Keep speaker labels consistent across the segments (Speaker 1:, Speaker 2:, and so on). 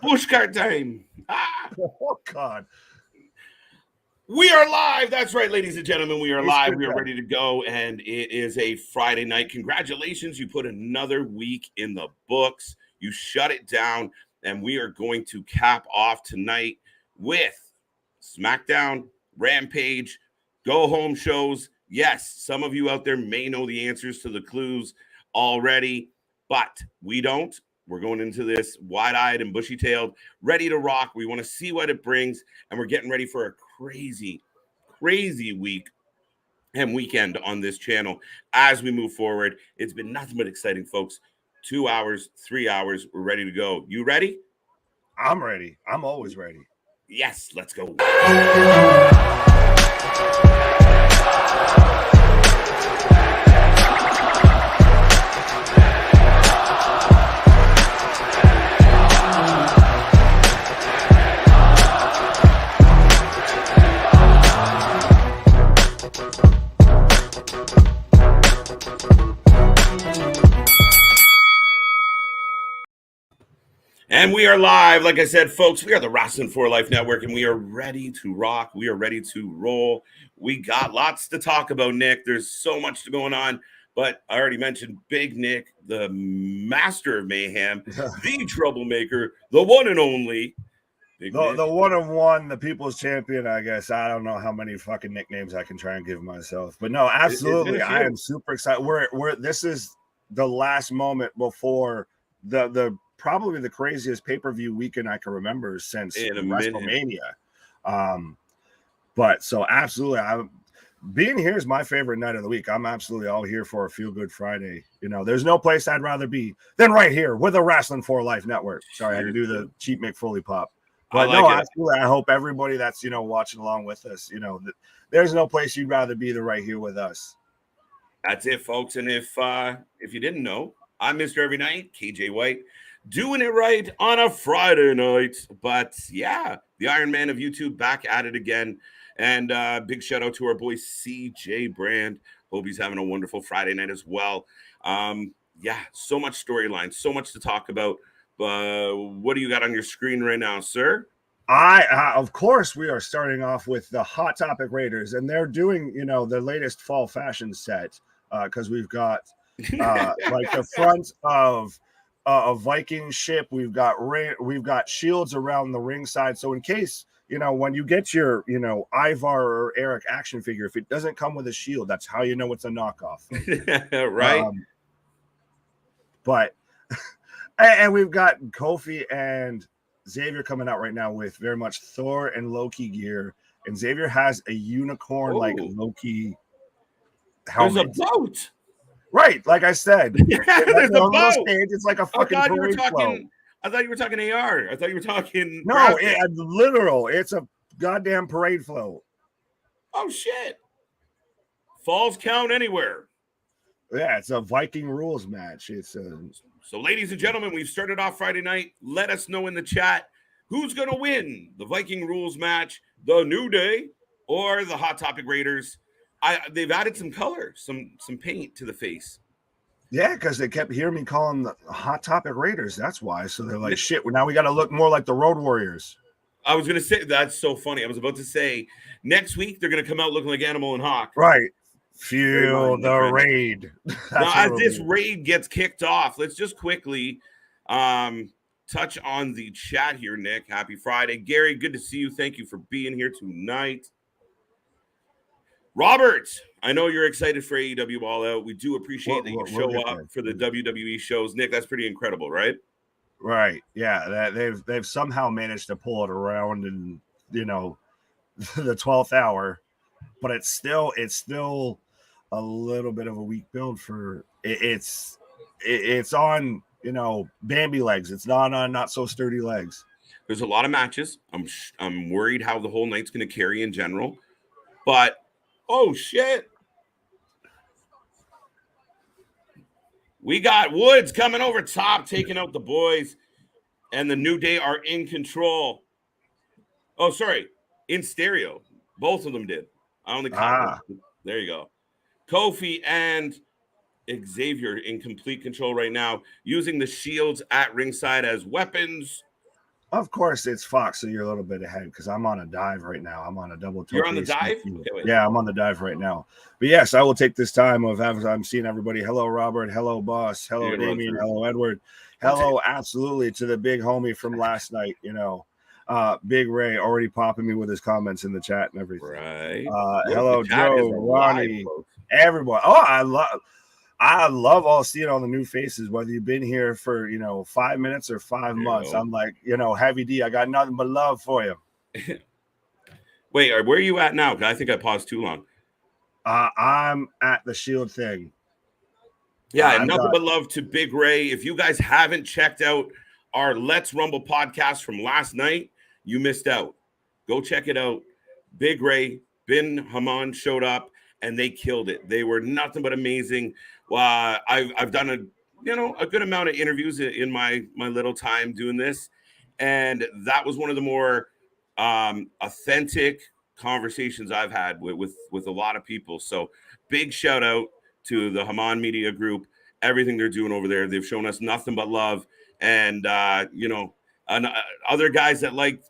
Speaker 1: Pushcart time. Ah.
Speaker 2: Oh, God.
Speaker 1: We are live. That's right, ladies and gentlemen. We are
Speaker 2: It's
Speaker 1: live.
Speaker 2: good
Speaker 1: We are
Speaker 2: time.
Speaker 1: ready to go. And it is a Friday night. Congratulations. You put another week in the books. You shut it down. And we are going to cap off tonight with SmackDown, Rampage, go home shows. Yes, some of you out there may know the answers to the clues already, but we don't. We're going into this wide-eyed and bushy-tailed, ready to rock. We want to see what it brings, and we're getting ready for a crazy, crazy week and weekend on this channel as we move forward. It's been nothing but exciting, folks. 2 hours, 3 hours, we're ready to go. You ready?
Speaker 2: I'm ready. I'm always ready.
Speaker 1: Yes, let's go. And we are live. Like I said, folks, we are the Wrasslin for Life Network, and we are ready to rock. We are ready to roll. We got lots to talk about, Nick. There's so much going on, but I already mentioned Big Nick, the master of mayhem, the troublemaker, the one and only.
Speaker 2: The 1-on-1, the people's champion, I guess. I don't know how many fucking nicknames I can try and give myself. But no, absolutely. I am super excited. This is the last moment before the probably the craziest pay-per-view weekend I can remember since WrestleMania. But so absolutely, being here is my favorite night of the week. I'm absolutely all here for a feel-good Friday. You know, there's no place I'd rather be than right here with the Wrasslin for Life Network. Sorry, I had to do the cheap McFully pop. But no, absolutely. I hope everybody that's, watching along with us, there's no place you'd rather be than right here with us.
Speaker 1: That's it, folks. And if you didn't know, I'm Mr. Every Night, KJ White, doing it right on a Friday night. But yeah, the Iron Man of YouTube back at it again. And big shout out to our boy CJ Brand. Hope he's having a wonderful Friday night as well. Yeah, so much storyline, so much to talk about. What do you got on your screen right now, sir?
Speaker 2: Of course, we are starting off with the Hot Topic Raiders, and they're doing, the latest fall fashion set because we've got like the front of a Viking ship. We've got shields around the ringside. So in case, when you get your, Ivar or Eric action figure, if it doesn't come with a shield, that's how you know it's a knockoff.
Speaker 1: Right.
Speaker 2: But and we've got Kofi and Xavier coming out right now with very much Thor and Loki gear, and Xavier has a unicorn like Loki helmet.
Speaker 1: There's a boat,
Speaker 2: right? Like I said,
Speaker 1: there's a boat.
Speaker 2: Stage, it's like a fucking parade float.
Speaker 1: I thought you were talking AR. I thought you were talking.
Speaker 2: No, literal. It's a goddamn parade float.
Speaker 1: Oh shit! Falls count anywhere.
Speaker 2: Yeah, it's a Viking rules match.
Speaker 1: So, ladies and gentlemen, we've started off Friday night. Let us know in the chat who's going to win the Viking rules match, the New Day, or the Hot Topic Raiders. They've added some color, some paint to the face.
Speaker 2: Yeah, because they kept hearing me calling the Hot Topic Raiders. That's why. So they're like, shit, now we got to look more like the Road Warriors.
Speaker 1: I was going to say, that's so funny. I was about to say, next week, they're going to come out looking like Animal and Hawk.
Speaker 2: Right. Feel the raid.
Speaker 1: Now, as this raid gets kicked off, let's just quickly touch on the chat here, Nick. Happy Friday. Gary, good to see you. Thank you for being here tonight. Robert, I know you're excited for AEW All Out. We do appreciate that you show up for the WWE shows. Nick, that's pretty incredible, right?
Speaker 2: Right. Yeah, they've somehow managed to pull it around in, the 12th hour, but it's still a little bit of a weak build for it's on Bambi legs. It's not on not so sturdy legs.
Speaker 1: There's a lot of matches. I'm worried how the whole night's going to carry in general, but oh shit, we got Woods coming over top, taking out the boys, and the New Day are in control. Oh, sorry, in stereo. Both of them did. I only caught one. There you go. Kofi and Xavier in complete control right now, using the shields at ringside as weapons.
Speaker 2: Of course, it's Fox, so you're a little bit ahead because I'm on a dive right now. I'm on a double.
Speaker 1: You're on the dive?
Speaker 2: Okay, yeah, I'm on the dive right now. But yes, I will take this time of I'm seeing everybody. Hello, Robert. Hello, boss. Hello, Damien. Hello, Edward. Hello, absolutely to the big homie from last night. Big Ray already popping me with his comments in the chat and everything.
Speaker 1: Right.
Speaker 2: Hello, Joe, Ronnie, everyone. Oh, I love all seeing all the new faces, whether you've been here for, 5 minutes or 5 months. I'm like, Heavy D, I got nothing but love for you.
Speaker 1: Wait, where are you at now? Because I think I paused too long.
Speaker 2: I'm at the Shield thing.
Speaker 1: Yeah, and nothing but love to Big Ray. If you guys haven't checked out our Let's Rumble podcast from last night, you missed out. Go check it out. Big Ray, Bin Haman showed up, and they killed it. They were nothing but amazing. I've done a good amount of interviews in my little time doing this, and that was one of the more authentic conversations I've had with a lot of people. So big shout out to the Haman Media Group, everything they're doing over there. They've shown us nothing but love, and other guys that like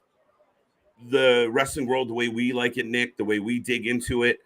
Speaker 1: the wrestling world the way we like it, Nick, the way we dig into it.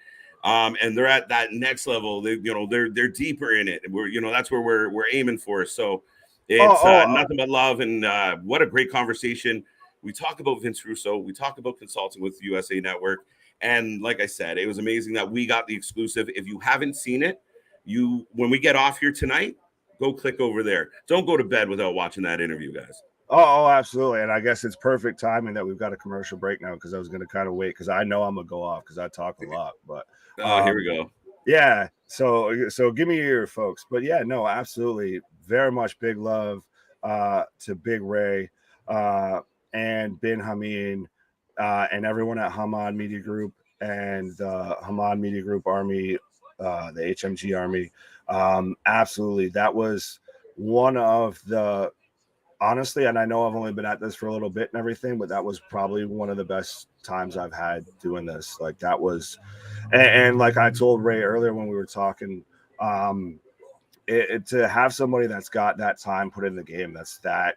Speaker 1: And they're at that next level. They're deeper in it. That's where we're aiming for. So it's nothing but love, and what a great conversation. We talk about Vince Russo. We talk about consulting with USA Network, and like I said, it was amazing that we got the exclusive. If you haven't seen it, when we get off here tonight, go click over there. Don't go to bed without watching that interview, guys.
Speaker 2: Oh, absolutely. And I guess it's perfect timing that we've got a commercial break now, because I was going to kind of wait, because I know I'm going to go off because I talk a lot. But
Speaker 1: here we go.
Speaker 2: Yeah. So give me your ear, folks. But yeah, no, absolutely. Very much big love to Big Ray and Bin Hamin and everyone at Haman Media Group and the Haman Media Group Army, the HMG Army. Absolutely. That was one of the, honestly, and I know I've only been at this for a little bit and everything, but that was probably one of the best times I've had doing this. Like that was, and like I told Ray earlier when we were talking, to have somebody that's got that time put in the game, that's that,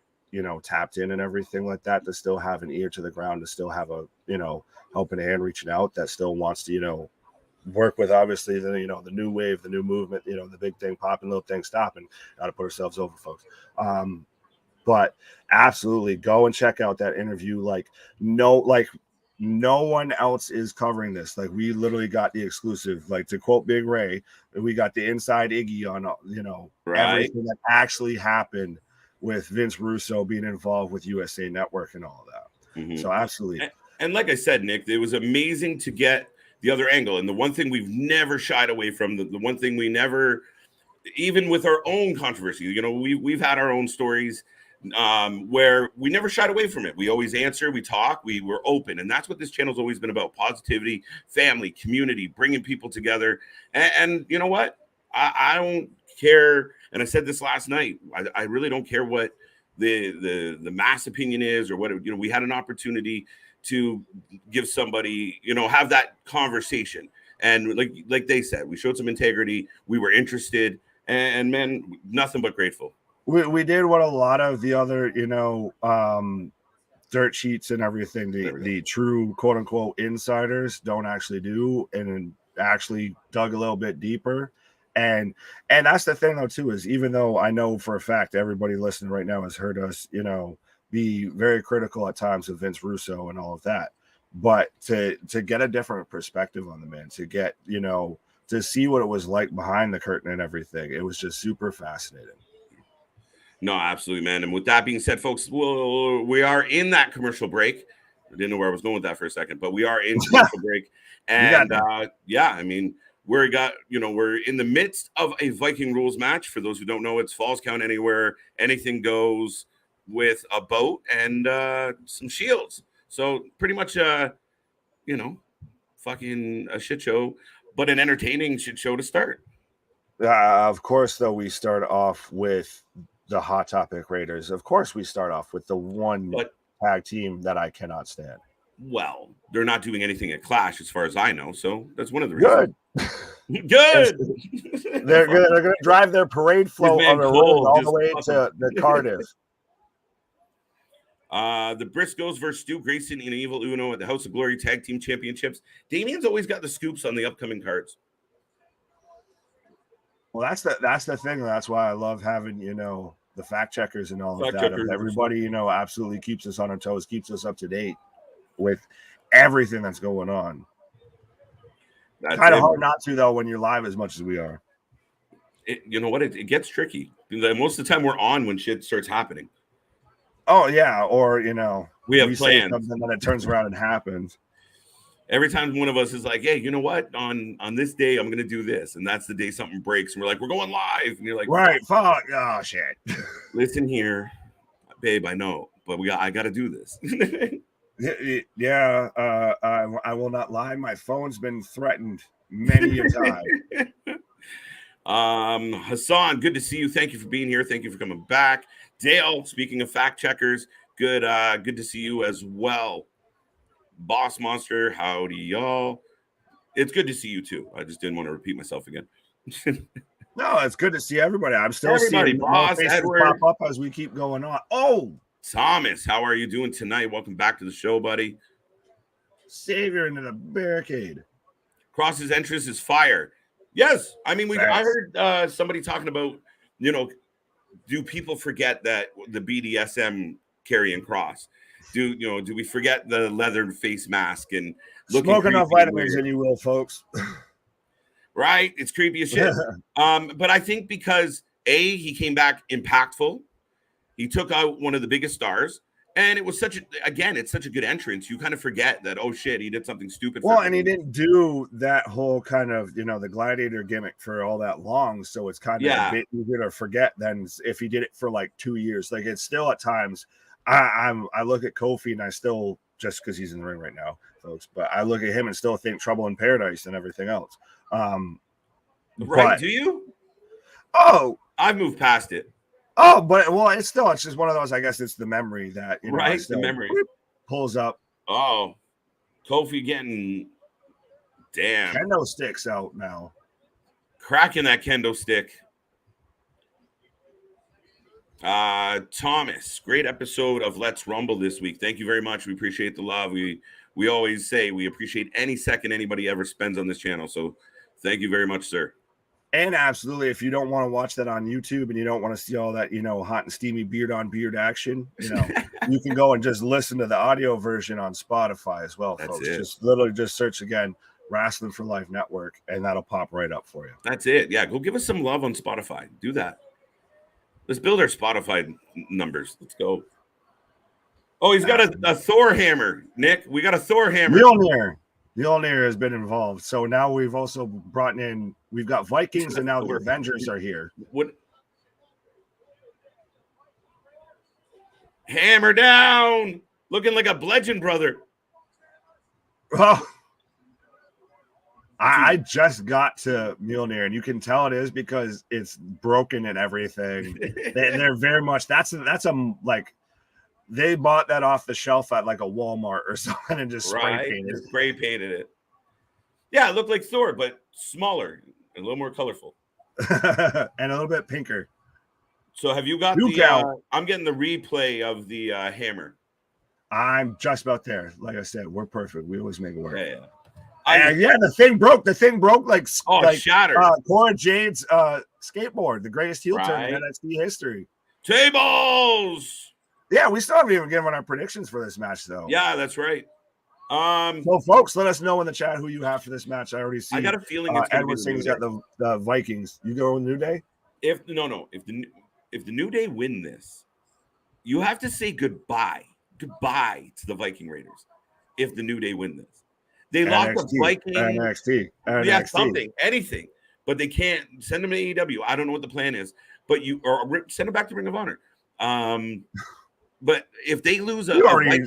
Speaker 2: tapped in and everything like that, to still have an ear to the ground, to still have a, helping hand reaching out, that still wants to, work with obviously the, the new wave, the new movement, the big thing popping, little thing stopping, got to put ourselves over, folks. But absolutely go and check out that interview. Like no one else is covering this. Like we literally got the exclusive, like to quote Big Ray, we got the inside Iggy on, everything that actually happened with Vince Russo being involved with USA Network and all of that. Mm-hmm. So absolutely.
Speaker 1: And like I said, Nick, it was amazing to get the other angle. And the one thing we've never shied away from, the one thing we never, even with our own controversy, we've had our own stories where we never shied away from it. We always answer, we talk, we were open. And that's what this channel's always been about: positivity, family, community, bringing people together. And you know what? I don't care. And I said this last night, I really don't care what the mass opinion is or what, we had an opportunity to give somebody, have that conversation. And like they said, we showed some integrity. We were interested, and man, nothing but grateful.
Speaker 2: We did what a lot of the other, dirt sheets and everything, the true quote unquote insiders don't actually do, and actually dug a little bit deeper. And that's the thing though too, is even though I know for a fact everybody listening right now has heard us, be very critical at times of Vince Russo and all of that, but to get a different perspective on the man, to get, to see what it was like behind the curtain and everything, it was just super fascinating.
Speaker 1: No, absolutely, man. And with that being said, folks, we are in that commercial break. I didn't know where I was going with that for a second, but we are in commercial break. And I mean, we're in the midst of a Viking rules match. For those who don't know, it's Falls Count Anywhere. Anything goes with a boat and some shields. So pretty much, fucking a shit show, but an entertaining shit show to start.
Speaker 2: Of course, though, we start off with the Hot Topic Raiders. Of course, we start off with the one tag team that I cannot stand.
Speaker 1: Well, they're not doing anything at Clash, as far as I know. So that's one of the reasons.
Speaker 2: Good. They're going to drive their parade float on the road all the way to the Cardiff.
Speaker 1: The Briscoes versus Stu Grayson and Evil Uno at the House of Glory Tag Team Championships. Damien's always got the scoops on the upcoming cards.
Speaker 2: Well, that's the thing. That's why I love having, the fact checkers and all of that. Everybody, absolutely keeps us on our toes, keeps us up to date with everything that's going on. Kind of hard not to, though, when you're live as much as we are.
Speaker 1: You know what? It gets tricky. Most of the time we're on when shit starts happening.
Speaker 2: Oh, yeah. Or,
Speaker 1: we have plans.
Speaker 2: Something, then it turns around and happens.
Speaker 1: Every time one of us is like, hey, you know what? On this day, I'm going to do this. And that's the day something breaks. And we're like, we're going live. And you're like,
Speaker 2: right. Fuck. Oh, shit.
Speaker 1: Listen here, babe, I know. But I got to do this.
Speaker 2: Yeah, I will not lie. My phone's been threatened many a time.
Speaker 1: Hassan, good to see you. Thank you for being here. Thank you for coming back. Dale, speaking of fact checkers, good to see you as well. Boss Monster, howdy y'all. It's good to see you too. I just didn't want to repeat myself again.
Speaker 2: No, it's good to see everybody. I'm still seeing
Speaker 1: Boss Edward
Speaker 2: pop up as we keep going on. Oh,
Speaker 1: Thomas, how are you doing tonight? Welcome back to the show, buddy.
Speaker 2: Savior into the barricade.
Speaker 1: Kross's entrance is fire. Yes, I mean I heard somebody talking about, do people forget that the BDSM Karrion Kross? Do we forget the leather face mask and
Speaker 2: smoke enough vitamins and you will, folks.
Speaker 1: Right? It's creepy as shit. But I think because he came back impactful. He took out one of the biggest stars, and it was it's such a good entrance. You kind of forget that, oh shit, he did something stupid.
Speaker 2: Well, and he didn't do that whole kind of, the gladiator gimmick for all that long. So it's kind of a bit easier to forget than if he did it for like 2 years. Like it's still at times, I look at Kofi and I still, just because he's in the ring right now, folks, but I look at him and still think Trouble in Paradise and everything else.
Speaker 1: Right? Do you?
Speaker 2: Oh,
Speaker 1: I've moved past it.
Speaker 2: Oh, but it's just one of those. I guess it's the memory that
Speaker 1: right. The memory
Speaker 2: pulls up.
Speaker 1: Oh, Kofi getting
Speaker 2: kendo sticks out now.
Speaker 1: Cracking that kendo stick. Thomas, great episode of Let's Rumble this week. Thank you very much. We appreciate the love. We always say we appreciate any second anybody ever spends on this channel. So thank you very much, sir.
Speaker 2: And absolutely, if you don't want to watch that on YouTube and you don't want to see all that, hot and steamy beard on beard action, you can go and just listen to the audio version on Spotify as well, folks. Just literally just search again, Wrasslin for Life Network, and that'll pop right up for you.
Speaker 1: That's it. Yeah, go give us some love on Spotify. Do that. Let's build our Spotify numbers. Let's go. Oh, he's got a Thor hammer, Nick. We got a Thor hammer.
Speaker 2: Mjolnir has been involved. So now we've also brought in, we've got Vikings and now the Avengers are here.
Speaker 1: What? Hammer down. Looking like a Bludgeon brother.
Speaker 2: Oh, I just got to Mjolnir and you can tell it is because it's broken and everything. They're very much, that's like, they bought that off the shelf at like a Walmart or something and just spray
Speaker 1: painted it. Yeah, it looked like Thor, but smaller, a little more colorful.
Speaker 2: And a little bit pinker.
Speaker 1: So have you got I'm getting the replay of the hammer.
Speaker 2: I'm just about there. Like I said, we're perfect. We always make it work.
Speaker 1: Yeah.
Speaker 2: The thing broke. The thing broke like
Speaker 1: shattered.
Speaker 2: Cora Jade's skateboard, the greatest heel turn in NXT history.
Speaker 1: Tables.
Speaker 2: Yeah, we still haven't even given our predictions for this match, though.
Speaker 1: Yeah, that's right.
Speaker 2: So, folks, let us know in the chat who you have for this match. I already see.
Speaker 1: I got a feeling it's
Speaker 2: Edward saying he's got the Vikings. You go with New Day?
Speaker 1: If the New Day win this, you have to say goodbye to the Viking Raiders. If the New Day win this, they lost the Viking
Speaker 2: NXT.
Speaker 1: Yeah, anything, but they can't send them to AEW. I don't know what the plan is, but send them back to Ring of Honor. But if they lose
Speaker 2: you're already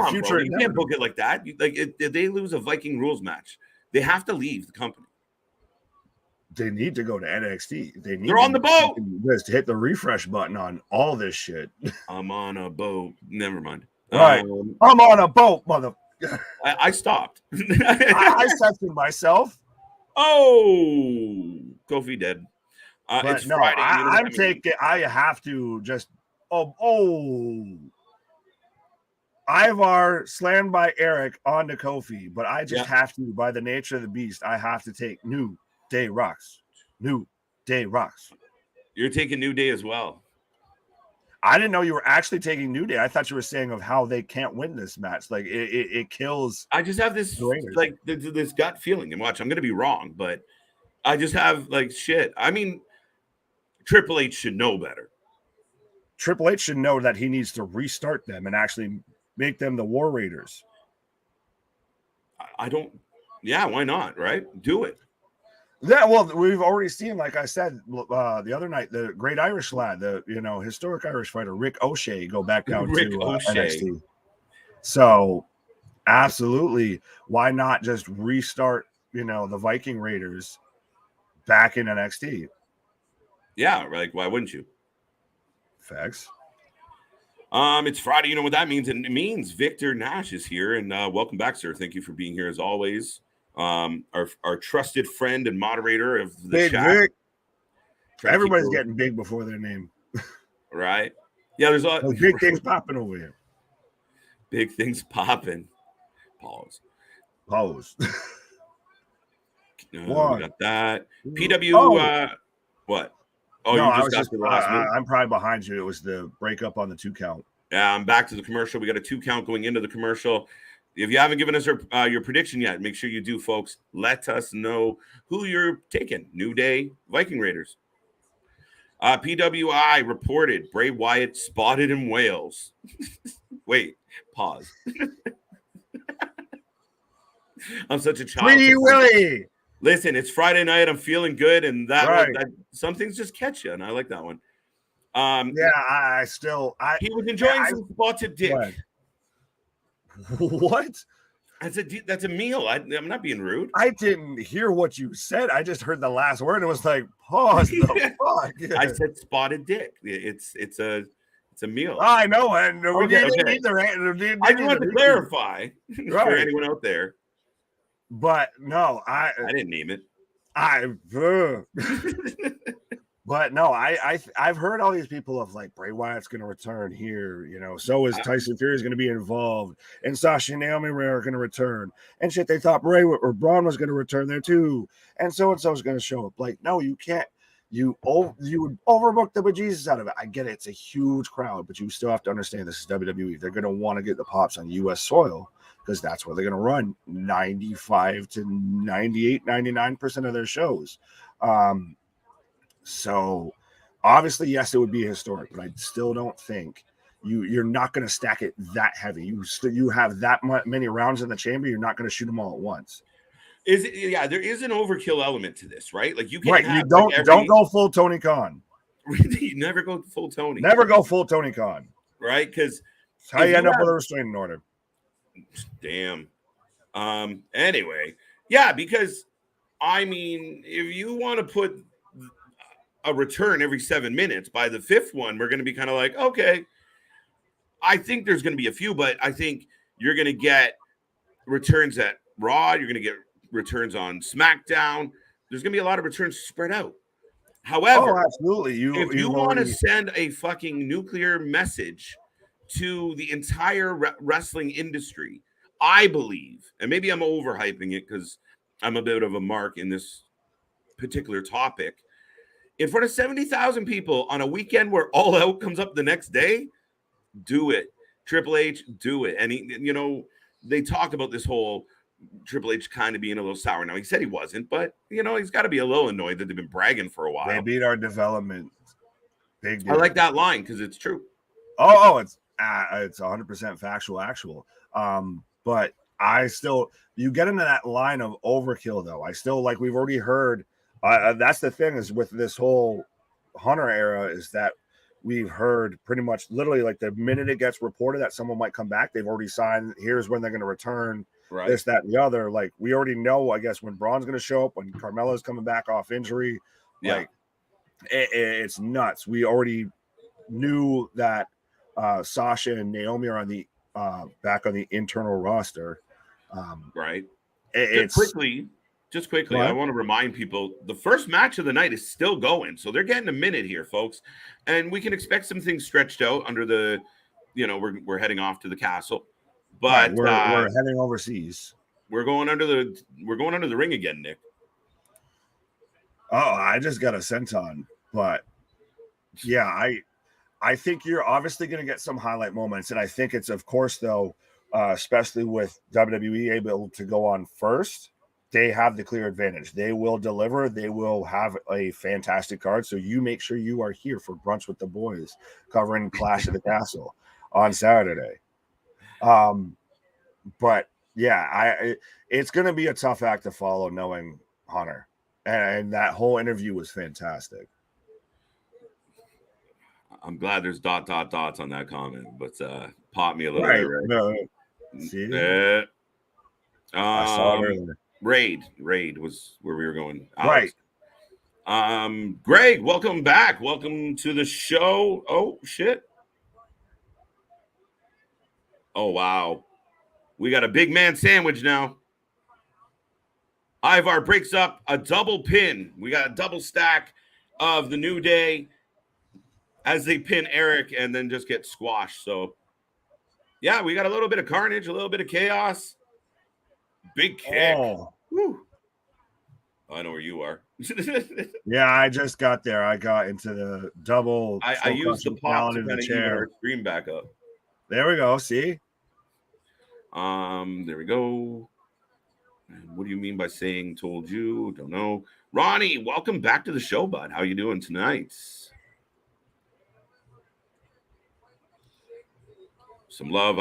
Speaker 2: future.
Speaker 1: You can't book it like that. If they lose a Viking rules match, they have to leave the company.
Speaker 2: They need to go to NXT.
Speaker 1: They're on the boat.
Speaker 2: Just hit the refresh button on all this shit.
Speaker 1: I'm on a boat. Never mind.
Speaker 2: Right. I'm on a boat, mother.
Speaker 1: I stopped.
Speaker 2: I censored myself.
Speaker 1: Oh, Kofi dead. It's
Speaker 2: no,
Speaker 1: Friday.
Speaker 2: I'm taking. I have to just. Ivar slammed by Eric onto Kofi, but I just have to, by the nature of the beast, I have to take New Day rocks. New Day rocks.
Speaker 1: You're taking New Day as well.
Speaker 2: I didn't know you were actually taking New Day. I thought you were saying of how they can't win this match. Like it kills.
Speaker 1: I just have this like this gut feeling. And watch, I'm going to be wrong, but I just have like shit. I mean, Triple H should know better.
Speaker 2: Triple H should know that he needs to restart them and actually make them the War Raiders.
Speaker 1: I don't. Yeah, why not? Right? Do it.
Speaker 2: Yeah, well, we've already seen, like I said the other night, the great Irish lad, the historic Irish fighter Rick O'Shea go back down to NXT. So, absolutely, why not just restart? The Viking Raiders back in NXT.
Speaker 1: Yeah, like why wouldn't you?
Speaker 2: Facts.
Speaker 1: It's Friday. You know what that means? And it means Victor Nash is here, and welcome back, sir. Thank you for being here as always. Our trusted friend and moderator of the
Speaker 2: Big
Speaker 1: chat.
Speaker 2: Vic. Everybody's getting big before their name,
Speaker 1: right? Yeah, there's
Speaker 2: big things popping over here.
Speaker 1: Big things popping. Pause. We got that. PW. What? Oh,
Speaker 2: no,
Speaker 1: you just got the last one.
Speaker 2: I'm probably behind you. It was the breakup on the 2 count.
Speaker 1: Yeah, I'm back to the commercial. We got a 2 count going into the commercial. If you haven't given us your prediction yet, make sure you do, folks. Let us know who you're taking. New Day, Viking Raiders. PWI reported Bray Wyatt spotted in Wales. Wait, pause. I'm such a child.
Speaker 2: Free Willy.
Speaker 1: Listen, it's Friday night. I'm feeling good, and that some things just catch you, and I like that one.
Speaker 2: He
Speaker 1: was enjoying some spotted dick.
Speaker 2: What?
Speaker 1: That's a meal. I'm not being rude.
Speaker 2: I didn't hear what you said. I just heard the last word. It was like, pause the fuck.
Speaker 1: I said spotted dick. It's a meal.
Speaker 2: I know, and we didn't
Speaker 1: either. I just want to clarify for anyone out there.
Speaker 2: But no, I
Speaker 1: didn't name it.
Speaker 2: But no, I've heard all these people of like Bray Wyatt's going to return here, so is Tyson Fury is going to be involved, and Sasha and Naomi are going to return, and shit. They thought Bray or Braun was going to return there too, and so is going to show up. Like, no, you can't. You would overbook the bejesus out of it. I get it; it's a huge crowd, but you still have to understand this is WWE. They're going to want to get the pops on U.S. soil because that's where they're going to run 95 to 98, 99% of their shows. So obviously, yes, it would be historic, but I still don't think you're not going to stack it that heavy. You have that many rounds in the chamber. You're not going to shoot them all at once.
Speaker 1: There is an overkill element to this, right? Like you can't
Speaker 2: you don't go full Tony Khan.
Speaker 1: You never go full Tony.
Speaker 2: Never go full Tony Khan.
Speaker 1: Right? Because
Speaker 2: how you end up with a restraining order.
Speaker 1: Damn. Anyway, yeah, because I mean, if you want to put a return every 7 minutes, by the 5th one, we're going to be kind of like, okay, I think there's going to be a few, but I think you're going to get returns at Raw. You're going to get returns on SmackDown. There's going to be a lot of returns spread out. However,
Speaker 2: absolutely.
Speaker 1: If you want to send a fucking nuclear message to the entire wrestling industry, I believe, and maybe I'm overhyping it because I'm a bit of a mark in this particular topic, in front of 70,000 people on a weekend where All Out comes up the next day, do it. Triple H, do it. And they talked about this whole Triple H kind of being a little sour. Now, he said he wasn't, but he's got to be a little annoyed that they've been bragging for a while.
Speaker 2: They beat our development. Big deal.
Speaker 1: I like that line because it's true.
Speaker 2: It's 100% factual, actual. But you get into that line of overkill though. I still, like we've already heard. That's the thing is with this whole Hunter era is that we've heard pretty much literally like the minute it gets reported that someone might come back, they've already signed. Here's when they're going to return. Right. This, that, and the other. Like we already know, I guess, when Braun's going to show up, when Carmella's coming back off injury. Yeah. Like it's nuts. We already knew that Sasha and Naomi are on the back on the internal roster.
Speaker 1: Right. Just quickly, I want to remind people the first match of the night is still going. So they're getting a minute here, folks. And we can expect some things stretched out under the, we're heading off to the castle. But
Speaker 2: we're heading overseas.
Speaker 1: We're going under the ring again, Nick.
Speaker 2: Oh, I just got a senton, but yeah, I think you're obviously going to get some highlight moments, and I think it's, of course, though, especially with WWE able to go on first, they have the clear advantage. They will deliver. They will have a fantastic card. So you make sure you are here for Brunch with the Boys, covering Clash of the Castle on Saturday. But yeah, it's going to be a tough act to follow, knowing Hunter, and that whole interview was fantastic.
Speaker 1: I'm glad there's ... on that comment, but pop me a little bit. Right?
Speaker 2: No, see,
Speaker 1: I
Speaker 2: saw it earlier.
Speaker 1: Raid was where we were going.
Speaker 2: Alex.
Speaker 1: Right. Greg, welcome back. Welcome to the show. Oh shit. Oh wow. We got a big man sandwich now. Ivar breaks up a double pin. We got a double stack of the New Day as they pin Eric and then just get squashed. So, yeah, we got a little bit of carnage, a little bit of chaos. Big kick.
Speaker 2: Oh.
Speaker 1: I know where you are.
Speaker 2: Yeah, I just got there. I got into the double.
Speaker 1: I used the pop to kind of even our screen back up.
Speaker 2: There we go. See?
Speaker 1: There we go. What do you mean by saying told you? Don't know. Ronnie, welcome back to the show, bud. How you doing tonight? Some love.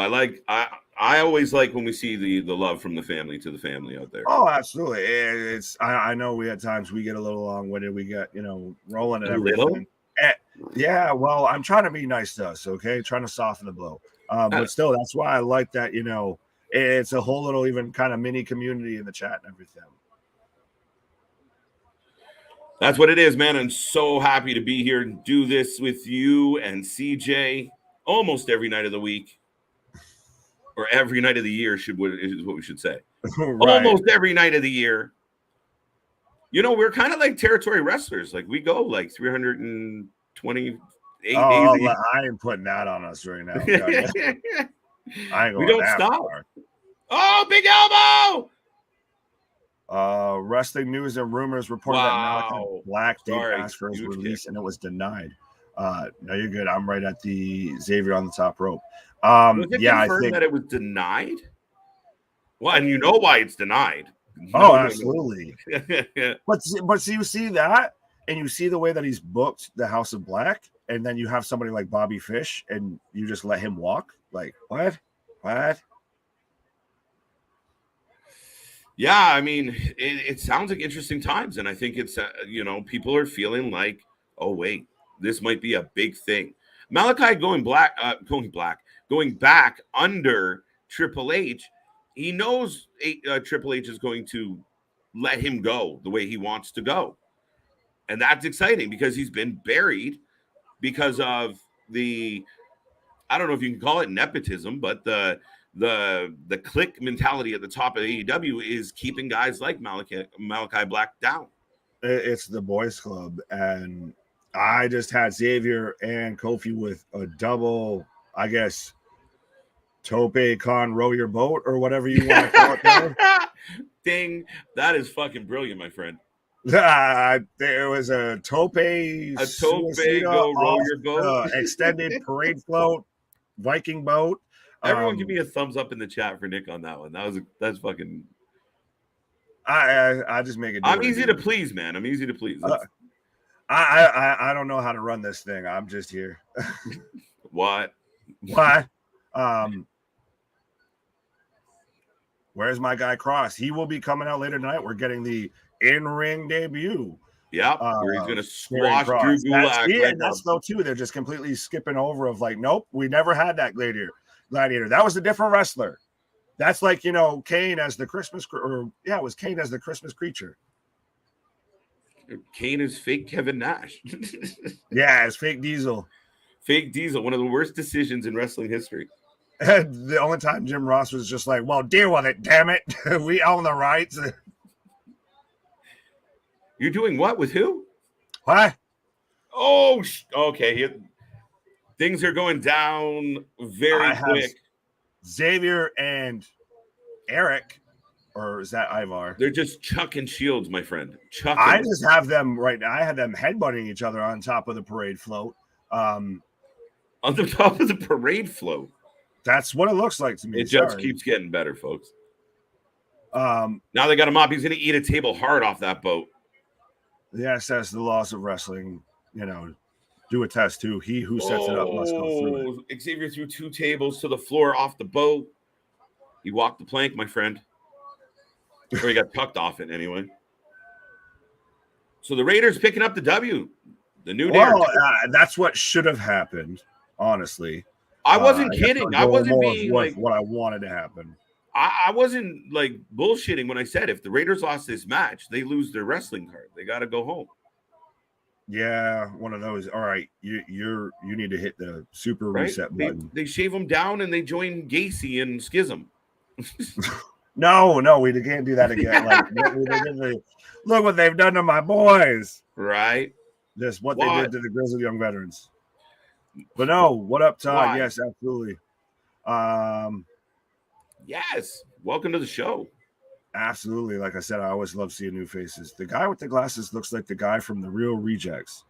Speaker 1: I always like when we see the love from the family to the family out there.
Speaker 2: Oh, absolutely. It's I know we at times we get a little long-winded. We get, rolling and everything. Yeah, well, I'm trying to be nice to us, okay? Trying to soften the blow. But still, that's why I like that, it's a whole little even kind of mini community in the chat and everything.
Speaker 1: That's what it is, man. I'm so happy to be here and do this with you and CJ almost every night of the week. Or every night of the year is what we should say. Right. Almost every night of the year. We're kind of like territory wrestlers. Like we go like 328 days.
Speaker 2: I ain't putting that on us right now. I ain't going.
Speaker 1: We don't stop.
Speaker 2: Far.
Speaker 1: Oh, big elbow!
Speaker 2: Wrestling news and rumors reported that Malachi Black did ask for his release and it was denied. No, you're good. I'm right at the Xavier on the top rope.
Speaker 1: Was it confirmed that it was denied? Well, and you know why it's denied.
Speaker 2: Absolutely. But see, you see that, and you see the way that he's booked the House of Black, and then you have somebody like Bobby Fish, and you just let him walk. Like what?
Speaker 1: Yeah, I mean, it sounds like interesting times, and I think it's people are feeling like, oh wait, this might be a big thing. Malachi going back under Triple H, he knows Triple H is going to let him go the way he wants to go. And that's exciting because he's been buried because of I don't know if you can call it nepotism, but the clique mentality at the top of AEW is keeping guys like Malachi Black down.
Speaker 2: It's the boys club, and I just had Xavier and Kofi with a double, I guess, tope con row your boat or whatever you want to call it there.
Speaker 1: Ding. That is fucking brilliant, my friend.
Speaker 2: There was a tope
Speaker 1: go row your boat.
Speaker 2: Extended parade float, Viking boat.
Speaker 1: Everyone give me a thumbs up in the chat for Nick on that one. That's fucking.
Speaker 2: I just make it.
Speaker 1: I'm easy to please, man. I'm easy to please.
Speaker 2: I don't know how to run this thing. I'm just here.
Speaker 1: What?
Speaker 2: Where's my guy Kross? He will be coming out later tonight. We're getting the in-ring debut.
Speaker 1: Yeah, where he's gonna squash Drew Gulak.
Speaker 2: That's though too. They're just completely skipping over of like, nope, we never had that gladiator. That was a different wrestler. That's like Kane as the Christmas, it was Kane as the Christmas creature.
Speaker 1: Kane is fake Kevin Nash.
Speaker 2: Yeah, it's fake Diesel.
Speaker 1: Fake Diesel, one of the worst decisions in wrestling history.
Speaker 2: The only time Jim Ross was just like, well, deal with it, damn it. We own the rights.
Speaker 1: You're doing what with who?
Speaker 2: What?
Speaker 1: Oh, okay. Things are going down very quick.
Speaker 2: Xavier and Eric, or is that Ivar?
Speaker 1: They're just chucking shields, my friend.
Speaker 2: I just have them right now. I had them headbutting each other on top of the parade float.
Speaker 1: On the top of the parade float.
Speaker 2: That's what it looks like to me.
Speaker 1: It just keeps getting better, folks.
Speaker 2: Now
Speaker 1: they got him up. He's going to eat a table hard off that boat.
Speaker 2: Yes, that's the laws of wrestling. Do a test too. He who sets it up must go through it.
Speaker 1: Xavier threw 2 tables to the floor off the boat. He walked the plank, my friend. Or he got tucked off it anyway. So the Raiders picking up the W. The new day.
Speaker 2: That's what should have happened, honestly.
Speaker 1: I wasn't kidding. I wasn't being like
Speaker 2: what I wanted to happen.
Speaker 1: I wasn't like bullshitting when I said if the Raiders lost this match, they lose their wrestling card. They got to go home.
Speaker 2: Yeah, one of those. All right, you need to hit the super reset button.
Speaker 1: They shave them down and they join Gacy and Schism.
Speaker 2: No, we can't do that again. Look what they've done to my boys.
Speaker 1: Right.
Speaker 2: This what they did to the Grizzled Young Veterans. But no, what up, Todd? Why? Yes, absolutely.
Speaker 1: Yes. Welcome to the show.
Speaker 2: Absolutely. Like I said, I always love seeing new faces. The guy with the glasses looks like the guy from The Real Rejects.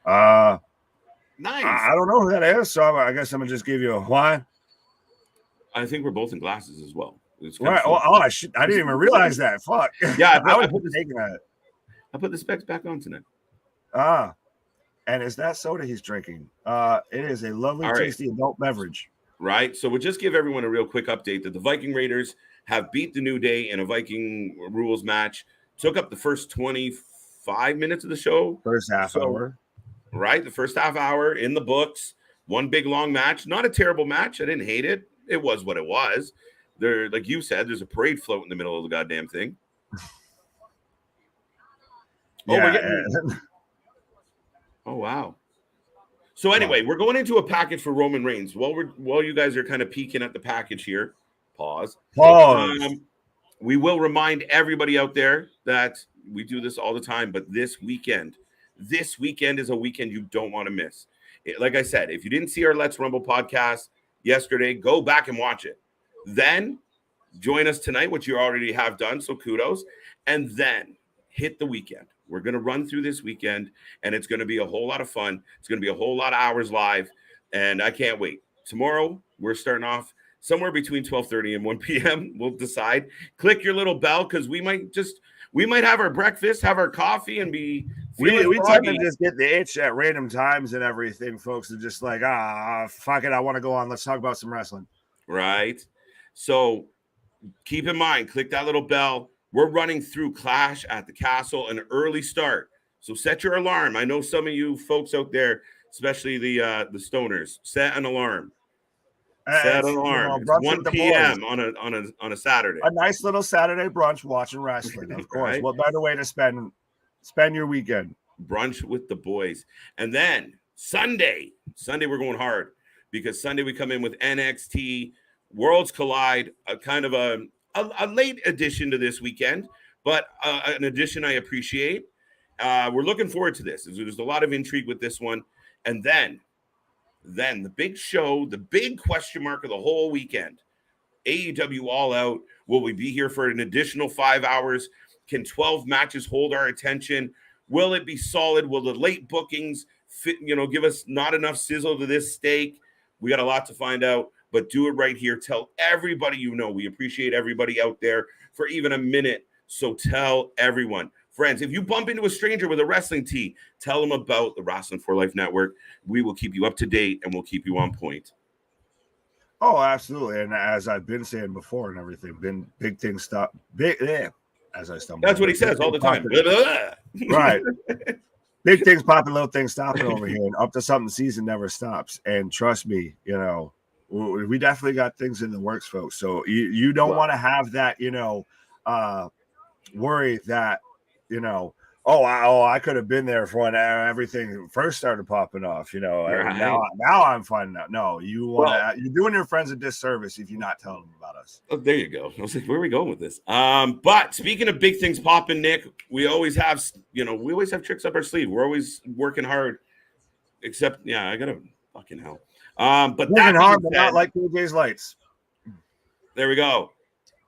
Speaker 1: Nice.
Speaker 2: I don't know who that is, so I guess I'm gonna just give you a why.
Speaker 1: I think we're both in glasses as well.
Speaker 2: Right. I didn't even realize that. Fuck.
Speaker 1: Yeah,
Speaker 2: I was taking that.
Speaker 1: I put the specs back on tonight.
Speaker 2: And is that soda he's drinking? It is a lovely, tasty adult beverage.
Speaker 1: Right. So we'll just give everyone a real quick update that the Viking Raiders have beat the New Day in a Viking rules match. Took up the first 25 minutes of the show.
Speaker 2: First half hour.
Speaker 1: Right. The first half hour in the books. One big long match. Not a terrible match. I didn't hate it. It was what it was. There, like you said, there's a parade float in the middle of the goddamn thing. Oh, wow. So anyway, we're going into a package for Roman Reigns. While you guys are kind of peeking at the package here, pause. We will remind everybody out there that we do this all the time, but this weekend is a weekend you don't want to miss. Like I said, if you didn't see our Let's Rumble podcast yesterday, go back and watch it. Then join us tonight, which you already have done, so kudos. And then hit the weekend. We're going to run through this weekend, and it's going to be a whole lot of fun. It's going to be a whole lot of hours live, and I can't wait. Tomorrow, we're starting off somewhere between 12:30 and 1 p.m. We'll decide. Click your little bell because we might have our breakfast, have our coffee, and be
Speaker 2: we tend to just get the itch at random times and everything, folks, and just like, fuck it, I want to go on. Let's talk about some wrestling.
Speaker 1: Right. So keep in mind, click that little bell. We're running through Clash at the Castle, an early start. So set your alarm. I know some of you folks out there, especially the stoners, set an alarm. Set an alarm. It's 1 p.m. on a Saturday.
Speaker 2: A nice little Saturday brunch watching wrestling, of course. Right? What better way to spend your weekend?
Speaker 1: Brunch with the boys. And then Sunday we're going hard because Sunday we come in with NXT Worlds Collide, a kind of a late addition to this weekend, but an addition I appreciate. We're looking forward to this. There's a lot of intrigue with this one. And then the big show, the big question mark of the whole weekend, AEW All Out. Will we be here for an additional 5 hours? Can 12 matches hold our attention? Will it be solid? Will the late bookings give us not enough sizzle to this steak? We got a lot to find out. But do it right here. Tell everybody you know. We appreciate everybody out there for even a minute. So tell everyone. Friends, if you bump into a stranger with a wrestling tee, tell them about the Wrasslin for Life Network. We will keep you up to date and we'll keep you on point.
Speaker 2: Oh, absolutely. And as I've been saying before and everything, big things stop. As I stumble.
Speaker 1: That's what he says all the time.
Speaker 2: Right. Big things popping, little things stopping over here. And up to something, the season never stops. And trust me, we definitely got things in the works, folks. So you don't want to have that, worry that, I could have been there for when everything first started popping off, Right. Now I'm finding out. No, you're doing your friends a disservice if you're not telling them about us.
Speaker 1: Oh, there you go. I was like, where are we going with this? But speaking of big things popping, Nick, we always have tricks up our sleeve. We're always working hard, except, I got to fucking hell. But
Speaker 2: working hard, but not like KJ's lights.
Speaker 1: There we go.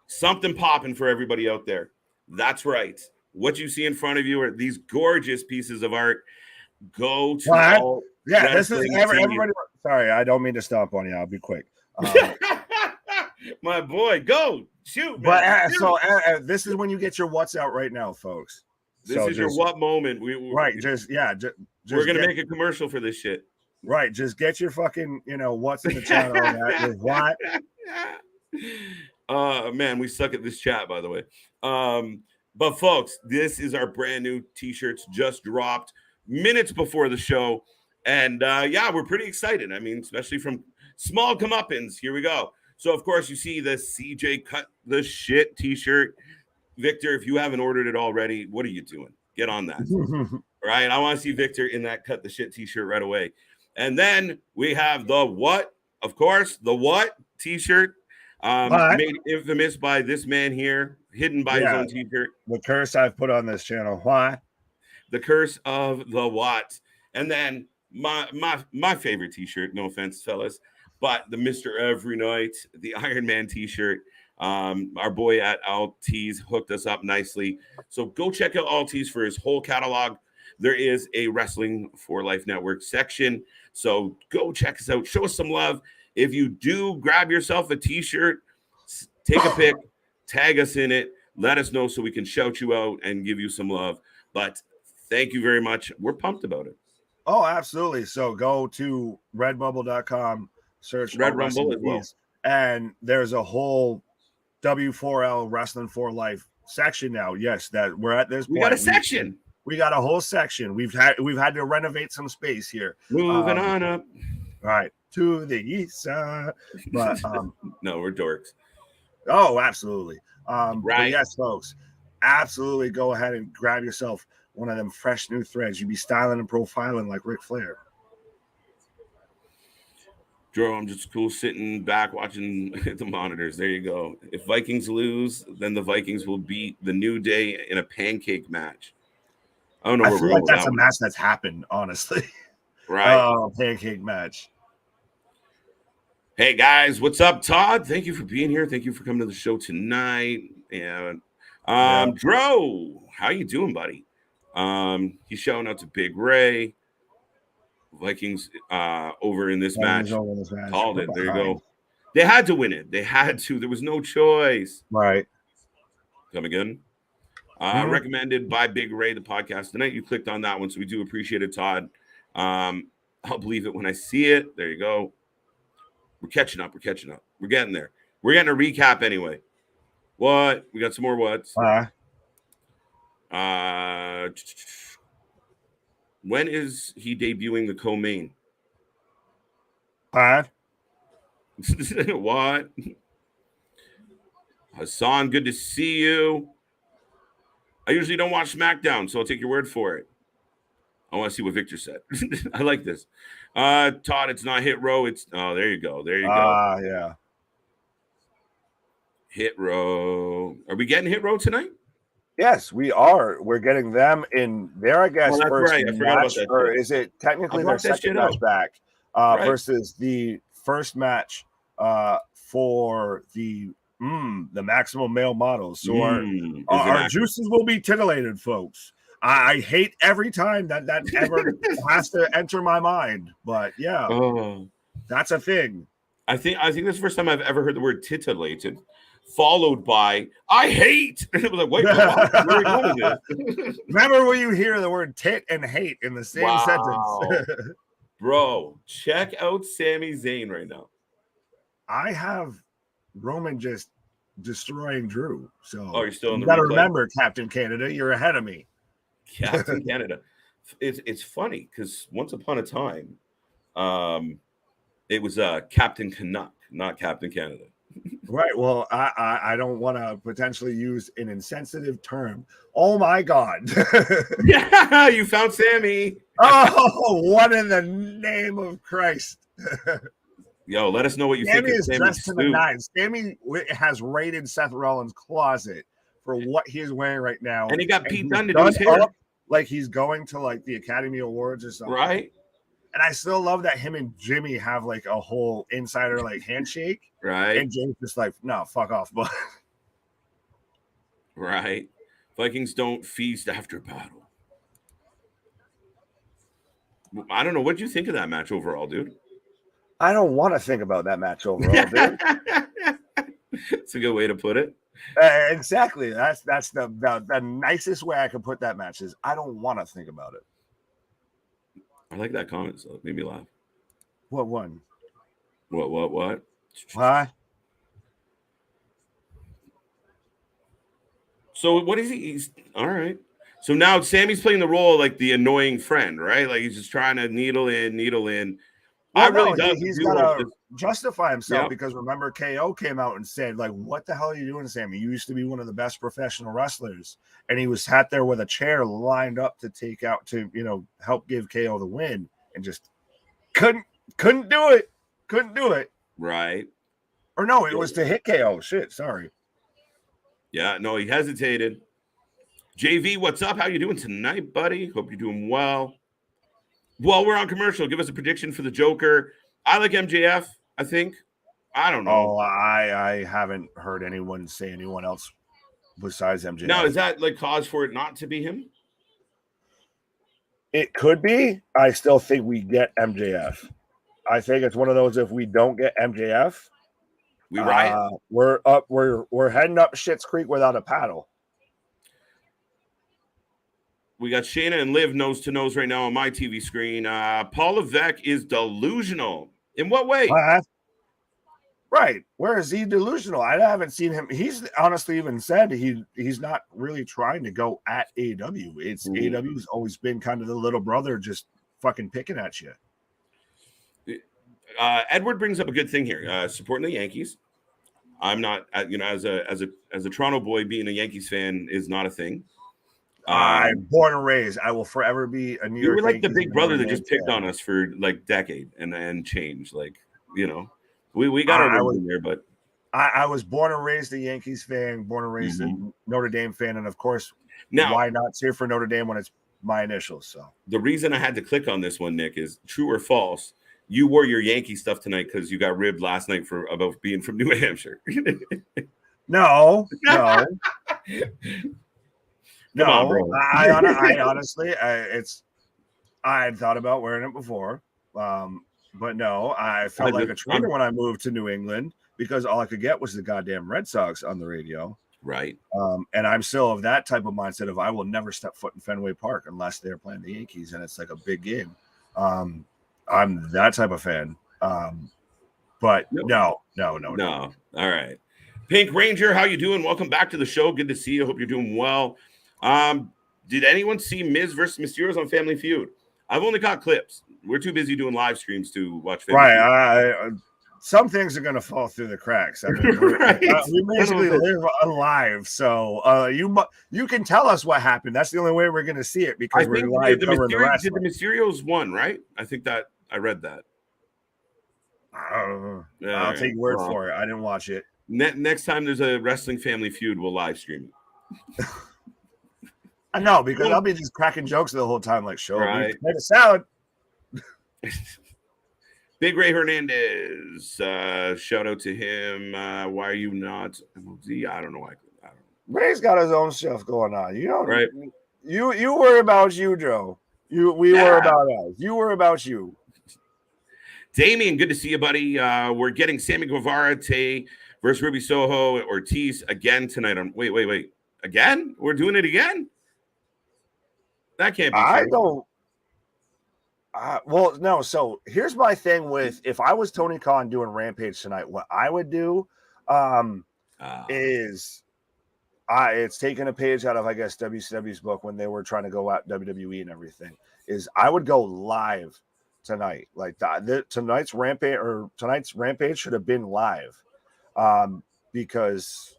Speaker 1: Something popping for everybody out there. That's right. What you see in front of you are these gorgeous pieces of art. Go to all.
Speaker 2: Yeah, this is everybody. Sorry, I don't mean to stomp on you. I'll be quick.
Speaker 1: My boy, go shoot.
Speaker 2: But this is when you get your what's out right now, folks.
Speaker 1: This is your what moment.
Speaker 2: Right. Just
Speaker 1: we're gonna make a commercial for this shit.
Speaker 2: Right. Just get your fucking, what's in the chat on that. What?
Speaker 1: Man, we suck at this chat, by the way. But folks, this is our brand new t-shirts just dropped minutes before the show. And yeah, we're pretty excited. I mean, especially from small comeuppance. Here we go. So, of course, you see the CJ Cut the Shit t-shirt. Victor, if you haven't ordered it already, what are you doing? Get on that. All right. I want to see Victor in that Cut the Shit t-shirt right away. And then we have the what? Of course, the what t-shirt. Made infamous by this man here, hidden by his own t-shirt.
Speaker 2: The curse I've put on this channel. Why?
Speaker 1: The curse of the what? And then my favorite t-shirt, no offense, fellas, but the Mr. Every Night, the Iron Man t-shirt. Our boy at Altees hooked us up nicely. So go check out Altees for his whole catalog. There is a Wrestling for Life Network section. So go check us out. Show us some love. If you do grab yourself a t-shirt, take a pic, tag us in it, let us know so we can shout you out and give you some love. But thank you very much. We're pumped about it.
Speaker 2: Oh, absolutely. So go to redbubble.com, search
Speaker 1: Red Rumble as well.
Speaker 2: And there's a whole W4L Wrestling for Life section now. Yes, that we're at this point.
Speaker 1: We got a section.
Speaker 2: We got a whole section. We've had to renovate some space here.
Speaker 1: Moving on up.
Speaker 2: All right. To the east side. But
Speaker 1: no, we're dorks.
Speaker 2: Oh, absolutely.
Speaker 1: Right.
Speaker 2: But yes, folks. Absolutely go ahead and grab yourself one of them fresh new threads. You be styling and profiling like Ric Flair.
Speaker 1: Joe, I'm just cool sitting back watching the monitors. There you go. If Vikings lose, then the Vikings will beat the New Day in a pancake match. I don't know.
Speaker 2: I feel like that's a match that's happened, honestly.
Speaker 1: Right.
Speaker 2: Pancake match.
Speaker 1: Hey guys, what's up, Todd? Thank you for being here. Thank you for coming to the show tonight. And Dro, how you doing, buddy? He's shouting out to Big Ray. Vikings over in this match. Called it. There you go. They had to win it. They had to. There was no choice.
Speaker 2: Right.
Speaker 1: Come again. Recommended by Big Ray, the podcast tonight. You clicked on that one, so we do appreciate it, Todd. I'll believe it when I see it. There you go. We're catching up. We're catching up. We're getting there. We're getting a recap anyway. What? We got some more whats. When is he debuting the co-main? What? Hassan, good to see you. I usually don't watch SmackDown, so I'll take your word for it. I want to see what Victor said. I like this. Todd, it's not Hit Row. It's there you go. There you go.
Speaker 2: Yeah.
Speaker 1: Hit Row. Are we getting Hit Row tonight?
Speaker 2: Yes, we are. We're getting them in there, I guess.
Speaker 1: Well,
Speaker 2: first
Speaker 1: right.
Speaker 2: match, or is it technically their second match back? Versus the first match for the maximum male models. So our juices will be titillated, folks. I hate every time that ever has to enter my mind, but yeah, that's a thing.
Speaker 1: I think this is the first time I've ever heard the word titillated, followed by I hate. It was like, wait, where are we going with this?
Speaker 2: Remember when you hear the word tit and hate in the same sentence?
Speaker 1: Bro, check out Sami Zayn right now.
Speaker 2: I have Roman just destroying Drew. So
Speaker 1: you're still in the
Speaker 2: replay. Gotta remember, Captain Canada, you're ahead of me.
Speaker 1: Captain Canada. It's funny because once upon a time, it was Captain Canuck, not Captain Canada.
Speaker 2: Right. Well, I don't want to potentially use an insensitive term. Oh my God.
Speaker 1: Yeah, you found Sammy.
Speaker 2: Oh, what in the name of Christ?
Speaker 1: Yo, let us know what you
Speaker 2: Sammy
Speaker 1: think
Speaker 2: is
Speaker 1: of Sammy.
Speaker 2: Dressed to the nines. Sammy has raided Seth Rollins' closet for what he is wearing right now.
Speaker 1: And he got Pete Dunne to do his hair.
Speaker 2: Like he's going to like the Academy Awards or something.
Speaker 1: Right.
Speaker 2: And I still love that him and Jimmy have like a whole insider like handshake.
Speaker 1: Right.
Speaker 2: And Jimmy's just like, no, fuck off. But
Speaker 1: right. Vikings don't feast after battle. I don't know. What do you think of that match overall, dude?
Speaker 2: I don't want to think about that match overall, dude.
Speaker 1: It's a good way to put it.
Speaker 2: Exactly. That's the nicest way I could put that match is I don't want to think about it.
Speaker 1: I like that comment, so it made me laugh.
Speaker 2: What one?
Speaker 1: What?
Speaker 2: Huh?
Speaker 1: So what is he? He's all right. So now Sammy's playing the role of like the annoying friend, right? Like he's just trying to needle in.
Speaker 2: Well, he's got to justify himself because remember KO came out and said like, "What the hell are you doing, Sammy? You used to be one of the best professional wrestlers," and he was sat there with a chair lined up to take out to help give KO the win, and just couldn't do it. Couldn't do it.
Speaker 1: Right.
Speaker 2: Or no, it was to hit KO. Shit, sorry.
Speaker 1: Yeah, no, he hesitated. JV, what's up? How you doing tonight, buddy? Hope you're doing well. Well, we're on commercial. Give us a prediction for the Joker. I like MJF, I think. I don't know.
Speaker 2: Oh, I haven't heard anyone say anyone else besides MJF.
Speaker 1: Now, is that like cause for it not to be him?
Speaker 2: It could be. I still think we get MJF. I think it's one of those if we don't get MJF,
Speaker 1: we riot.
Speaker 2: We're heading up Schitt's Creek without a paddle.
Speaker 1: We got Shayna and Liv nose to nose right now on my TV screen. Paul Levesque is delusional. In what way?
Speaker 2: Right. Where is he delusional? I haven't seen him. He's honestly even said he's not really trying to go at AEW. It's AEW's always been kind of the little brother just fucking picking at you.
Speaker 1: Edward brings up a good thing here. Supporting the Yankees. I'm not, as a Toronto boy, being a Yankees fan is not a thing.
Speaker 2: I'm born and raised. I will forever be a New York.
Speaker 1: You were like the big brother that just picked on us for like decade and change. Like, we got our way in there, but
Speaker 2: I was born and raised a Yankees fan, born and raised a Notre Dame fan, and of course,
Speaker 1: now
Speaker 2: why not cheer for Notre Dame when it's my initials? So
Speaker 1: the reason I had to click on this one, Nick, is true or false. You wore your Yankee stuff tonight because you got ribbed last night about being from New Hampshire.
Speaker 2: No.
Speaker 1: Come on, bro.
Speaker 2: I honestly, I had thought about wearing it before, but no, I felt like a traitor when I moved to New England because all I could get was the goddamn Red Sox on the radio.
Speaker 1: Right.
Speaker 2: And I'm still of that type of mindset of I will never step foot in Fenway Park unless they're playing the Yankees and it's like a big game. I'm that type of fan. But no.
Speaker 1: All right. Pink Ranger, how you doing? Welcome back to the show. Good to see you. Hope you're doing well. Did anyone see Miz versus Mysterios on Family Feud? I've only got clips. We're too busy doing live streams to watch Family
Speaker 2: Feud. Some things are going to fall through the cracks. I mean, we basically live alive, so you can tell us what happened. That's the only way we're going to see it because we're live covering the wrestling.
Speaker 1: Did the Mysterios won, right? I think that I read that.
Speaker 2: I'll take your word for it. I didn't watch it.
Speaker 1: Next time there's a Wrestling Family Feud, we'll live stream it.
Speaker 2: I know, because I'll be just cracking jokes the whole time, like, show
Speaker 1: me
Speaker 2: a salad.
Speaker 1: Big Ray Hernandez, shout out to him. Why are you not MLZ? I don't know why.
Speaker 2: Ray's got his own stuff going on. You know,
Speaker 1: right?
Speaker 2: You worry about you, Joe. We worry about us. You worry about you.
Speaker 1: Damien, good to see you, buddy. We're getting Sammy Guevara, Tay versus Ruby Soho, Ortiz again tonight. Wait. Again? We're doing it again? That can't be true.
Speaker 2: I don't. Well, no. So here's my thing with if I was Tony Khan doing Rampage tonight, what I would do is it's taking a page out of, I guess, WCW's book when they were trying to go at WWE and everything, is I would go live tonight. Like tonight's Rampage should have been live because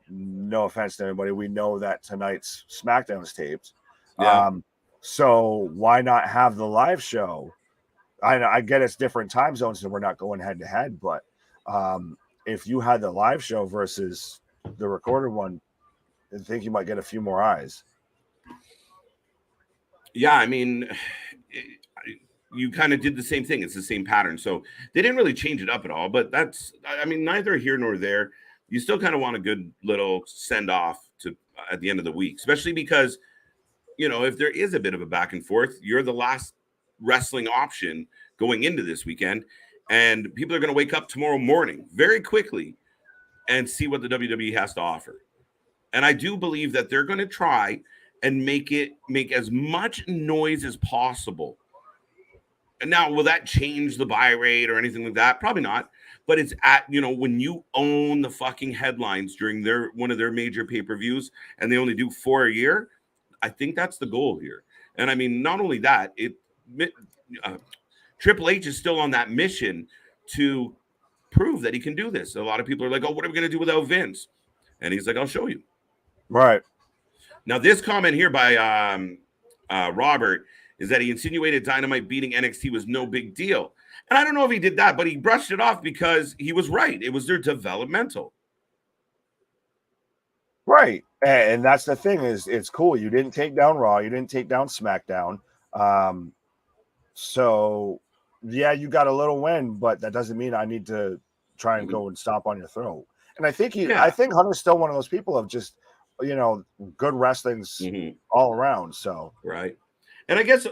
Speaker 2: no offense to anybody, we know that tonight's SmackDown is taped.
Speaker 1: Yeah.
Speaker 2: So why not have the live show? I get it's different time zones and we're not going head to head, but if you had the live show versus the recorded one, I think you might get a few more eyes.
Speaker 1: Yeah, I mean, you kind of did the same thing. It's the same pattern. So they didn't really change it up at all. But I mean, neither here nor there. You still kind of want a good little send off to at the end of the week, especially because, if there is a bit of a back and forth, you're the last wrestling option going into this weekend. And people are going to wake up tomorrow morning very quickly and see what the WWE has to offer. And I do believe that they're going to try and make as much noise as possible. And now, will that change the buy rate or anything like that? Probably not. But it's when you own the fucking headlines during one of their major pay-per-views and they only do 4 a year, I think that's the goal here. And I mean, not only that, Triple H is still on that mission to prove that he can do this. A lot of people are like, oh, what are we going to do without Vince? And he's like, I'll show you.
Speaker 2: Right.
Speaker 1: Now, this comment here by Robert is that he insinuated Dynamite beating NXT was no big deal. And I don't know if he did that, but he brushed it off because he was right. It was their developmental.
Speaker 2: Right. And that's the thing is it's cool. You didn't take down Raw. You didn't take down SmackDown. So, yeah, you got a little win, but that doesn't mean I need to try and go and stomp on your throat. And I think I think Hunter's still one of those people of just, good wrestling's all around. So,
Speaker 1: right. And I guess,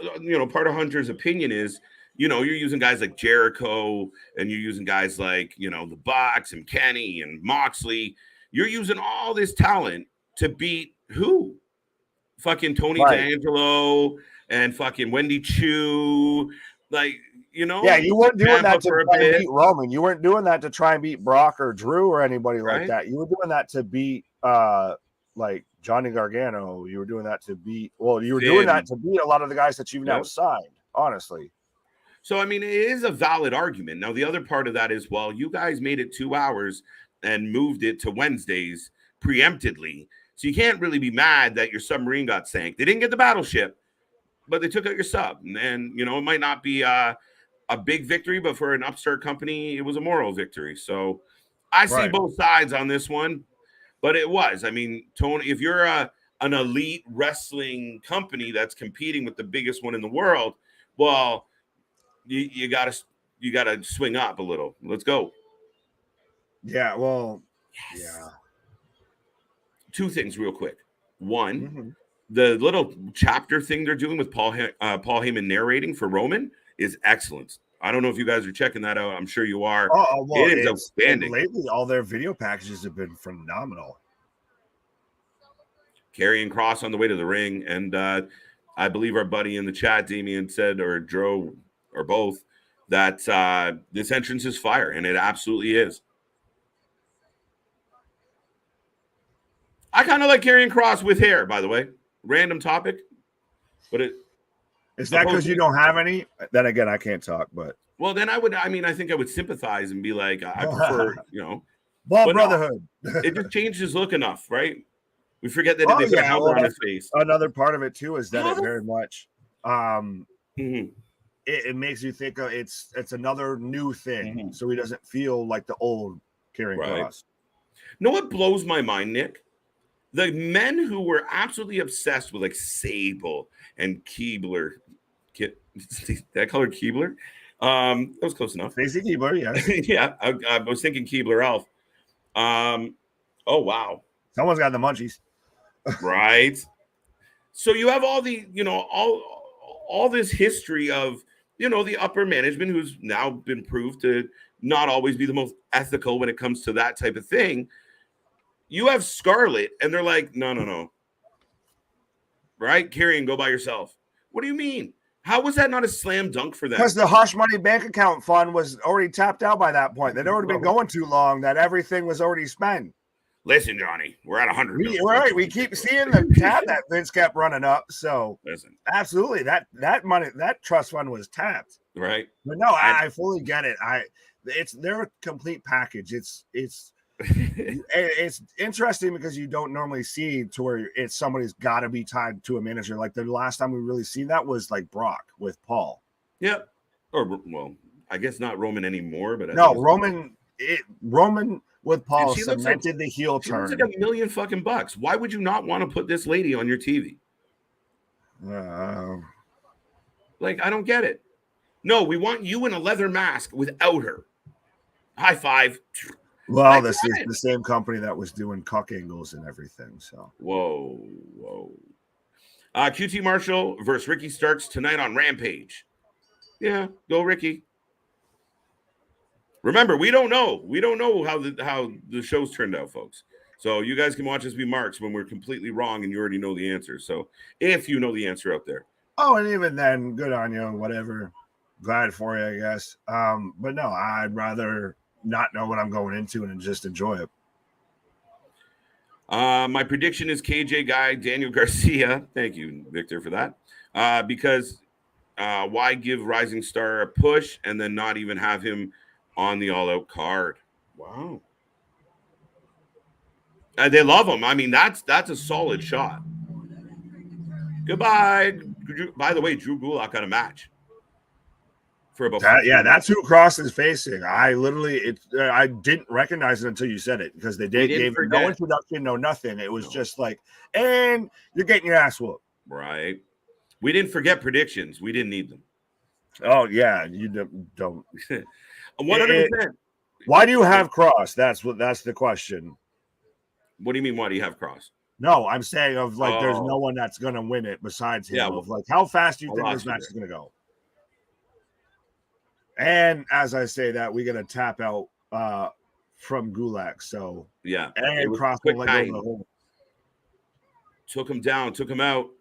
Speaker 1: part of Hunter's opinion is, you're using guys like Jericho and you're using guys like, the Bucks and Kenny and Moxley. You're using all this talent to beat who? Fucking Tony D'Angelo and fucking Wendy Chu. Like,
Speaker 2: Yeah, you weren't doing that to try and beat Roman. You weren't doing that to try and beat Brock or Drew or anybody like that. You were doing that to beat like Johnny Gargano. You were doing that to beat doing that to beat a lot of the guys that you've now signed, honestly.
Speaker 1: So, I mean, it is a valid argument. Now, the other part of that is, well, you guys made it 2 hours and moved it to Wednesdays preemptively. So you can't really be mad that your submarine got sank. They didn't get the battleship, but they took out your sub. And, it might not be a big victory, but for an upstart company, it was a moral victory. So I see both sides on this one, but it was. I mean, Tony, if you're an elite wrestling company that's competing with the biggest one in the world, well, you gotta swing up a little. Let's go.
Speaker 2: Yeah, well,
Speaker 1: yeah. 2 things real quick. One, the little chapter thing they're doing with Paul Heyman narrating for Roman is excellent. I don't know if you guys are checking that out. I'm sure you are.
Speaker 2: Well,
Speaker 1: it is outstanding.
Speaker 2: Lately, all their video packages have been phenomenal.
Speaker 1: Karrion Kross on the way to the ring, and I believe our buddy in the chat, Damian, said, or Dro, or both, that this entrance is fire, and it absolutely is. I kind of like Karrion Kross with hair, by the way. Random topic, but
Speaker 2: is that because you don't have any? Then again, I can't talk, but
Speaker 1: then I think I would sympathize and be like, I prefer,
Speaker 2: Ball Brotherhood.
Speaker 1: It just changed his look enough, right? We forget that they put a helmet on his face.
Speaker 2: Another part of it too is that it very much it makes you think of it's another new thing, so he doesn't feel like the old Karrion Kross.
Speaker 1: You know what blows my mind, Nick? The men who were absolutely obsessed with like Sable and Keebler. Did I call her Keebler? That was close enough.
Speaker 2: Stacey Keebler, yes.
Speaker 1: Yeah, I was thinking Keebler Elf. Oh wow,
Speaker 2: someone's got the munchies,
Speaker 1: right? So you have all the all this history of the upper management who's now been proved to not always be the most ethical when it comes to that type of thing. You have Scarlett, and they're like, no. Right? Karrion, go by yourself. What do you mean? How was that not a slam dunk for them?
Speaker 2: Because the Hush Money bank account fund was already tapped out by that point. They'd already been going too long that everything was already spent.
Speaker 1: Listen, Johnny, we're at 100.
Speaker 2: Right. We keep seeing the tab that Vince kept running up. So
Speaker 1: listen,
Speaker 2: absolutely, that money, that trust fund was tapped.
Speaker 1: Right.
Speaker 2: But no, I fully get it. It's their complete package. It's interesting because you don't normally see to where it's somebody's got to be tied to a manager. Like the last time we really seen that was like Brock with Paul.
Speaker 1: Yep. Or I guess not Roman anymore, but
Speaker 2: Roman with Paul cemented the heel turn.
Speaker 1: It's like $1 million fucking bucks. Why would you not want to put this lady on your TV? Like I don't get it. No, we want you in a leather mask without her. High five.
Speaker 2: Well, this is the same company that was doing cock angles and everything. So
Speaker 1: whoa. QT Marshall versus Ricky Starks tonight on Rampage. Yeah, go Ricky. Remember, we don't know. We don't know how the show's turned out, folks. So you guys can watch us be marks when we're completely wrong and you already know the answer. So if you know the answer out there.
Speaker 2: Oh, and even then, good on you, whatever. Glad for you, I guess. But no, I'd rather not know what I'm going into and just enjoy it.
Speaker 1: My prediction is KJ guy Daniel Garcia. Thank you, Victor, for that. Because why give Rising Star a push and then not even have him on the all-out card? Wow. They love him. I mean, that's a solid shot. Goodbye. By the way, Drew Gulak got a match for about
Speaker 2: that's who Kross is facing. I didn't recognize it until you said it because they gave no introduction, no nothing. It was just like, and you're getting your ass whooped.
Speaker 1: Right. We didn't forget predictions. We didn't need them.
Speaker 2: Oh yeah, you don't.
Speaker 1: 100%.
Speaker 2: Why do you have Kross? That's the question.
Speaker 1: What do you mean? Why do you have Kross?
Speaker 2: No, I'm saying there's no one that's gonna win it besides him.
Speaker 1: Yeah,
Speaker 2: how fast do you think this match is gonna go? And as I say that, we get a tap out from Gulak. So
Speaker 1: yeah,
Speaker 2: and Kross will let go of the whole.
Speaker 1: Took him down, took him out.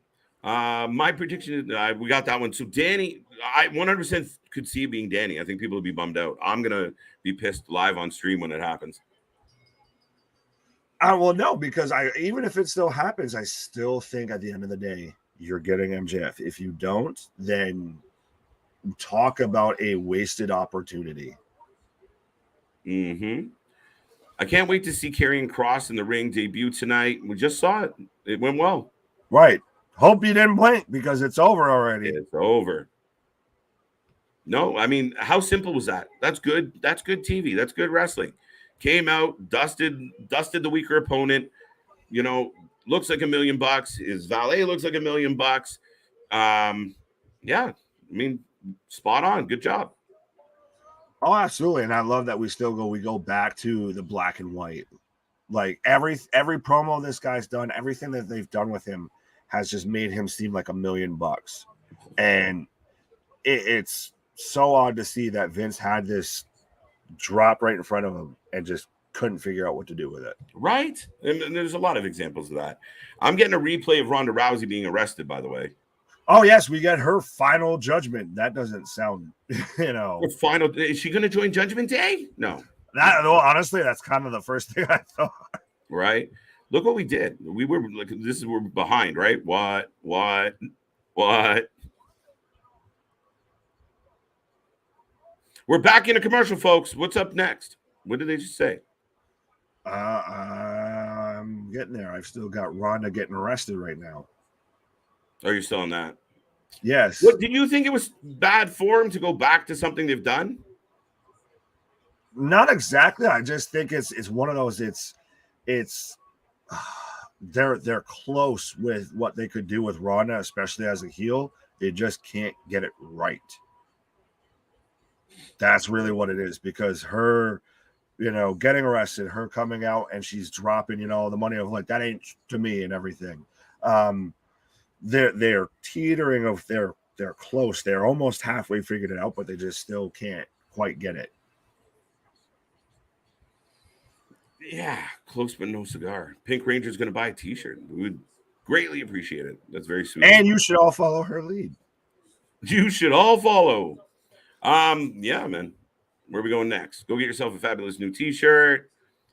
Speaker 1: My prediction is we got that one. So Danny, I 100% could see it being Danny. I think people will be bummed out. I'm gonna be pissed live on stream when it happens.
Speaker 2: Well, no, because even if it still happens, I still think at the end of the day, you're getting MJF. If you don't, then talk about a wasted opportunity.
Speaker 1: Mm-hmm. I can't wait to see Karrion Kross in the ring debut tonight. We just saw it. It went well.
Speaker 2: Right. Hope you didn't blink because it's over already.
Speaker 1: It's over. No, I mean, how simple was that? That's good. That's good TV. That's good wrestling. Came out, dusted the weaker opponent. You know, looks like $1 million. His valet looks like $1 million. Yeah, I mean, spot on. Good job.
Speaker 2: Oh, absolutely. And I love that we go back to the black and white. Like every promo this guy's done, everything that they've done with him has just made him seem like $1 million. And it's so odd to see that Vince had this drop right in front of him and just couldn't figure out what to do with it.
Speaker 1: Right. And there's a lot of examples of that. I'm getting a replay of Ronda Rousey being arrested, by the way.
Speaker 2: Oh, yes, we get her final judgment. That doesn't sound,
Speaker 1: Her final. Is she going to join Judgment Day? No.
Speaker 2: Honestly, that's kind of the first thing I thought.
Speaker 1: Right. Look what we did. We were like, we're behind, right? What? We're back in a commercial, folks. What's up next? What did they just say?
Speaker 2: I'm getting there. I've still got Ronda getting arrested right now.
Speaker 1: Oh, you're still on that?
Speaker 2: Yes.
Speaker 1: What, did you think it was bad form to go back to something they've done?
Speaker 2: Not exactly. I just think it's one of those. It's they're close with what they could do with Ronda, especially as a heel. They just can't get it right. That's really what it is, because her, getting arrested, her coming out and she's dropping, the money of like, that ain't to me and everything. They're teetering of they're close. They're almost halfway figured it out, but they just still can't quite get it.
Speaker 1: Yeah, close but no cigar. Pink Ranger's going to buy a t-shirt. We would greatly appreciate it. That's very sweet.
Speaker 2: And you should all follow her lead.
Speaker 1: You should all follow. Yeah, man. Where are we going next? Go get yourself a fabulous new t-shirt.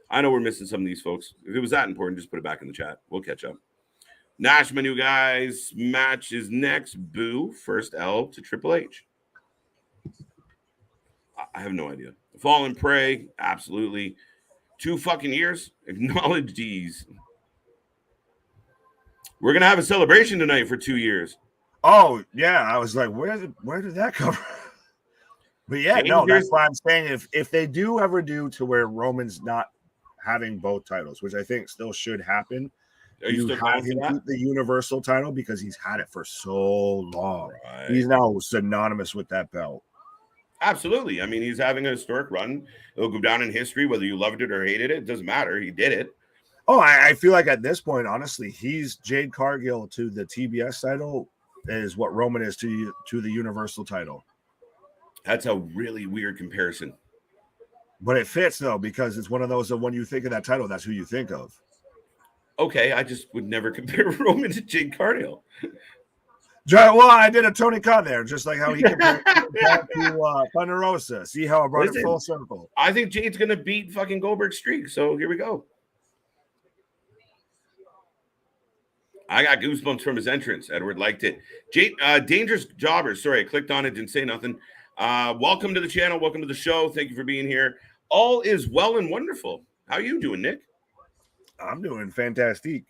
Speaker 1: I know we're missing some of these folks. If it was that important, just put it back in the chat. We'll catch up. Nash Manu, guys. Match is next. Boo. First L to Triple H. I have no idea. Fall and Pray. Absolutely. 2 fucking years. Acknowledge these. We're going to have a celebration tonight for 2 years.
Speaker 2: Oh, yeah. I was like, where did that come from? But yeah, no, that's why I'm saying if they do ever do to where Roman's not having both titles, which I think still should happen, you have him keep the Universal title because he's had it for so long. Right. He's now synonymous with that belt.
Speaker 1: Absolutely. I mean, he's having a historic run. It'll go down in history, whether you loved it or hated it. It doesn't matter. He did it.
Speaker 2: Oh, I feel like at this point, honestly, he's Jade Cargill to the TBS title is what Roman is to the Universal title.
Speaker 1: That's a really weird comparison.
Speaker 2: But it fits, though, because it's one of those that when you think of that title, that's who you think of.
Speaker 1: Okay, I just would never compare Roman to Jade Cargill.
Speaker 2: Well, I did a Tony Khan there, just like how he compared to Thunder Rosa. See how I brought it full circle.
Speaker 1: I think Jade's going to beat fucking Goldberg's streak, so here we go. I got goosebumps from his entrance. Edward liked it. Jade, Dangerous Jobbers. Sorry, I clicked on it, didn't say nothing. Welcome to the channel. Welcome to the show. Thank you for being here. All is well and wonderful. How are you doing, Nick?
Speaker 2: I'm doing fantastic.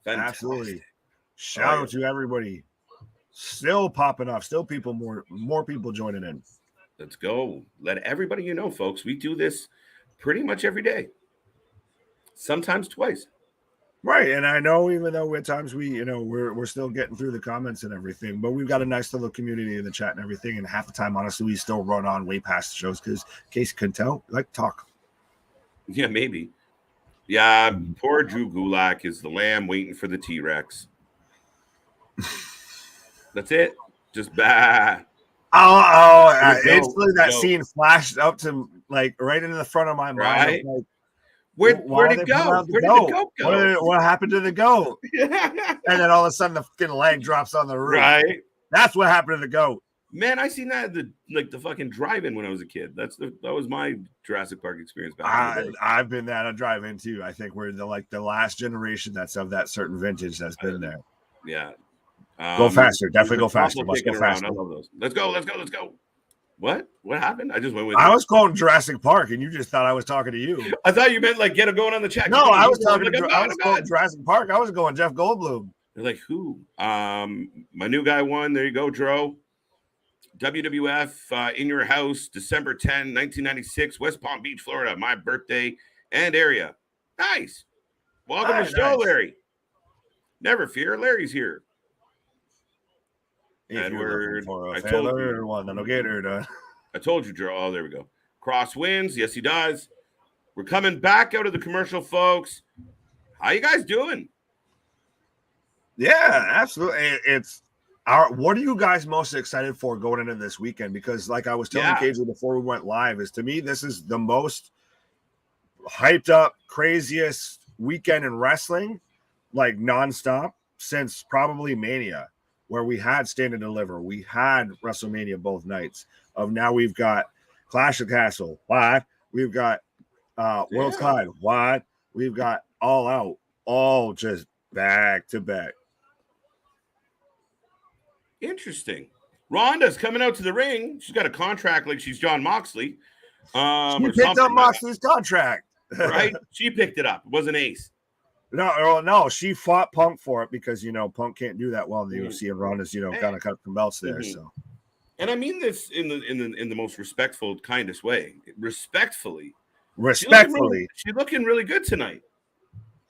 Speaker 2: Absolutely. Shout out to everybody. Still popping off. Still more people joining in.
Speaker 1: Let's go. Let everybody you know, folks. We do this pretty much every day. Sometimes twice.
Speaker 2: Right, and I know even though at times we're still getting through the comments and everything, but we've got a nice little community in the chat and everything. And half the time, honestly, we still run on way past the shows because, in case you couldn't tell, we like to talk.
Speaker 1: Yeah, maybe. Yeah, poor Drew Gulak is the lamb waiting for the T-Rex. That's it. Just bad.
Speaker 2: Instantly that scene flashed up to like right into the front of my mind.
Speaker 1: Right?
Speaker 2: Like,
Speaker 1: Where'd it go? Where did the goat go?
Speaker 2: What happened to the goat? And then all of a sudden the fucking leg drops on the roof.
Speaker 1: Right.
Speaker 2: That's what happened to the goat.
Speaker 1: Man, I seen that at the fucking drive-in when I was a kid. That was my Jurassic Park experience back in the day.
Speaker 2: I've been at a drive-in too. I think we're the last generation that's of that certain vintage that's been there.
Speaker 1: Yeah.
Speaker 2: Go faster. Definitely go faster.
Speaker 1: Let's go faster. I love those. Let's go. What happened? I just went with
Speaker 2: I was calling Jurassic Park, and you just thought I was talking to you.
Speaker 1: I thought you meant like get him going on the chat.
Speaker 2: No, I was talking to Jurassic Park. I was going Jeff Goldblum.
Speaker 1: They're like, who? My new guy won. There you go, Dro. WWF in your house, December 10, 1996, West Palm Beach, Florida. My birthday and area. Nice. Welcome to the show, Larry. Never fear, Larry's here. Edward, I told you, Joe. Oh, there we go. Kross wins. Yes, he does. We're coming back out of the commercial, folks. How you guys doing?
Speaker 2: Yeah, absolutely. What are you guys most excited for going into this weekend? Because like I was telling KJ before we went live, is to me, this is the most hyped up, craziest weekend in wrestling, like nonstop since probably Mania, where we had Stand and Deliver. We had WrestleMania both nights. Now we've got Clash of Castle. What? We've got World's Collide. What? We've got All Out. All just back to back.
Speaker 1: Interesting. Ronda's coming out to the ring. She's got a contract like she's John Moxley.
Speaker 2: She picked up Moxley's contract.
Speaker 1: Right? She picked it up. It wasn't Ace.
Speaker 2: No, she fought Punk for it because Punk can't do that well in the UFC, and Ronda's kind of cut some belts there. So,
Speaker 1: and I mean this in the most respectful, kindest way. Respectfully,
Speaker 2: she's
Speaker 1: looking really good tonight.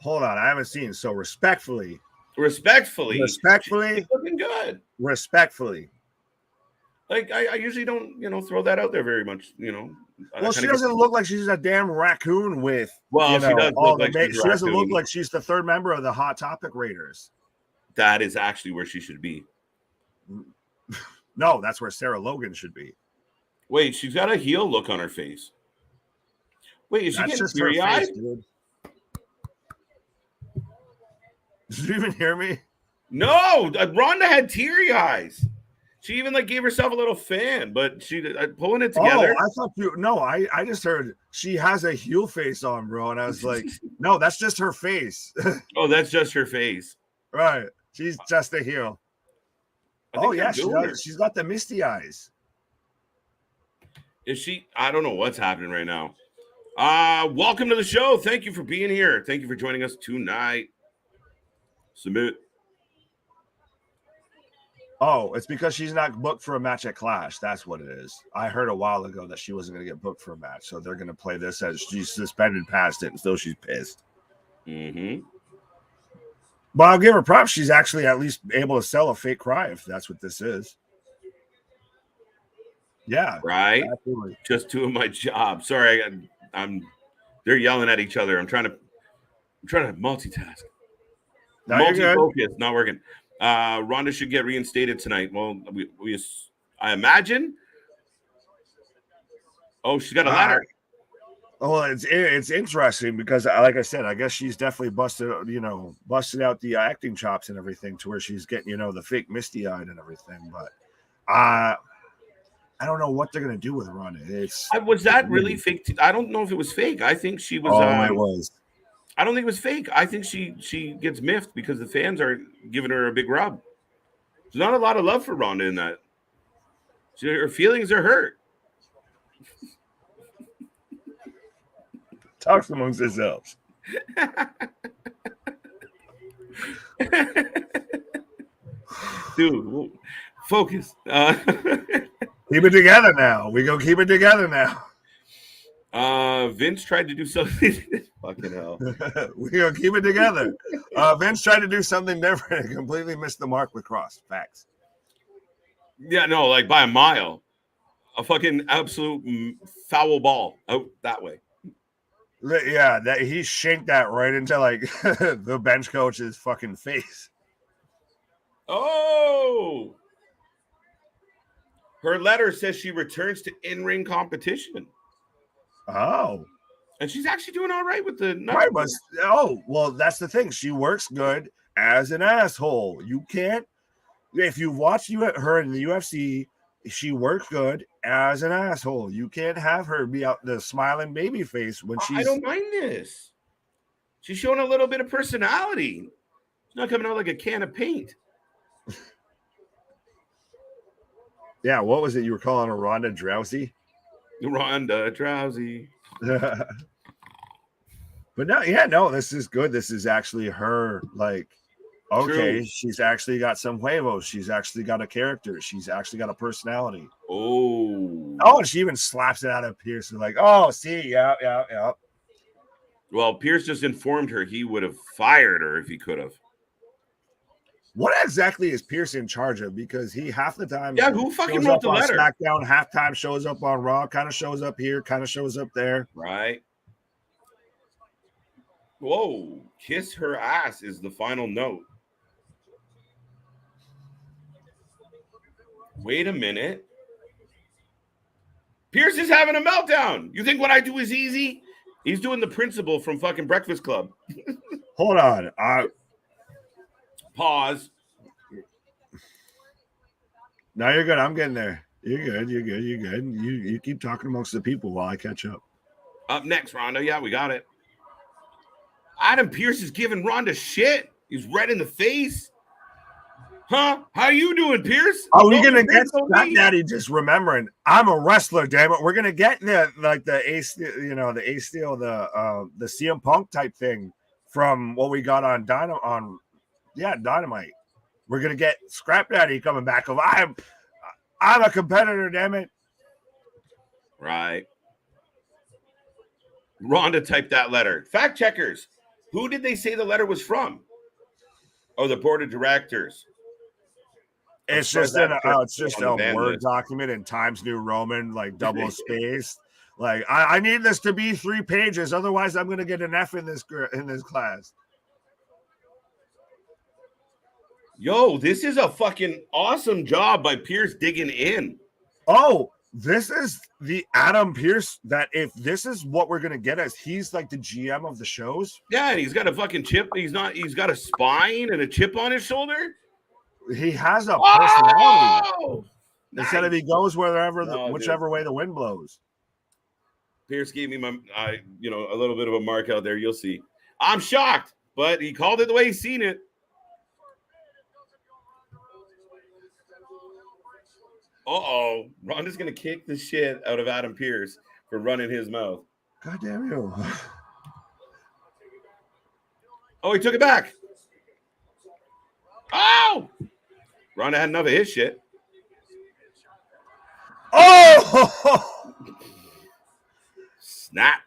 Speaker 2: Hold on, I haven't seen. So respectfully,
Speaker 1: she's looking good.
Speaker 2: Respectfully.
Speaker 1: Like I usually don't throw that out there very much.
Speaker 2: Well, she doesn't look like she's a damn raccoon with.
Speaker 1: Well, she does look like
Speaker 2: she doesn't look like she's the third member of the Hot Topic Raiders.
Speaker 1: That is actually where she should be.
Speaker 2: No, that's where Sarah Logan should be.
Speaker 1: Wait, she's got a heel look on her face. Wait, is she getting teary-eyed?
Speaker 2: Did you even hear me?
Speaker 1: No, Ronda had teary eyes. She even gave herself a little fan, but she pulling it together.
Speaker 2: Oh, I thought you. No, I just heard she has a heel face on, bro, and I was like, no, that's just her face.
Speaker 1: Oh, that's just her face.
Speaker 2: Right, she's just a heel. Oh yeah, she's got the misty eyes.
Speaker 1: Is she? I don't know what's happening right now. Welcome to the show. Thank you for being here. Thank you for joining us tonight. Submit.
Speaker 2: Oh, it's because she's not booked for a match at Clash. That's what it is. I heard a while ago that she wasn't going to get booked for a match, so they're going to play this as she's suspended past it, and so she's pissed.
Speaker 1: Mm-hmm.
Speaker 2: But I'll give her props. She's actually at least able to sell a fake cry if that's what this is. Yeah,
Speaker 1: right.
Speaker 2: absolutely.
Speaker 1: Just doing my job. Sorry, I'm. They're yelling at each other. I'm trying to multitask.
Speaker 2: No, you're good.
Speaker 1: Multi-focus, not working. Ronda should get reinstated tonight. Well, I imagine. Oh, she's got a ladder.
Speaker 2: Well, it's interesting because, like I said, I guess she's definitely busted out the acting chops and everything to where she's getting, the fake misty eyed and everything. But I don't know what they're gonna do with Ronda.
Speaker 1: Was that really fake? I don't know if it was fake. I think she was.
Speaker 2: Oh, it was.
Speaker 1: I don't think it was fake. I think she gets miffed because the fans are giving her a big rub. There's not a lot of love for Ronda in that. Her feelings are hurt.
Speaker 2: Talks amongst yourselves.
Speaker 1: Dude, focus.
Speaker 2: Keep it together now. We gonna keep it together now.
Speaker 1: Vince tried to do something. Fucking hell.
Speaker 2: We gonna keep it together. Vince tried to do something different and completely missed the mark with Kross. Facts.
Speaker 1: Yeah, no, like by a mile. A fucking absolute foul ball out that way.
Speaker 2: Yeah, that he shanked that right into like the bench coach's fucking face.
Speaker 1: Oh, her letter says she returns to in-ring competition.
Speaker 2: Oh,
Speaker 1: and she's actually doing all right with the
Speaker 2: right. But well, that's the thing. She works good as an asshole. You can't. If you watch her in the UFC, she works good as an asshole. You can't have her be out the smiling baby face when she's.
Speaker 1: I don't mind this. She's showing a little bit of personality. She's not coming out like a can of paint.
Speaker 2: Yeah, what was it you were calling her? Ronda Rousey?
Speaker 1: Ronda Rousey.
Speaker 2: But no, this is good. This is actually her, like, okay, true. She's actually got some huevos. She's actually got a character. She's actually got a personality.
Speaker 1: Oh,
Speaker 2: and she even slaps it out of Pierce. Like, oh, see, yeah.
Speaker 1: Well, Pierce just informed her he would have fired her if he could have.
Speaker 2: What exactly is Pierce in charge of? Because he half the time,
Speaker 1: who fucking wrote the letter?
Speaker 2: SmackDown, halftime shows up on Raw, kind of shows up here, kind of shows up there.
Speaker 1: Right. Whoa, kiss her ass is the final note. Wait a minute. Pierce is having a meltdown. You think what I do is easy? He's doing the principal from fucking Breakfast Club.
Speaker 2: Hold on.
Speaker 1: Pause.
Speaker 2: No, you're good. I'm getting there. You're good. You keep talking amongst the people while I catch up.
Speaker 1: Up next, Ronda. Yeah, we got it. Adam Pierce is giving Ronda shit. He's red in the face. Huh? How you doing, Pierce?
Speaker 2: Oh, we're gonna get that daddy just remembering I'm a wrestler, damn it. We're gonna get the ace, the CM Punk type thing from what we got on Dynamite. We're gonna get Scrap Daddy coming back. I'm a competitor, damn it.
Speaker 1: Right. Ronda typed that letter. Fact checkers. Who did they say the letter was from? Oh, the board of directors.
Speaker 2: It's just a Word document in Times New Roman, like double spaced. Like I need this to be 3 pages, otherwise I'm gonna get an F in this class.
Speaker 1: Yo, this is a fucking awesome job by Pierce digging in.
Speaker 2: Oh, this is the Adam Pierce that if this is what we're going to get as he's like the GM of the shows.
Speaker 1: Yeah, and he's got a fucking chip. He's got a spine and a chip on his shoulder.
Speaker 2: He has a personality. Instead
Speaker 1: Nice.
Speaker 2: of he goes whichever way the wind blows.
Speaker 1: Pierce gave me a little bit of a mark out there. You'll see. I'm shocked, but he called it the way he's seen it. Uh-oh. Ronda's going to kick the shit out of Adam Pierce for running his mouth.
Speaker 2: God damn you.
Speaker 1: Oh, he took it back. Oh! Ronda had enough of his shit.
Speaker 2: Oh!
Speaker 1: Snap.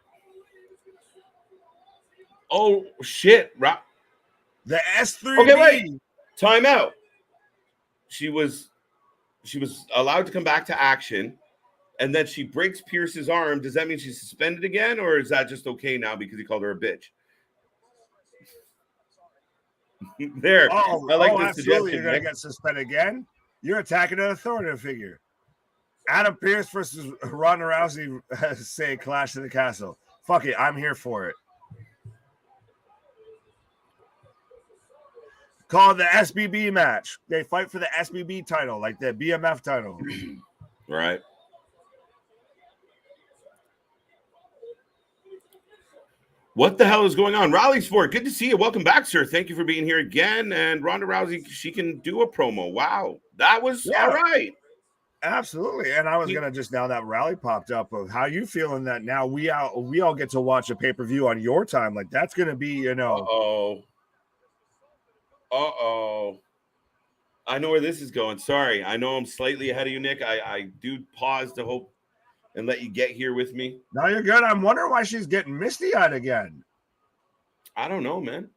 Speaker 1: Oh, shit.
Speaker 2: The S3.
Speaker 1: Okay, wait. Time out. She was allowed to come back to action. and then she breaks Pierce's arm. Does that mean she's suspended again, or is that just okay now because he called her a bitch? There. I like the
Speaker 2: absolutely.
Speaker 1: suggestion.
Speaker 2: You're going to get suspended again? You're attacking an authoritative figure. Adam Pearce versus Ronda Rousey say Clash in the Castle. Fuck it. I'm here for it. Call it the SBB match. They fight for the SBB title, like the BMF title.
Speaker 1: Right. What the hell is going on? Rally's for it. Good to see you. Welcome back, sir. Thank you for being here again. And Ronda Rousey, she can do a promo. Wow. That was all right.
Speaker 2: Absolutely. And I was going to just, now that Rally popped up, of how you feeling that now we all get to watch a pay-per-view on your time. Like, that's going to be, you know.
Speaker 1: Uh-oh. I know where this is going. Sorry. I know I'm slightly ahead of you, Nick. I do pause to hope and let you get here with me.
Speaker 2: No, you're good. I'm wondering why she's getting misty-eyed again.
Speaker 1: I don't know, man.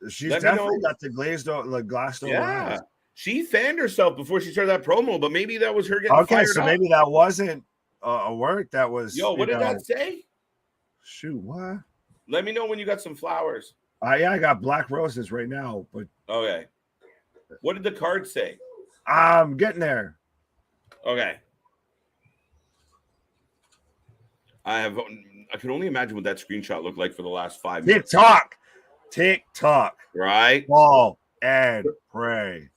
Speaker 2: She's definitely got the glassed over eyes.
Speaker 1: She fanned herself before she started that promo, but maybe that was her getting fired
Speaker 2: so
Speaker 1: up.
Speaker 2: Maybe that wasn't a work. That was.
Speaker 1: Yo, what did that say?
Speaker 2: Shoot, what?
Speaker 1: Let me know when you got some flowers.
Speaker 2: Yeah, I got black roses right now, but
Speaker 1: okay. What did the card say?
Speaker 2: I'm getting there.
Speaker 1: Okay. I can only imagine what that screenshot looked like for the last 5 minutes.
Speaker 2: TikTok.
Speaker 1: Right?
Speaker 2: Fall and pray.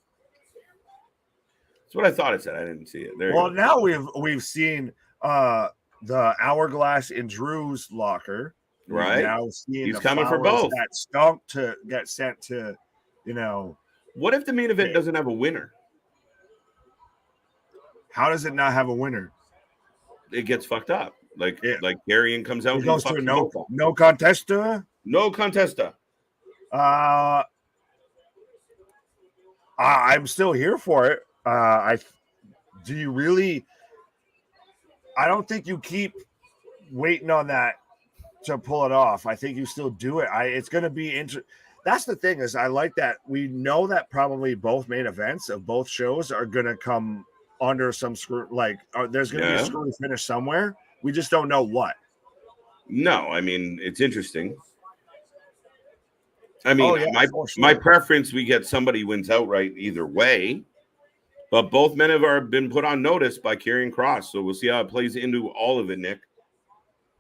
Speaker 1: That's what I thought it said. I didn't see it.
Speaker 2: Now we've seen the hourglass in Drew's locker.
Speaker 1: Right.
Speaker 2: Now seeing
Speaker 1: he's coming for both.
Speaker 2: That stunk to get sent to, you know.
Speaker 1: What if the main event doesn't have a winner?
Speaker 2: How does it not have a winner?
Speaker 1: It gets fucked up. Like Karrion comes out.
Speaker 2: He goes to no contesta.
Speaker 1: No contesta.
Speaker 2: I'm still here for it. Do you really? I don't think you keep waiting on that to pull it off. I think you still do it. It's going to be interesting. That's the thing, is I like that we know that probably both main events of both shows are going to come under some screw. Like there's going to be a screwy finish somewhere. We just don't know what.
Speaker 1: No, I mean, it's interesting. I mean, my preference, we get somebody wins outright either way. But both men have been put on notice by Karrion Kross. So we'll see how it plays into all of it, Nick.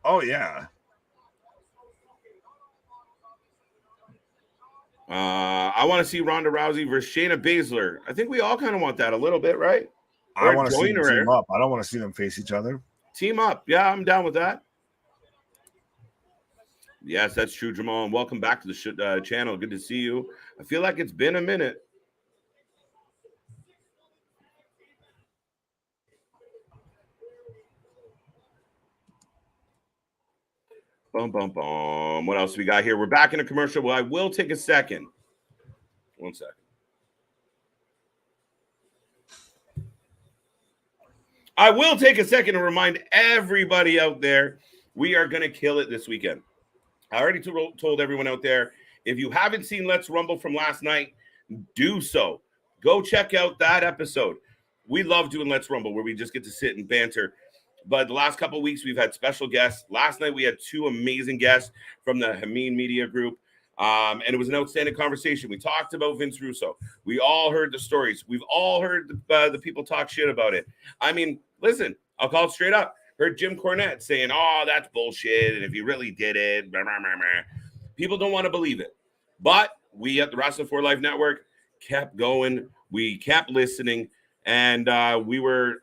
Speaker 2: Oh, yeah.
Speaker 1: I want to see Ronda Rousey versus Shayna Baszler. I think we all kind of want that a little bit, right?
Speaker 2: I want to see them team up. I don't want to see them face each other.
Speaker 1: Team up. Yeah, I'm down with that. Yes, that's true, Jamal. And welcome back to the channel. Good to see you. I feel like it's been a minute. Bum, bum, bum. What else we got here? We're back in a commercial. Well, I will take a second. 1 second. I will take a second to remind everybody out there, we are going to kill it this weekend. I already told everyone out there, if you haven't seen Let's Rumble from last night, do so. Go check out that episode. We love doing Let's Rumble, where we just get to sit and banter. But the last couple of weeks, we've had special guests. Last night, we had 2 amazing guests from the Hameen Media Group. And it was an outstanding conversation. We talked about Vince Russo. We all heard the stories. We've all heard the people talk shit about it. I mean, listen, I'll call it straight up. Heard Jim Cornette saying, oh, that's bullshit. And if you really did it, blah, blah, blah, blah. People don't want to believe it. But we at the Wrasslin for Life Network kept going. We kept listening. And we were,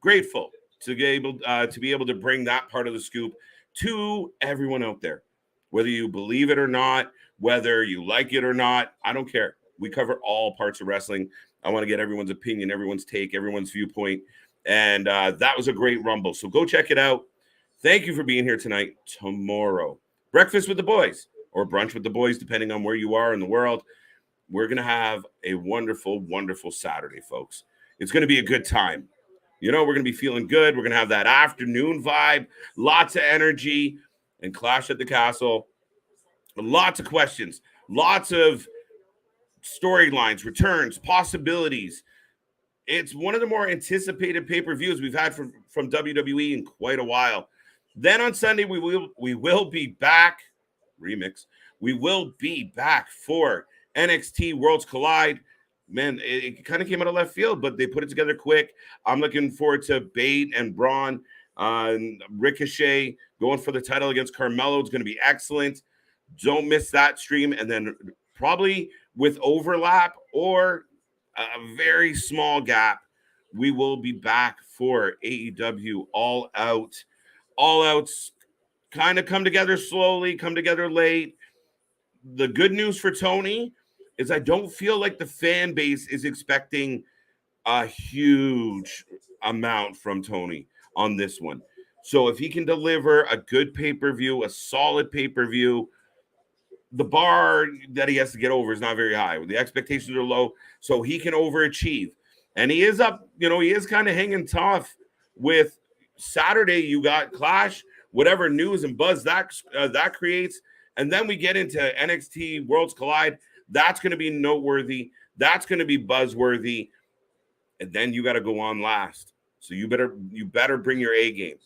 Speaker 1: grateful to be able to bring that part of the scoop to everyone out there. Whether you believe it or not, whether you like it or not, I don't care. We cover all parts of wrestling. I want to get everyone's opinion, everyone's take, everyone's viewpoint. And that was a great Rumble. So go check it out. Thank you for being here tonight. Tomorrow, breakfast with the boys or brunch with the boys, depending on where you are in the world. We're going to have a wonderful, wonderful Saturday, folks. It's going to be a good time. We're going to be feeling good. We're going to have that afternoon vibe, lots of energy, and Clash at the Castle. Lots of questions, lots of storylines, returns, possibilities. It's one of the more anticipated pay-per-views we've had from WWE in quite a while. Then on Sunday, we will be back. Remix. We will be back for NXT Worlds Collide. Man, it kind of came out of left field, but they put it together quick. I'm looking forward to Bate and Braun. Ricochet going for the title against Carmelo. It's going to be excellent. Don't miss that stream. And then probably with overlap or a very small gap, we will be back for AEW All Out. All Outs kind of come together slowly, come together late. The good news for Tony is I don't feel like the fan base is expecting a huge amount from Tony on this one. So if he can deliver a good pay-per-view, a solid pay-per-view, the bar that he has to get over is not very high. The expectations are low, so he can overachieve. And he is up, he is kind of hanging tough with Saturday. You got Clash, whatever news and buzz that creates. And then we get into NXT Worlds Collide. That's going to be noteworthy. That's going to be buzzworthy. And then you got to go on last. So you better bring your A game.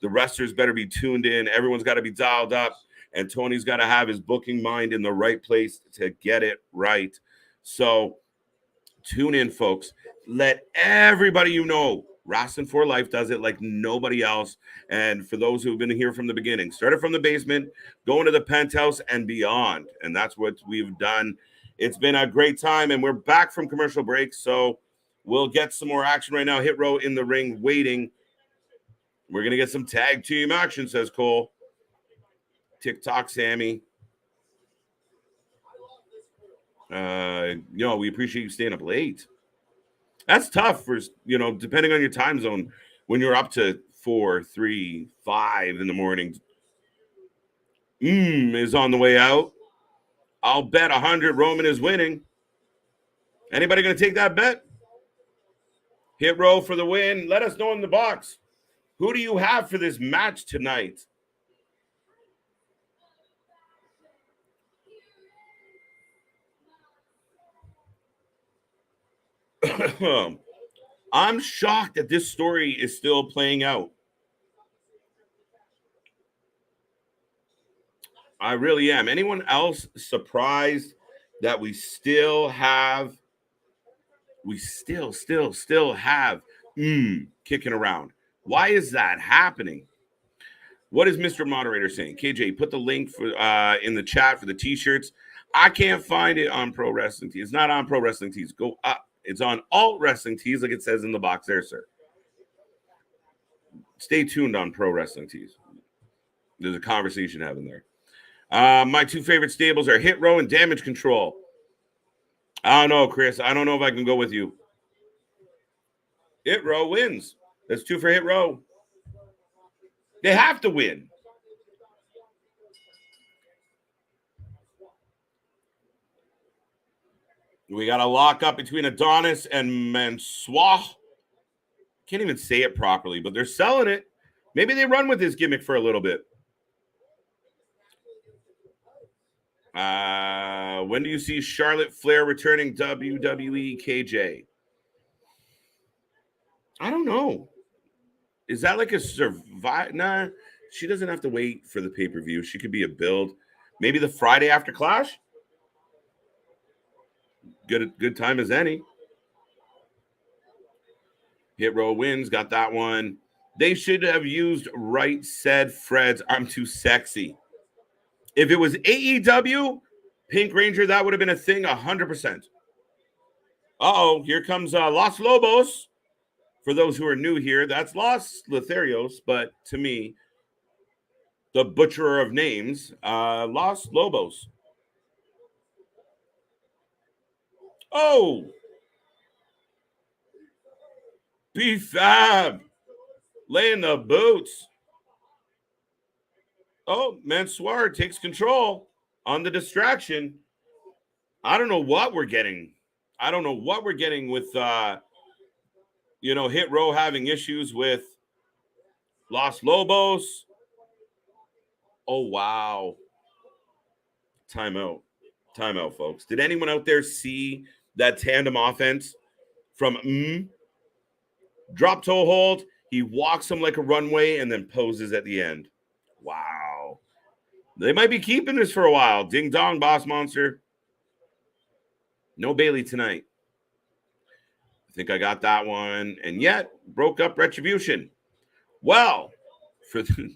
Speaker 1: The wrestlers better be tuned in. Everyone's got to be dialed up. And Tony's got to have his booking mind in the right place to get it right. So tune in, folks. Let everybody Wrasslin for Life does it like nobody else. And for those who have been here from the beginning, started from the basement, going to the penthouse and beyond. And that's what we've done. It's been a great time. And we're back from commercial break. So we'll get some more action right now. Hit Row in the ring waiting. We're going to get some tag team action, says Cole. TikTok Sammy. We appreciate you staying up late. That's tough for, depending on your time zone, when you're up to 4, 3, 5 in the morning. Is on the way out. I'll bet 100 Roman is winning. Anybody going to take that bet? Hit Row for the win. Let us know in the box. Who do you have for this match tonight? I'm shocked that this story is still playing out. I really am. Anyone else surprised that we still have kicking around? Why is that happening? What is Mr. Moderator saying? KJ, put the link for in the chat for the t-shirts. I can't find it on Pro Wrestling Tees. It's not on Pro Wrestling Tees. Go up. It's on Alt Wrestling Tees, like it says in the box there, sir. Stay tuned on Pro Wrestling Tees. There's a conversation happening there. My two favorite stables are Hit Row and Damage Control. I don't know, Chris. I don't know if I can go with you. Hit Row wins. That's 2 for Hit Row. They have to win. We got a lock up between Adonis and Mansois. Can't even say it properly, but they're selling it. Maybe they run with this gimmick for a little bit. When do you see Charlotte Flair returning WWE, KJ? I don't know. Is that like a survive? Nah, she doesn't have to wait for the pay-per-view. She could be a build. Maybe the Friday after Clash? Good time as any. Hit Row wins. Got that one. They should have used Right Said Fred's I'm Too Sexy. If it was AEW, Pink Ranger, that would have been a thing 100%. Uh-oh, here comes Los Lobos. For those who are new here, that's Los Lotharios, but to me, the butcherer of names, Los Lobos. Oh! B-Fab laying the boots. Oh, Mansoir takes control on the distraction. I don't know what we're getting. I don't know what we're getting with, Hit Row having issues with Los Lobos. Oh, wow. Timeout, folks. Did anyone out there see that tandem offense from Drop toe hold. He walks him like a runway and then poses at the end. Wow. They might be keeping this for a while. Ding dong, boss monster. No Bailey tonight. I think I got that one. And yet, broke up Retribution. Well,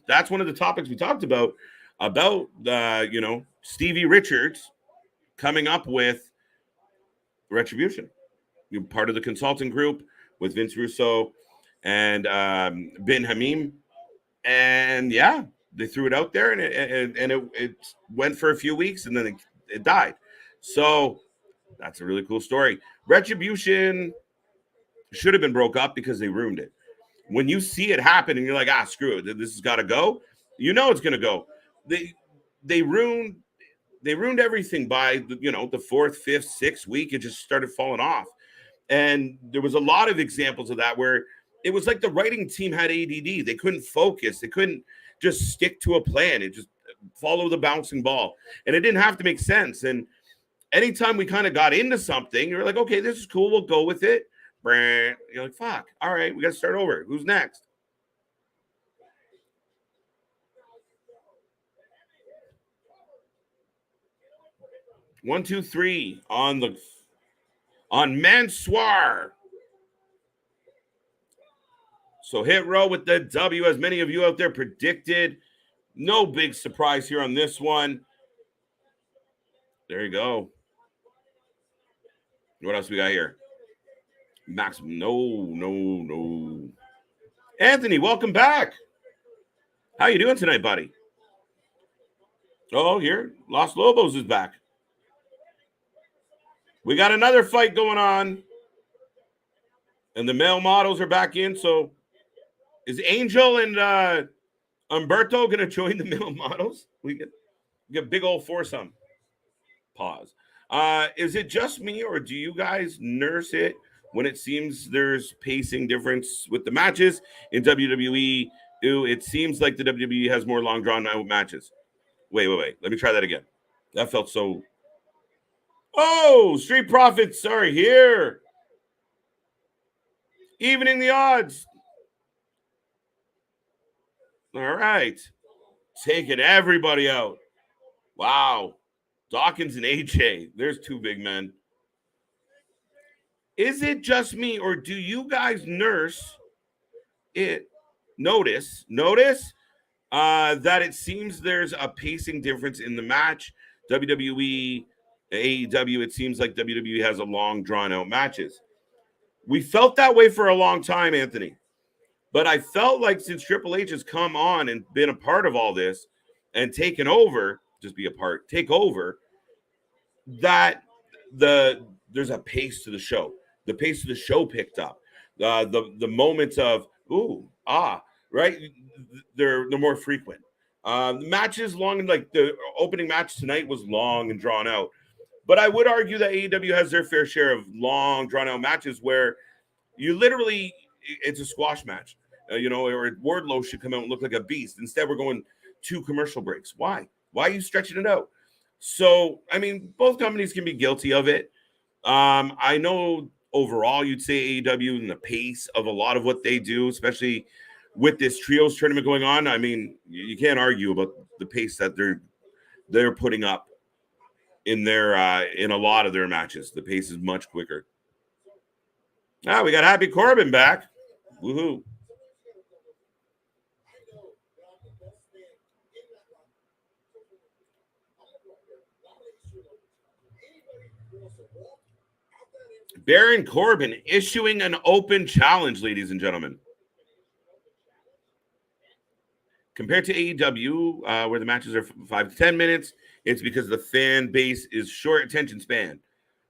Speaker 1: that's one of the topics we talked about Stevie Richards coming up with Retribution. You're part of the consulting group with Vince Russo and Ben Hamim. And yeah, they threw it out there and it went for a few weeks and then it died. So that's a really cool story. Retribution should have been broke up because they ruined it. When you see it happen and you're like, screw it, this has got to go. You know it's going to go. They ruined everything by the fourth, fifth, sixth week. It just started falling off. And there was a lot of examples of that where it was like the writing team had ADD. They couldn't focus. They couldn't just stick to a plan. It just follow the bouncing ball. And it didn't have to make sense. And anytime we kind of got into something, you're like, okay, this is cool. We'll go with it. You're like, fuck. All right, we got to start over. Who's next? One, two, three on Mansoir. So hit row with the W, as many of you out there predicted. No big surprise here on this one. There you go. What else we got here? Max, no. Anthony, welcome back. How you doing tonight, buddy? Oh, here, Los Lobos is back. We got another fight going on. And the male models are back in. So is Angel and Umberto going to join the male models? We get big old foursome. Pause. Is it just me or do you guys nurse it when it seems there's pacing difference with the matches in WWE? It seems like the WWE has more long drawn out matches. Wait. Let me try that again. That felt so... Oh, Street Profits are here. Evening the odds. All right. Taking everybody out. Wow. Dawkins and AJ. There's two big men. Is it just me or do you guys notice that it seems there's a pacing difference in the match? WWE, AEW, it seems like WWE has a long drawn out matches. We felt that way for a long time, Anthony. But I felt like since Triple H has come on and been a part of all this and taken over, take over, that there's a pace to the show. The pace of the show picked up. The moments of right? They're more frequent. Matches long, like the opening match tonight was long and drawn out. But I would argue that AEW has their fair share of long, drawn out matches where you literally, it's a squash match, or Wardlow should come out and look like a beast. Instead, we're going 2 commercial breaks. Why? Why are you stretching it out? So, I mean, both companies can be guilty of it. I know overall you'd say AEW and the pace of a lot of what they do, especially with this trios tournament going on. I mean, you can't argue about the pace that they're putting up in their in a lot of their matches. The pace is much quicker. We got Happy Corbin back. Woohoo. Baron Corbin issuing an open challenge, ladies and gentlemen. Compared to AEW, where the matches are 5 to 10 minutes, it's because the fan base is short attention span.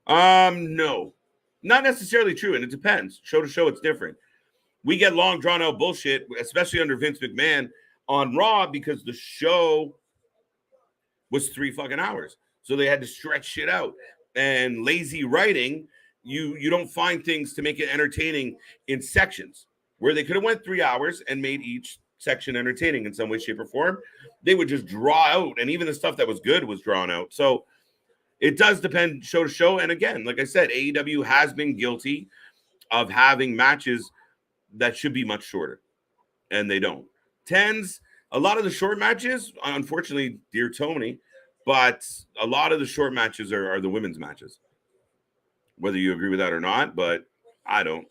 Speaker 1: No, not necessarily true, and it depends. Show to show, it's different. We get long, drawn-out bullshit, especially under Vince McMahon on Raw, because the show was 3 fucking hours. So they had to stretch shit out. And lazy writing, you don't find things to make it entertaining in sections. Where they could have went 3 hours and made each section entertaining in some way, shape, or form, they would just draw out. And even the stuff that was good was drawn out. So it does depend show to show. And again, like I said, AEW has been guilty of having matches that should be much shorter, and they don't. 10s, a lot of the short matches, unfortunately, dear Tony, but a lot of the short matches are the women's matches. Whether you agree with that or not, but I don't.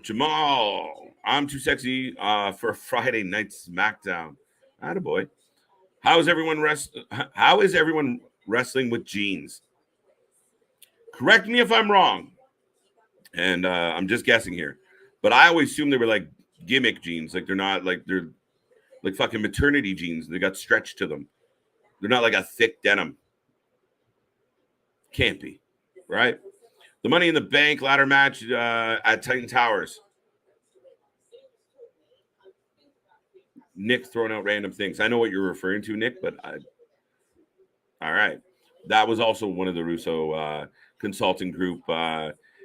Speaker 1: Jamal, I'm too sexy for a Friday night SmackDown. Attaboy. How is everyone wrestling with jeans? Correct me if I'm wrong, and I'm just guessing here, but I always assumed they were like gimmick jeans, like they're like fucking maternity jeans. They got stretch to them. They're not like a thick denim. Can't be, right? The Money in the Bank ladder match at Titan Towers. Nick throwing out random things. I know what you're referring to, Nick, but all right. That was also one of the Russo consulting group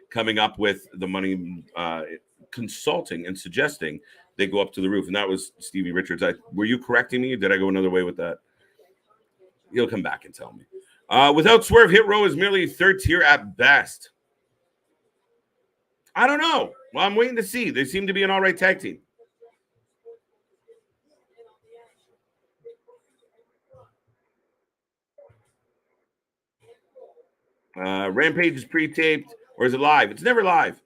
Speaker 1: coming up with the money consulting and suggesting they go up to the roof. And that was Stevie Richards. Were you correcting me? Or did I go another way with that? He'll come back and tell me. Without Swerve, Hit Row is merely third tier at best. I don't know. Well, I'm waiting to see. They seem to be an all right tag team. Rampage is pre-taped, or is it live? It's never live.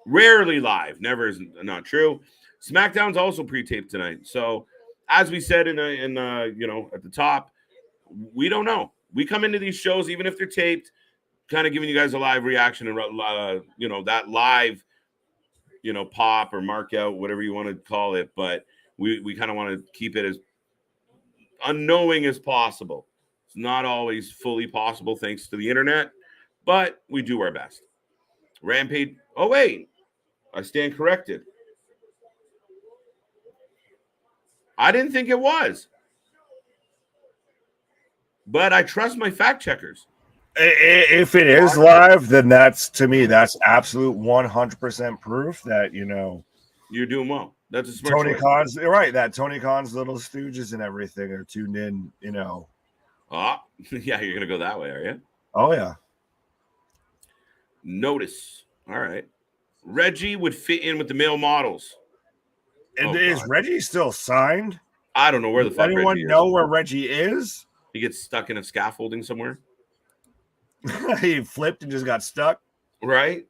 Speaker 1: Rarely live. Never is not true. SmackDown's also pre-taped tonight. So, as we said in at the top, we don't know. We come into these shows, even if they're taped, kind of giving you guys a live reaction and that live, pop or mark out, whatever you want to call it. But we kind of want to keep it as unknowing as possible. It's not always fully possible thanks to the internet, but we do our best. Rampage. Oh, wait. I stand corrected. I didn't think it was. But I trust my fact checkers.
Speaker 2: If it is live, then that's absolute 100% proof that,
Speaker 1: you're doing well. That's a smart
Speaker 2: Tony Khan's right. That Tony Khan's little stooges and everything are tuned in,
Speaker 1: Oh, yeah, you're gonna go that way, are you?
Speaker 2: Oh yeah.
Speaker 1: Notice. All right. Reggie would fit in with the male models.
Speaker 2: And is Reggie still signed?
Speaker 1: I don't know where the fuck
Speaker 2: Reggie is. Anyone know where Reggie is?
Speaker 1: He gets stuck in a scaffolding somewhere.
Speaker 2: He flipped and just got stuck.
Speaker 1: Right.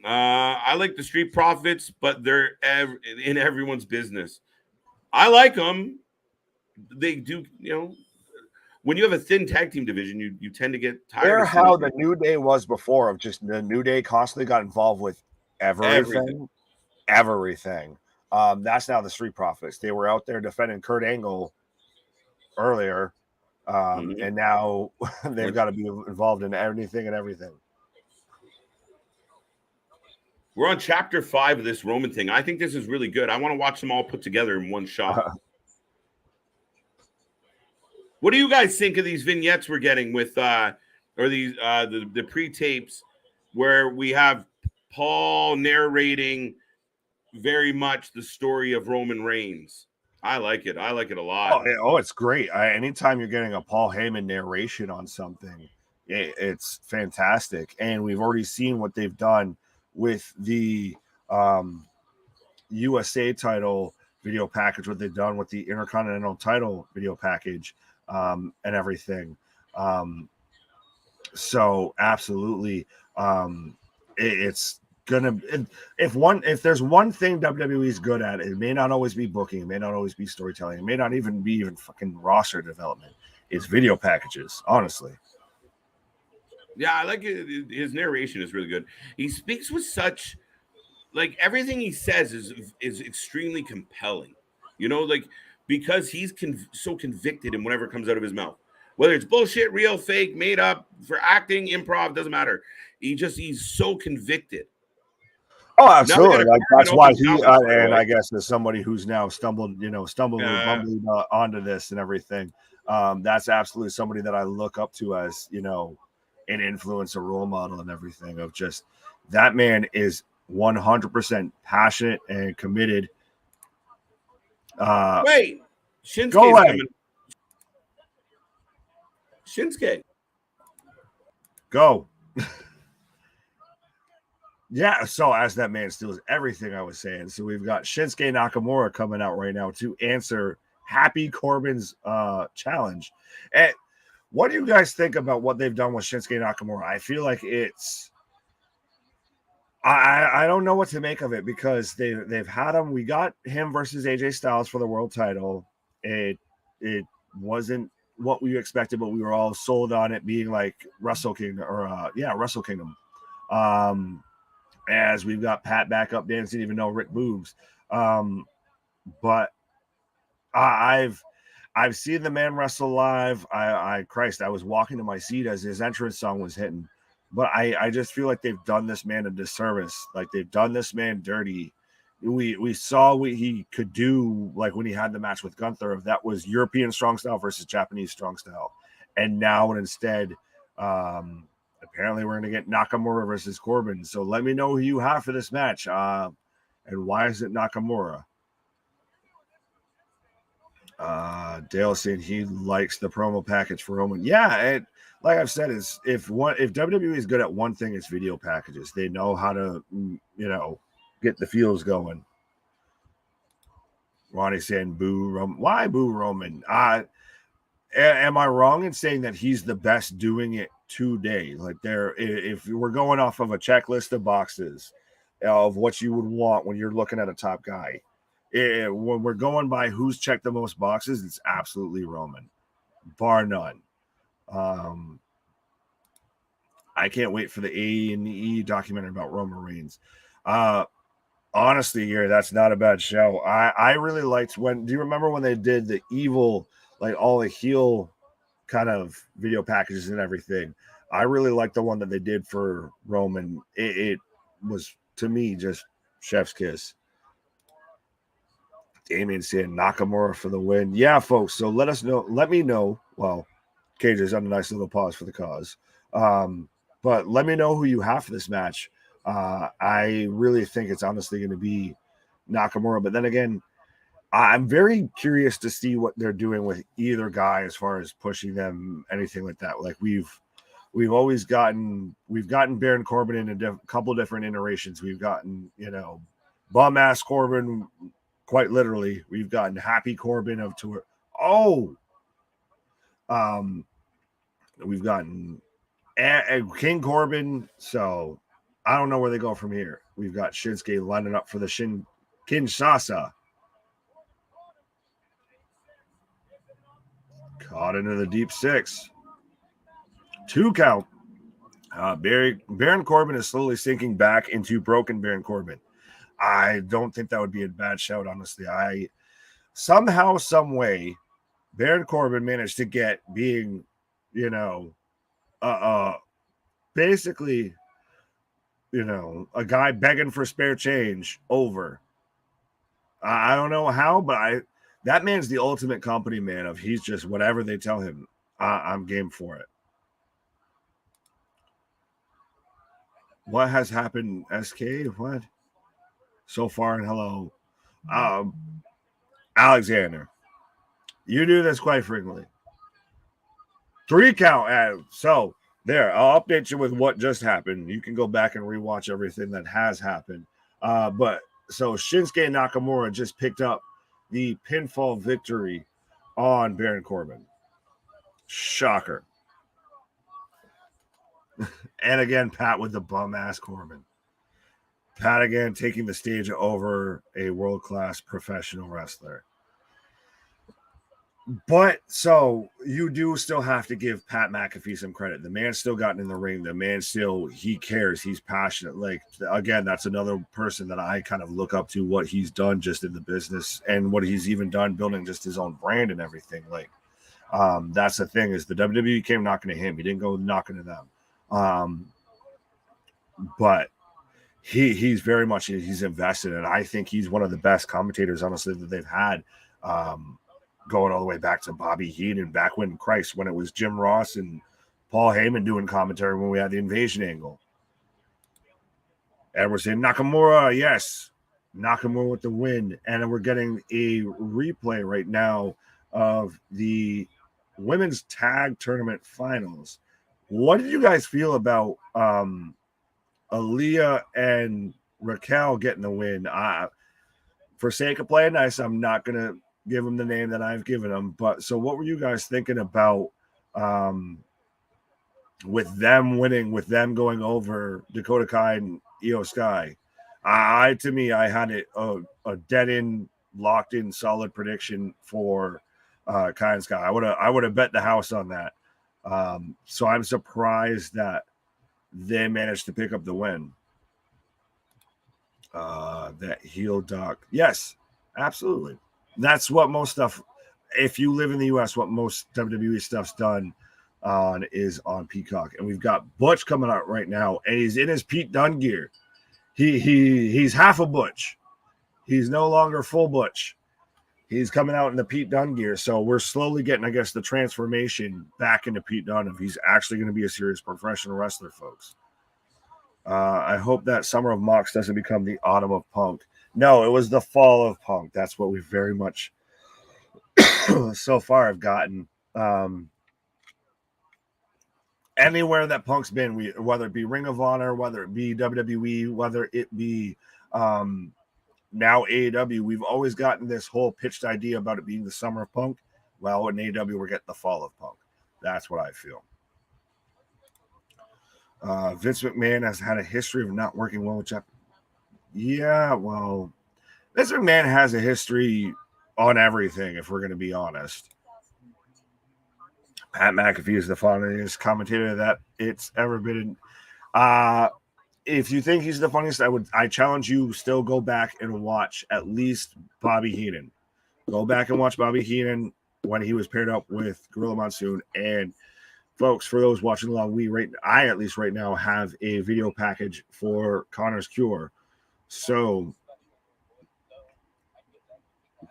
Speaker 1: I like the Street Profits, but they're in everyone's business. I like them. They do, when you have a thin tag team division, you tend to get tired.
Speaker 2: They're how the New Day was before, of just the New Day constantly got involved with everything. That's now the Street Profits. They were out there defending Kurt Angle earlier, and now they've got to be involved in anything and everything.
Speaker 1: We're on chapter 5 of this Roman thing. I think this is really good. I want to watch them all put together in one shot. What do you guys think of these vignettes we're getting with the pre-tapes where we have Paul narrating very much the story of Roman Reigns? I like it. I like it a lot.
Speaker 2: Oh, it's great. Anytime you're getting a Paul Heyman narration on something, it's fantastic. And we've already seen what they've done with the USA title video package, what they've done with the Intercontinental title video package. And everything. So absolutely. It's gonna, if there's one thing WWE is good at, it may not always be booking, it may not always be storytelling, it may not even be fucking roster development. It's video packages, honestly.
Speaker 1: Yeah, I like it. His narration is really good. He speaks with such, like, everything he says is extremely compelling. Because he's so convicted in whatever comes out of his mouth, whether it's bullshit, real, fake, made up, for acting, improv, doesn't matter. He's so convicted.
Speaker 2: Oh, absolutely. That's why he and I guess as somebody who's now stumbled onto this and everything, that's absolutely somebody that I look up to as an influencer, role model, and everything. Of just that man is 100% passionate and committed.
Speaker 1: Wait, Shinsuke's coming. Shinsuke.
Speaker 2: Go. Yeah, so as that man steals everything I was saying. So we've got Shinsuke Nakamura coming out right now to answer Happy Corbin's challenge. And what do you guys think about what they've done with Shinsuke Nakamura? I feel like it's I don't know what to make of it because they've had him. We got him versus AJ Styles for the world title. It wasn't what we expected, but we were all sold on it being like Wrestle Kingdom Wrestle Kingdom. As we've got Pat back up dancing, even though Rick moves. But I've seen the man wrestle live. I was walking to my seat as his entrance song was hitting. But I just feel like they've done this man a disservice. Like they've done this man dirty. We saw what he could do, like when he had the match with Gunther. That was European strong style versus Japanese strong style. And now instead, apparently we're going to get Nakamura versus Corbin. So let me know who you have for this match. And why is it Nakamura? Dale saying he likes the promo package for Roman. Yeah, like I've said, is if WWE is good at one thing, it's video packages. They know how to, get the feels going. Ronnie saying boo Roman. Why boo Roman? Am I wrong in saying that he's the best doing it today? Like if we're going off of a checklist of boxes of what you would want when you're looking at a top guy, when we're going by who's checked the most boxes, it's absolutely Roman, bar none. I can't wait for the A&E documentary about Roman Reigns. Honestly, here, that's not a bad show. I really liked do you remember when they did the evil, like all the heel kind of video packages and everything? I really liked the one that they did for Roman. It was, to me, just chef's kiss. Damien saying Nakamura for the win. Yeah, folks. So let me know. Well, Cage's on a nice little pause for the cause. But let me know who you have for this match. I really think it's honestly going to be Nakamura. But then again, I'm very curious to see what they're doing with either guy as far as pushing them, anything like that. Like we've gotten Baron Corbin in a couple different iterations. We've gotten, bum ass Corbin, quite literally. We've gotten Happy Corbin of tour. We've gotten King Corbin. So I don't know where they go from here. We've got Shinsuke lining up for the Kinshasa. Caught into the deep six. 2 count. Baron Corbin is slowly sinking back into broken Baron Corbin. I don't think that would be a bad shout, honestly. Somehow, some way, Baron Corbin managed to get being, basically, a guy begging for spare change over. I don't know how, but that man's the ultimate company man of he's just whatever they tell him. I'm game for it. What has happened, SK? What? So far and hello. Alexander. You do this quite frequently. 3 count. So there, I'll update you with what just happened. You can go back and rewatch everything that has happened. But so Shinsuke Nakamura just picked up the pinfall victory on Baron Corbin. Shocker. And again, Pat with the bum ass Corbin. Pat again taking the stage over a world-class professional wrestler. But so you do still have to give Pat McAfee some credit. The man's still gotten in the ring. The man still, he cares. He's passionate. Like, again, that's another person that I kind of look up to what he's done just in the business and what he's even done building just his own brand and everything. Like, that's the thing is the WWE came knocking to him. He didn't go knocking to them. But he's very much, he's invested. And I think he's one of the best commentators, honestly, that they've had. Going all the way back to Bobby Heenan, back when it was Jim Ross and Paul Heyman doing commentary when we had the invasion angle. And we're saying Nakamura, yes. Nakamura with the win. And we're getting a replay right now of the women's tag tournament finals. What did you guys feel about Aaliyah and Raquel getting the win. For sake of playing nice, I'm not going to give them the name that I've given them. But so what were you guys thinking about with them winning, with them going over Dakota Kai and Io Sky? To me, I had it a dead-in, locked-in, solid prediction for Kai and Sky. I would have bet the house on that. So I'm surprised that they managed to pick up the win. That heel doc. Yes, absolutely. That's what most stuff, if you live in the US, what most WWE stuff's done on is on Peacock. And we've got Butch coming out right now, and he's in his Pete Dunne gear. He's half a Butch. He's no longer full Butch. He's coming out in the Pete Dunne gear. So we're slowly getting, I guess, the transformation back into Pete Dunne if he's actually going to be a serious professional wrestler, folks. I hope that Summer of Mox doesn't become the Autumn of Punk. No, it was the Fall of Punk. That's what we very much so far have gotten. Anywhere that Punk's been, whether it be Ring of Honor, whether it be WWE, whether it be now AEW, we've always gotten this whole pitched idea about it being the Summer of Punk. Well, in AEW, we're getting the Fall of Punk. That's what I feel. Vince McMahon has had a history of not working well with Jeff. Yeah, well, Vince McMahon has a history on everything, if we're going to be honest. Pat McAfee is the funniest commentator that it's ever been. If you think he's the funniest, I challenge you still go back and watch at least Bobby Heenan. Go back and watch Bobby Heenan when he was paired up with Gorilla Monsoon. And folks, for those watching along, I at least right now have a video package for Connor's Cure. So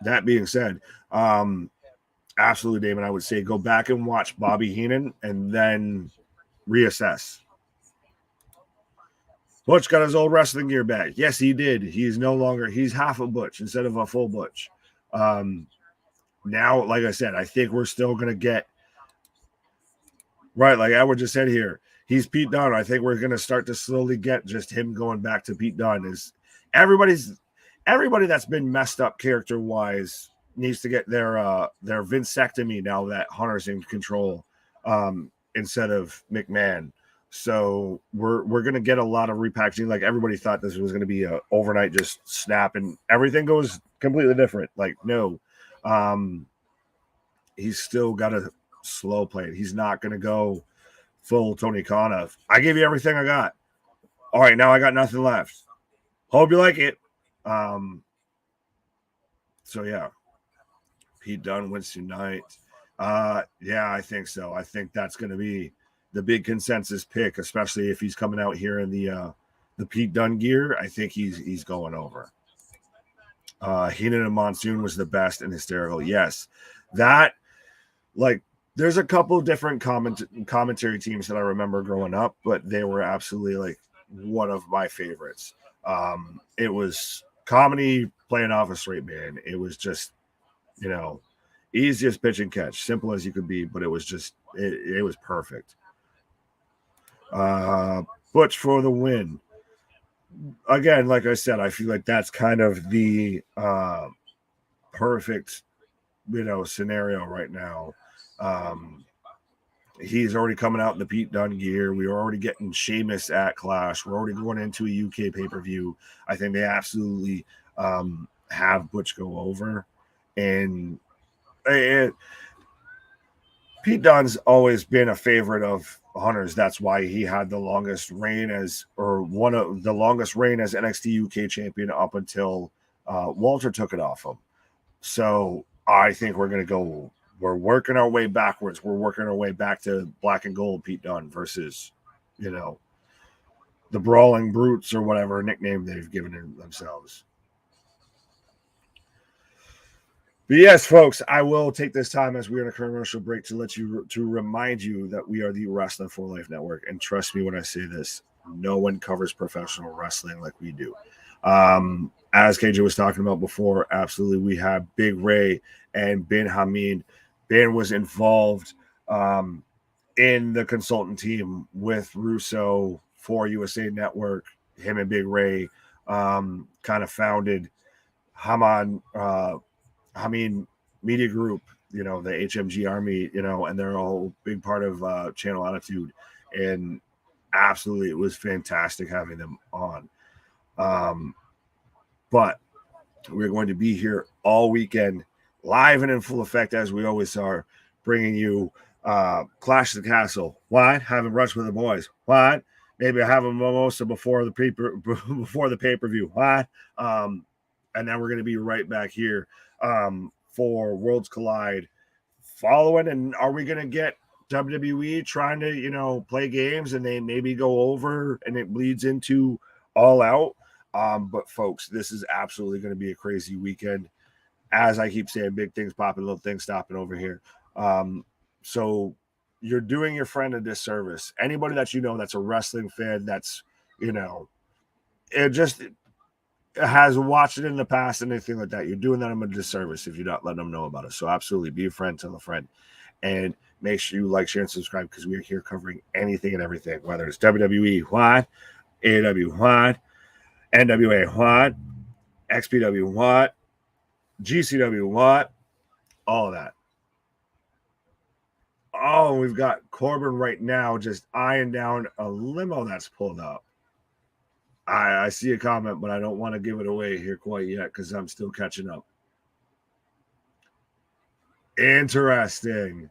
Speaker 2: that being said, absolutely, Damon, I would say go back and watch Bobby Heenan and then reassess. Butch got his old wrestling gear back. Yes, he did. He's half a Butch instead of a full Butch. Now, like I said, I think we're still going to get, right, like Edward just said here, he's Pete Dunne. I think we're going to start to slowly get just him going back to Pete Dunne. Is everybody that's been messed up character-wise needs to get their Vincectomy now that Hunter's in control instead of McMahon. So we're going to get a lot of repackaging. Like everybody thought this was going to be a overnight just snap and everything goes completely different. Like, no, he's still got to slow play it. He's not going to go full Tony Khan of, I gave you everything I got. All right, now I got nothing left. Hope you like it. So yeah, Pete Dunne wins tonight. Yeah, I think so. I think that's going to be the big consensus pick, especially if he's coming out here in the Pete Dunne gear. I think he's going over. Heenan and Monsoon was the best and hysterical. Yes, that, like, there's a couple different commentary teams that I remember growing up, but they were absolutely like one of my favorites. It was comedy playing off a straight man. It was just, easiest pitch and catch, simple as you could be, but it was just, it was perfect. Butch for the win. Again, like I said, I feel like that's kind of the perfect, scenario right now. He's already coming out in the Pete Dunne gear. We are already getting Sheamus at Clash. We're already going into a UK pay-per-view. I think they absolutely have Butch go over. And Pete Dunne's always been a favorite of Hunter's. That's why he had the longest reign one of the longest reign as NXT UK champion up until Walter took it off him. So I think we're working our way backwards. We're working our way back to black and gold Pete Dunne versus, the Brawling Brutes or whatever nickname they've given themselves. But yes, folks, I will take this time as we're in a commercial break to remind you that we are the Wrestling for Life Network. And trust me when I say this, no one covers professional wrestling like we do. As KJ was talking about before, absolutely, we have Big Ray and Ben Hamid. Ben was involved in the consultant team with Russo for USA Network. Him and Big Ray kind of founded Haman Media Group, the HMG Army, and they're a whole big part of Channel Attitude. And absolutely, it was fantastic having them on. But we're going to be here all weekend, live and in full effect, as we always are, bringing you Clash of the Castle. What? Having brunch with the boys. What? Maybe have a mimosa before the pay-per-view. What? And then we're going to be right back here for Worlds Collide following. And are we going to get WWE trying to, play games and they maybe go over and it bleeds into All Out? But folks, this is absolutely going to be a crazy weekend. As I keep saying, big things popping, little things stopping over here. So you're doing your friend a disservice. Anybody that that's a wrestling fan, that's, it just has watched it in the past and anything like that, you're doing them a disservice if you're not letting them know about it. So absolutely be a friend, tell a friend, and make sure you like, share, and subscribe, because we are here covering anything and everything, whether it's WWE, what, AEW, what, NWA, what, XPW, what, GCW, what, all of that. Oh, we've got Corbin right now just eyeing down a limo that's pulled up. I see a comment, but I don't want to give it away here quite yet because I'm still catching up. Interesting.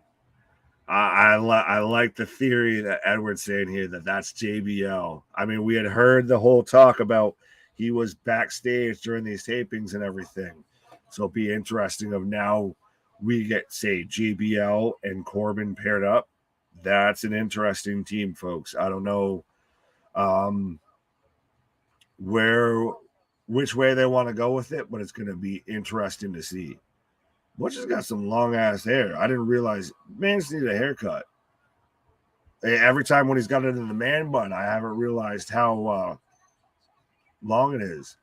Speaker 2: I like the theory that Edward's saying here that that's JBL. I mean, we had heard the whole talk about he was backstage during these tapings and everything. So it'll be interesting of now we get, say, JBL and Corbin paired up. That's an interesting team, folks. I don't know which way they want to go with it, but it's going to be interesting to see. Butch has got some long ass hair. I didn't realize man's needed a haircut. Every time when he's got it in the man bun, I haven't realized how long it is.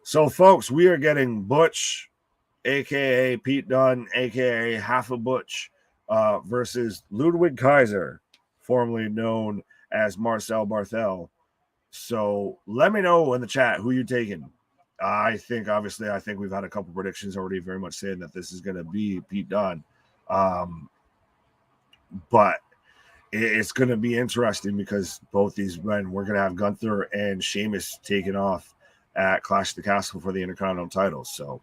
Speaker 2: So, folks, we are getting Butch, a.k.a. Pete Dunne, a.k.a. Half a Butch, versus Ludwig Kaiser, formerly known as Marcel Barthel. So let me know in the chat who you're taking. I think we've had a couple predictions already very much saying that this is going to be Pete Dunne. But it's going to be interesting because both these men, we're going to have Gunther and Sheamus taking off at Clash of the Castle for the Intercontinental titles. So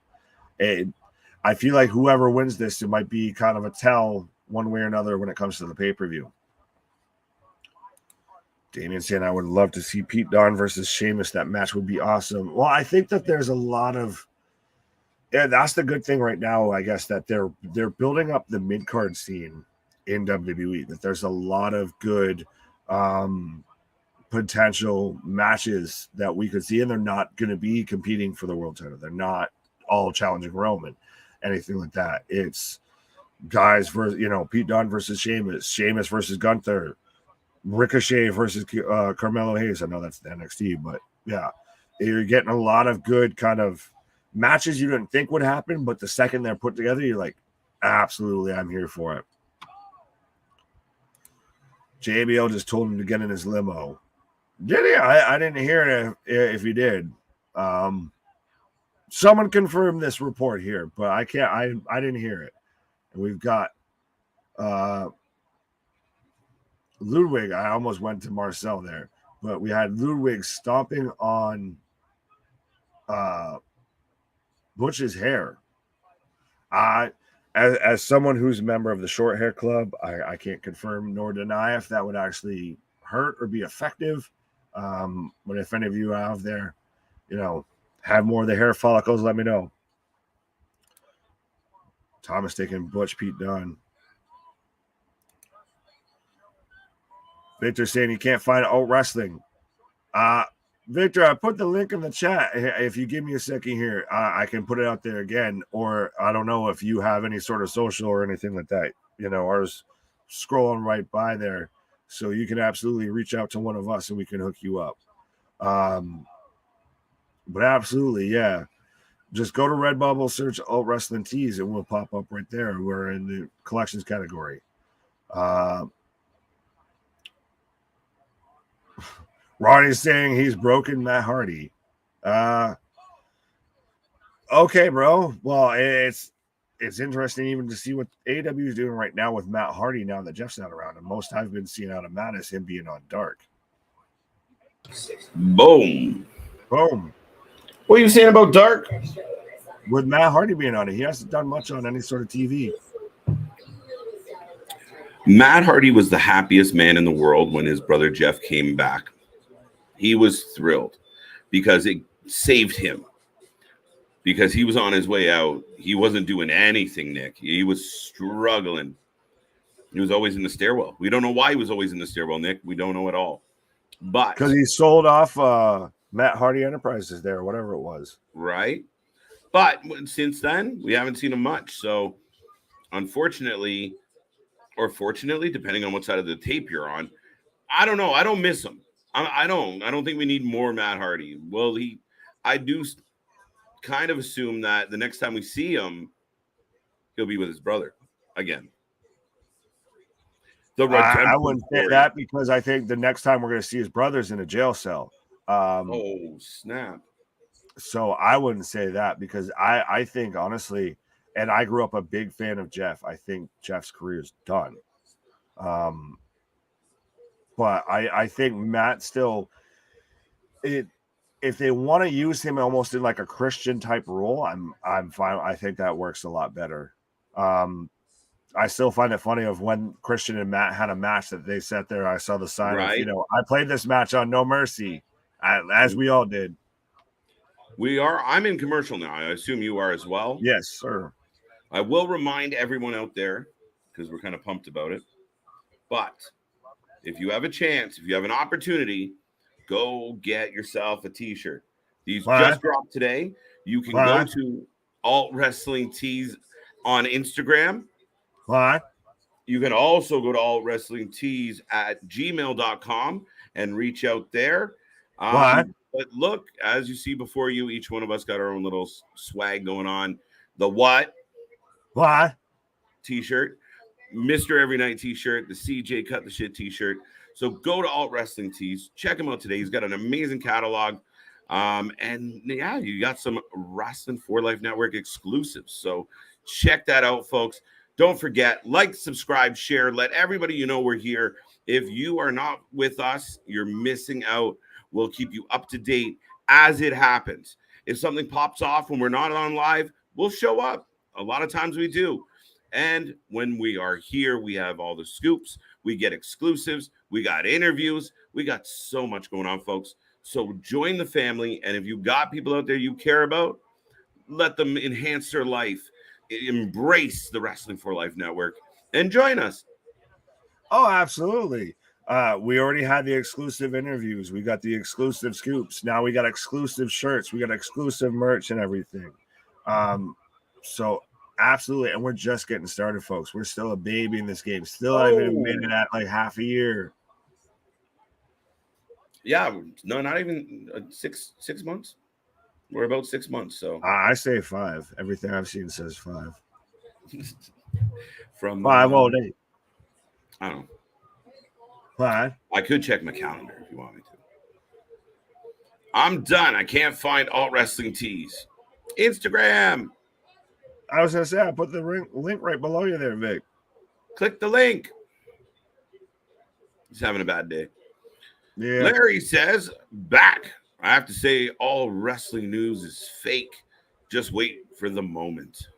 Speaker 2: I feel like whoever wins this, it might be kind of a tell one way or another when it comes to the pay-per-view. Damien saying, I would love to see Pete Dunne versus Sheamus. That match would be awesome. Well, I think that there's a lot of that's the good thing right now, I guess, that they're building up the mid-card scene in WWE, that there's a lot of good potential matches that we could see, and they're not going to be competing for the world title. They're not all challenging Roman, anything like that. It's guys versus, Pete Dunne versus Sheamus versus Gunther, Ricochet versus Carmelo Hayes. I know that's the NXT, but yeah, you're getting a lot of good kind of matches you didn't think would happen, but the second they're put together, you're like, absolutely, I'm here for it. JBL just told him to get in his limo. Did he? I didn't hear it if he did. Someone confirmed this report here, but I didn't hear it. And we've got Ludwig. I almost went to Marcel there, but we had Ludwig stomping on Butch's hair. As someone who's a member of the Short Hair Club, I can't confirm nor deny if that would actually hurt or be effective. But if any of you out there, have more of the hair follicles, let me know. Thomas taking Butch, Pete Dunne. Victor saying he can't find Alt Wrestling. Victor, I put the link in the chat. If you give me a second here, I can put it out there again. Or I don't know if you have any sort of social or anything like that. Ours scrolling right by there. So you can absolutely reach out to one of us and we can hook you up. But absolutely, yeah. Just go to Redbubble, search Alt Wrestling Tees, and we'll pop up right there. We're in the collections category. Ronnie's saying he's broken Matt Hardy. Okay, bro. Well, it's interesting even to see what AEW is doing right now with Matt Hardy now that Jeff's not around. And most I've been seeing out of Matt is him being on Dark.
Speaker 1: Boom.
Speaker 2: Boom.
Speaker 1: What are you saying about Dark?
Speaker 2: With Matt Hardy being on it, he hasn't done much on any sort of TV.
Speaker 1: Matt Hardy was the happiest man in the world when his brother Jeff came back. He was thrilled because it saved him. Because he was on his way out. He wasn't doing anything, Nick. He was struggling. He was always in the stairwell. We don't know why he was always in the stairwell, Nick. We don't know at all. But
Speaker 2: because he sold off Matt Hardy Enterprises there, whatever it was.
Speaker 1: Right. But since then, we haven't seen him much. So unfortunately, or fortunately, depending on what side of the tape you're on, I don't know. I don't miss him. I don't think we need more Matt Hardy. Well, I do kind of assume that the next time we see him, he'll be with his brother again.
Speaker 2: I wouldn't say that because I think the next time we're going to see his brother's in a jail cell.
Speaker 1: Oh, snap.
Speaker 2: So I wouldn't say that because I think, honestly, and I grew up a big fan of Jeff. I think Jeff's career is done. But I think Matt still, if they want to use him almost in like a Christian type role, I'm fine. I think that works a lot better. I still find it funny of when Christian and Matt had a match that they sat there. I saw the sign of, I played this match on No Mercy, as we all did.
Speaker 1: We are. I'm in commercial now. I assume you are as well.
Speaker 2: Yes, sir.
Speaker 1: I will remind everyone out there because we're kind of pumped about it. But if you have a chance, if you have an opportunity, go get yourself a t-shirt. These just dropped today. You can go to Alt Wrestling Tees on Instagram. You can also go to altwrestlingtees@gmail.com and reach out there. But look, as you see before you, each one of us got our own little swag going on. The what t-shirt, Mr. Every Night t-shirt, the CJ Cut the Shit t-shirt. So go to Alt Wrestling Tees. Check him out today. He's got an amazing catalog. And yeah, you got some Wrasslin for Life Network exclusives. So check that out, folks. Don't forget, like, subscribe, share. Let everybody you know we're here. If you are not with us, you're missing out. We'll keep you up to date as it happens. If something pops off when we're not on live, we'll show up. A lot of times we do. And when we are here, we have all the scoops. We get exclusives. We got interviews. We got so much going on, folks. So join the family. And if you got people out there you care about, let them enhance their life. Embrace the Wrasslin for Life Network and join us.
Speaker 2: Oh, absolutely. We already had the exclusive interviews. We got the exclusive scoops. Now we got exclusive shirts. We got exclusive merch and everything. So absolutely. And we're just getting started, folks. We're still a baby in this game. Still haven't made it at like half a year.
Speaker 1: Yeah, no, not even 6 months. We're about 6 months. So
Speaker 2: I say 5. Everything I've seen says 5.
Speaker 1: From
Speaker 2: 5 all day.
Speaker 1: I don't know.
Speaker 2: 5.
Speaker 1: I could check my calendar if you want me to. I'm done. I can't find Alt Wrestling Tees. Instagram.
Speaker 2: I was gonna say I put the link right below you there, Vic.
Speaker 1: Click the link. He's having a bad day.
Speaker 2: Yeah.
Speaker 1: Larry says, back. I have to say, all wrestling news is fake. Just wait for the moment.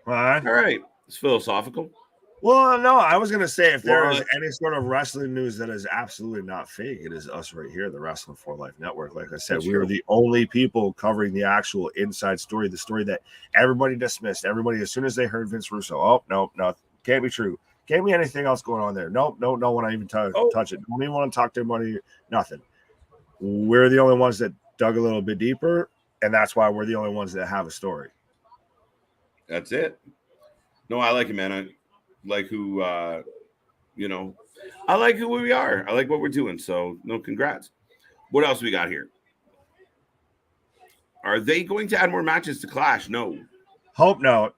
Speaker 2: All
Speaker 1: right. It's philosophical.
Speaker 2: Well, no, I was going to say if there is any sort of wrestling news that is absolutely not fake, it is us right here, the Wrasslin for Life Network. Like I said, we are the only people covering the actual inside story, the story that everybody dismissed. Everybody, as soon as they heard Vince Russo, oh, no, can't be true. Can't be anything else going on there. Nope, don't want to even touch it. Don't even want to talk to anybody, nothing. We're the only ones that dug a little bit deeper, and that's why we're the only ones that have a story.
Speaker 1: That's it. No, I like it, man. I like who, I like who we are. I like what we're doing. So, no, congrats. What else we got here? Are they going to add more matches to Clash? No.
Speaker 2: Hope not.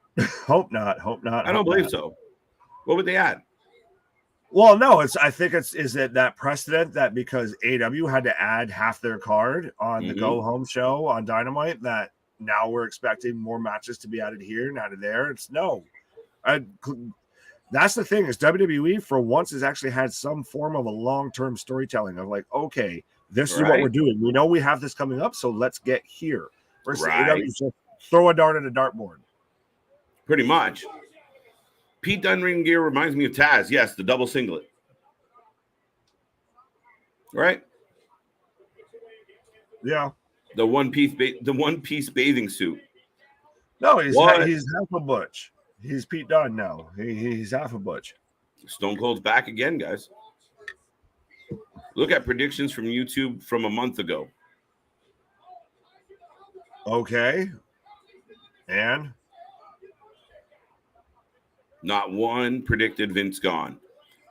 Speaker 2: Hope not.
Speaker 1: I don't believe so. What would they add?
Speaker 2: Well, no, I think is it that precedent that because AEW had to add half their card on the go home show on Dynamite that now we're expecting more matches to be added here and added there. It's no. That's the thing is WWE for once has actually had some form of a long-term storytelling of like, okay, this is what we're doing. We know we have this coming up, so let's get here. Versus AEW, just throw a dart at a dartboard.
Speaker 1: Pretty much. Pete Dunne ring gear reminds me of Taz. Yes, the double singlet. Right?
Speaker 2: Yeah.
Speaker 1: The one piece bathing suit.
Speaker 2: No, he's half a Butch. He's Pete Dunne now. He's half a Butch.
Speaker 1: Stone Cold's back again, guys. Look at predictions from YouTube from a month ago.
Speaker 2: Okay. And?
Speaker 1: Not one predicted Vince gone.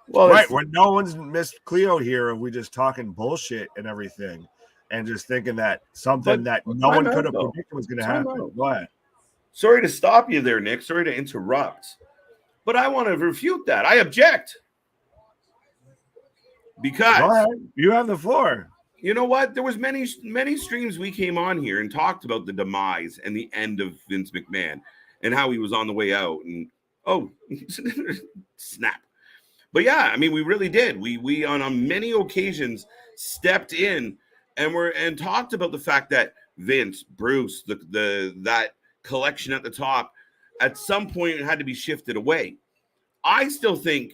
Speaker 2: Well, right. When no one's missed Cleo here, and we just talking bullshit and everything, and just thinking that something that no one could have predicted was going to happen. Go ahead.
Speaker 1: Sorry to stop you there, Nick. Sorry to interrupt. But I want to refute that. I object. Because
Speaker 2: go ahead. You have the floor.
Speaker 1: You know what? There was many streams we came on here and talked about the demise and the end of Vince McMahon and how he was on the way out and snap. But yeah, I mean, we really did. We on many occasions stepped in and talked about the fact that Vince, Bruce, that collection at the top, at some point it had to be shifted away. I still think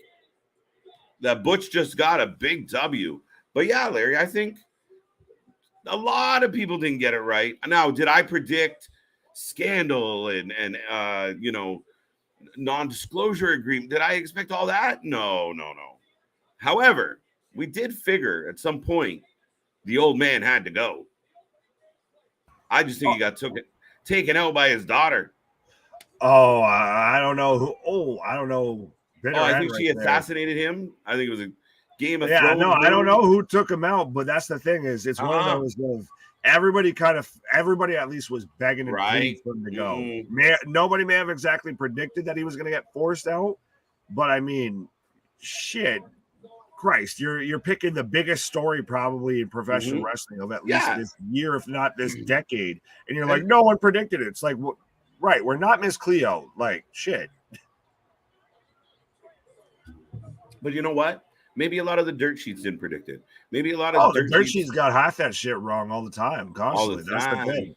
Speaker 1: that Butch just got a big W. But yeah, Larry, I think a lot of people didn't get it right. Now, did I predict scandal and non-disclosure agreement? Did I expect all that? No. However, we did figure at some point the old man had to go. I just think he got taken out by his daughter.
Speaker 2: Oh, I don't know who. Oh, I don't know.
Speaker 1: I think she assassinated him. I think it was a Game of Thrones.
Speaker 2: No, I don't know who took him out, but that's the thing is, it's one of those of everybody at least was begging and pleading for him to go. Nobody may have exactly predicted that he was going to get forced out, but I mean, shit, Christ, you're picking the biggest story probably in professional wrestling of at least this year, if not this decade, and you're like, no one predicted it. It's like, right, we're not Miss Cleo, like shit.
Speaker 1: But you know what? Maybe a lot of the dirt sheets didn't predict it. Maybe a lot of
Speaker 2: the dirt sheets got half that shit wrong all the time, constantly. That's the thing.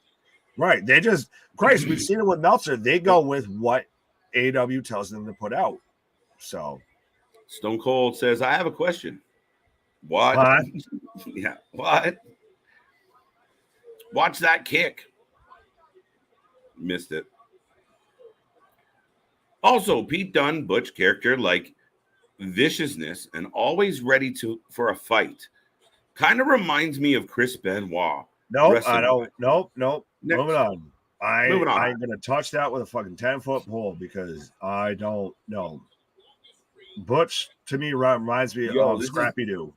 Speaker 2: Right. They just, Christ, we've seen it with Meltzer. They go with what AEW tells them to put out. So
Speaker 1: Stone Cold says, I have a question. What? Yeah. What? Watch that kick. Missed it. Also, Pete Dunne, Butch character, like viciousness and always ready for a fight. Kind of reminds me of Chris Benoit.
Speaker 2: Nope, I don't. Nope. Moving on. I ain't gonna touch that with a fucking 10-foot pole because I don't know. Butch to me reminds me of Scrappy Doo.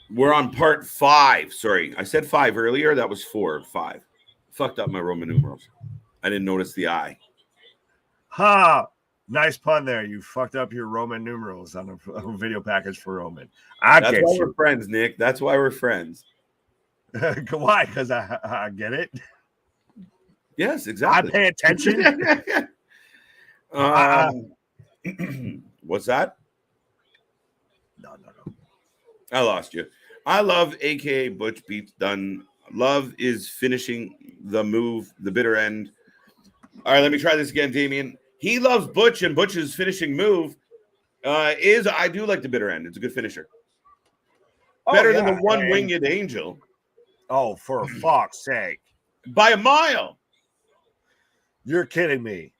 Speaker 1: We're on part 5. Sorry, I said 5 earlier. That was 4. 5. Fucked up my Roman numerals. I didn't notice the I.
Speaker 2: Ha! Nice pun there. You fucked up your Roman numerals on a video package for Roman. That's why
Speaker 1: we're friends, Nick. That's why we're friends.
Speaker 2: Why? Because I get it.
Speaker 1: Yes, exactly.
Speaker 2: I pay attention.
Speaker 1: What's that?
Speaker 2: No.
Speaker 1: I lost you. I love AKA Butch beats Dunne. Love is finishing the move, the bitter end. All right, let me try this again, Damien. He loves Butch, and Butch's finishing move I do like the bitter end. It's a good finisher. Better than the one-winged angel.
Speaker 2: Oh, for fuck's sake.
Speaker 1: By a mile.
Speaker 2: You're kidding me.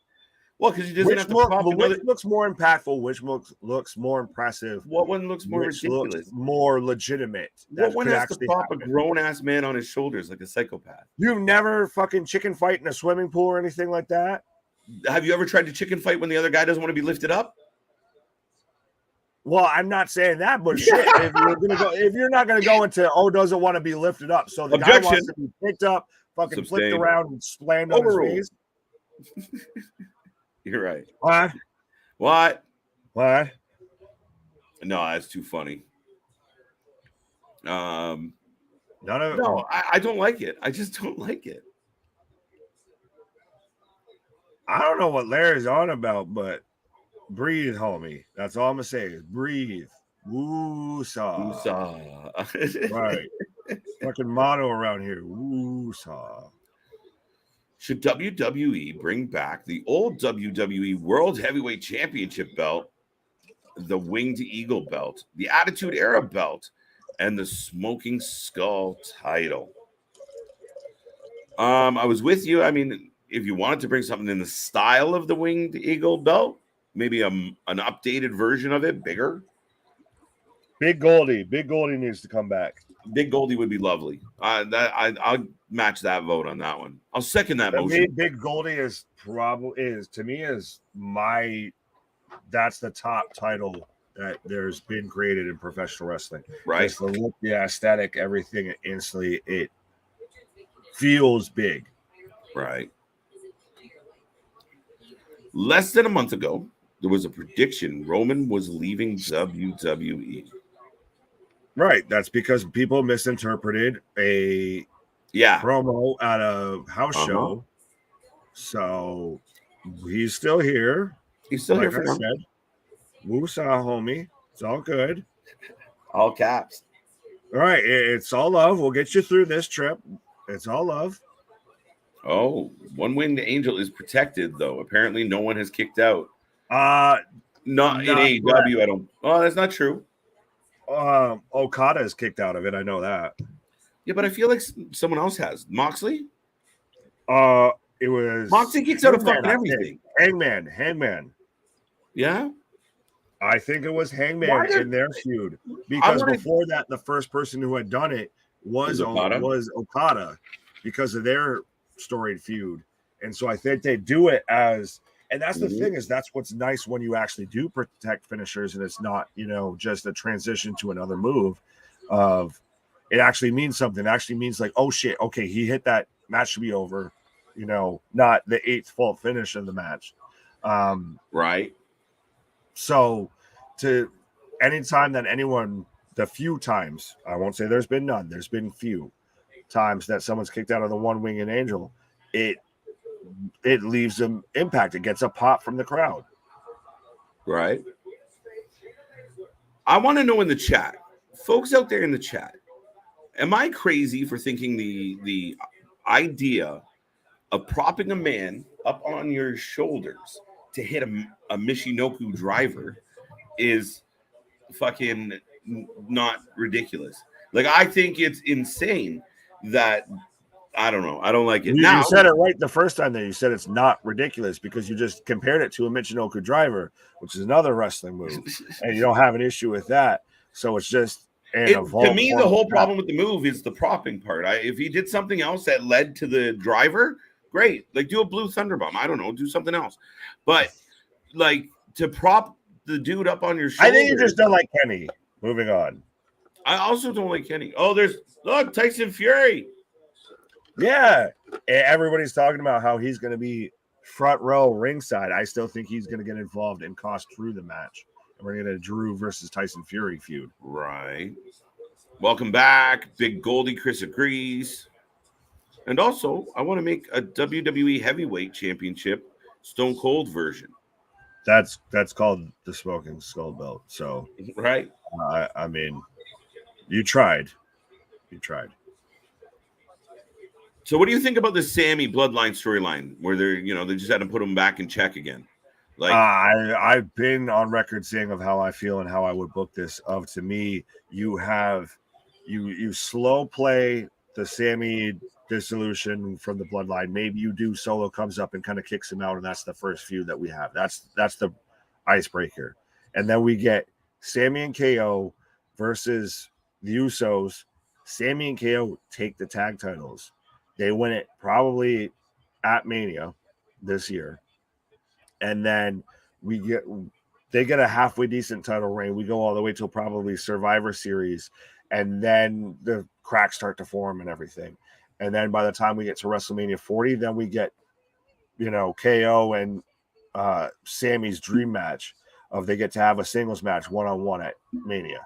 Speaker 1: Well, because he doesn't have to pop another...
Speaker 2: Which looks more impactful? Which looks more impressive?
Speaker 1: What one looks more ridiculous?
Speaker 2: Looks more legitimate?
Speaker 1: What one has to pop a grown-ass man on his shoulders like a psychopath?
Speaker 2: You've never fucking chicken fight in a swimming pool or anything like that?
Speaker 1: Have you ever tried to chicken fight when the other guy doesn't want to be lifted up?
Speaker 2: Well, I'm not saying that, but shit, if you're not gonna go into doesn't want to be lifted up, so the guy wants to be picked up, fucking flipped around and slammed on his face.
Speaker 1: You're right. What?
Speaker 2: What?
Speaker 1: No, that's too funny.
Speaker 2: None of
Speaker 1: No, I don't like it. I just don't like it.
Speaker 2: I don't know what Larry's on about, but breathe, homie. That's all I'm gonna say is breathe. Woo-saw. Right. Fucking motto around here. Woo-saw.
Speaker 1: Should WWE bring back the old WWE World Heavyweight Championship belt, the Winged Eagle belt, the Attitude Era belt, and the Smoking Skull title? I was with you. I mean, if you wanted to bring something in the style of the Winged Eagle belt, maybe an updated version of it, bigger.
Speaker 2: Big Goldie needs to come back.
Speaker 1: Big Goldie would be lovely. I'll match that vote on that one. I'll second that motion.
Speaker 2: Me, Big Goldie is that's the top title that there's been created in professional wrestling.
Speaker 1: Right.
Speaker 2: Just the look, the aesthetic, everything instantly, it feels big.
Speaker 1: Right. Less than a month ago, there was a prediction Roman was leaving WWE.
Speaker 2: Right. That's because people misinterpreted a promo at a house show. So he's still here.
Speaker 1: He's still here
Speaker 2: like
Speaker 1: for
Speaker 2: I said. Woo-saw, homie. It's all good.
Speaker 1: All caps.
Speaker 2: All right. It's all love. We'll get you through this trip. It's all love.
Speaker 1: Oh, One Winged Angel is protected, though. Apparently, no one has kicked out. Not in AEW. I don't. Oh, that's not true.
Speaker 2: Okada is kicked out of it. I know that.
Speaker 1: Yeah, but I feel like someone else has. Moxley?
Speaker 2: It was
Speaker 1: Moxley kicks out of fucking everything.
Speaker 2: Hangman.
Speaker 1: Yeah?
Speaker 2: I think it was Hangman in their feud. Because before that, the first person who had done it was Okada because of their storied feud. And so I think they do it as, and that's the thing is that's what's nice when you actually do protect finishers and it's not, just a transition to another move of it actually means something. It actually means like, oh shit, okay, he hit that, match should be over, not the 8th full finish of the match.
Speaker 1: Right.
Speaker 2: So to anytime that the few times, I won't say there's been none, there's been few times that someone's kicked out of the One Winged Angel, it leaves them impact. It gets a pop from the crowd.
Speaker 1: Right. I want to know in the chat, folks out there in the chat, am I crazy for thinking the idea of propping a man up on your shoulders to hit a Michinoku driver is fucking not ridiculous? Like, I think it's insane that I don't know. I don't like it.
Speaker 2: You said it right the first time there. You said it's not ridiculous because you just compared it to a Michinoku driver, which is another wrestling move, and you don't have an issue with that. So it's just
Speaker 1: to me, the whole problem with the move is the propping part. If he did something else that led to the driver, great. Like do a blue thunderbomb. I don't know. Do something else. But like to prop the dude up on your shoulder.
Speaker 2: I think you just don't like Kenny. Moving on.
Speaker 1: I also don't like Kenny. Oh, look, Tyson Fury.
Speaker 2: Yeah. Everybody's talking about how he's going to be front row ringside. I still think he's going to get involved and cost Drew the match. And we're going to get a Drew versus Tyson Fury feud.
Speaker 1: Right. Welcome back. Big Goldie Chris agrees. And also, I want to make a WWE Heavyweight Championship Stone Cold version.
Speaker 2: That's called the Smoking Skull belt. So,
Speaker 1: right.
Speaker 2: I mean, you tried.
Speaker 1: So what do you think about the Sammy Bloodline storyline where they just had to put him back in check again? Like
Speaker 2: I've been on record saying of how I feel and how I would book this. To me, you slow play the Sammy dissolution from the Bloodline. Maybe you do Solo comes up and kind of kicks him out, and that's the first feud that we have. That's the icebreaker. And then we get Sammy and KO versus the Usos. Sammy and KO take the tag titles. They win it probably at Mania this year. And then they get a halfway decent title reign. We go all the way till probably Survivor Series. And then the cracks start to form and everything. And then by the time we get to WrestleMania 40, then we get, KO and Sammy's dream match of they get to have a singles match one-on-one at Mania.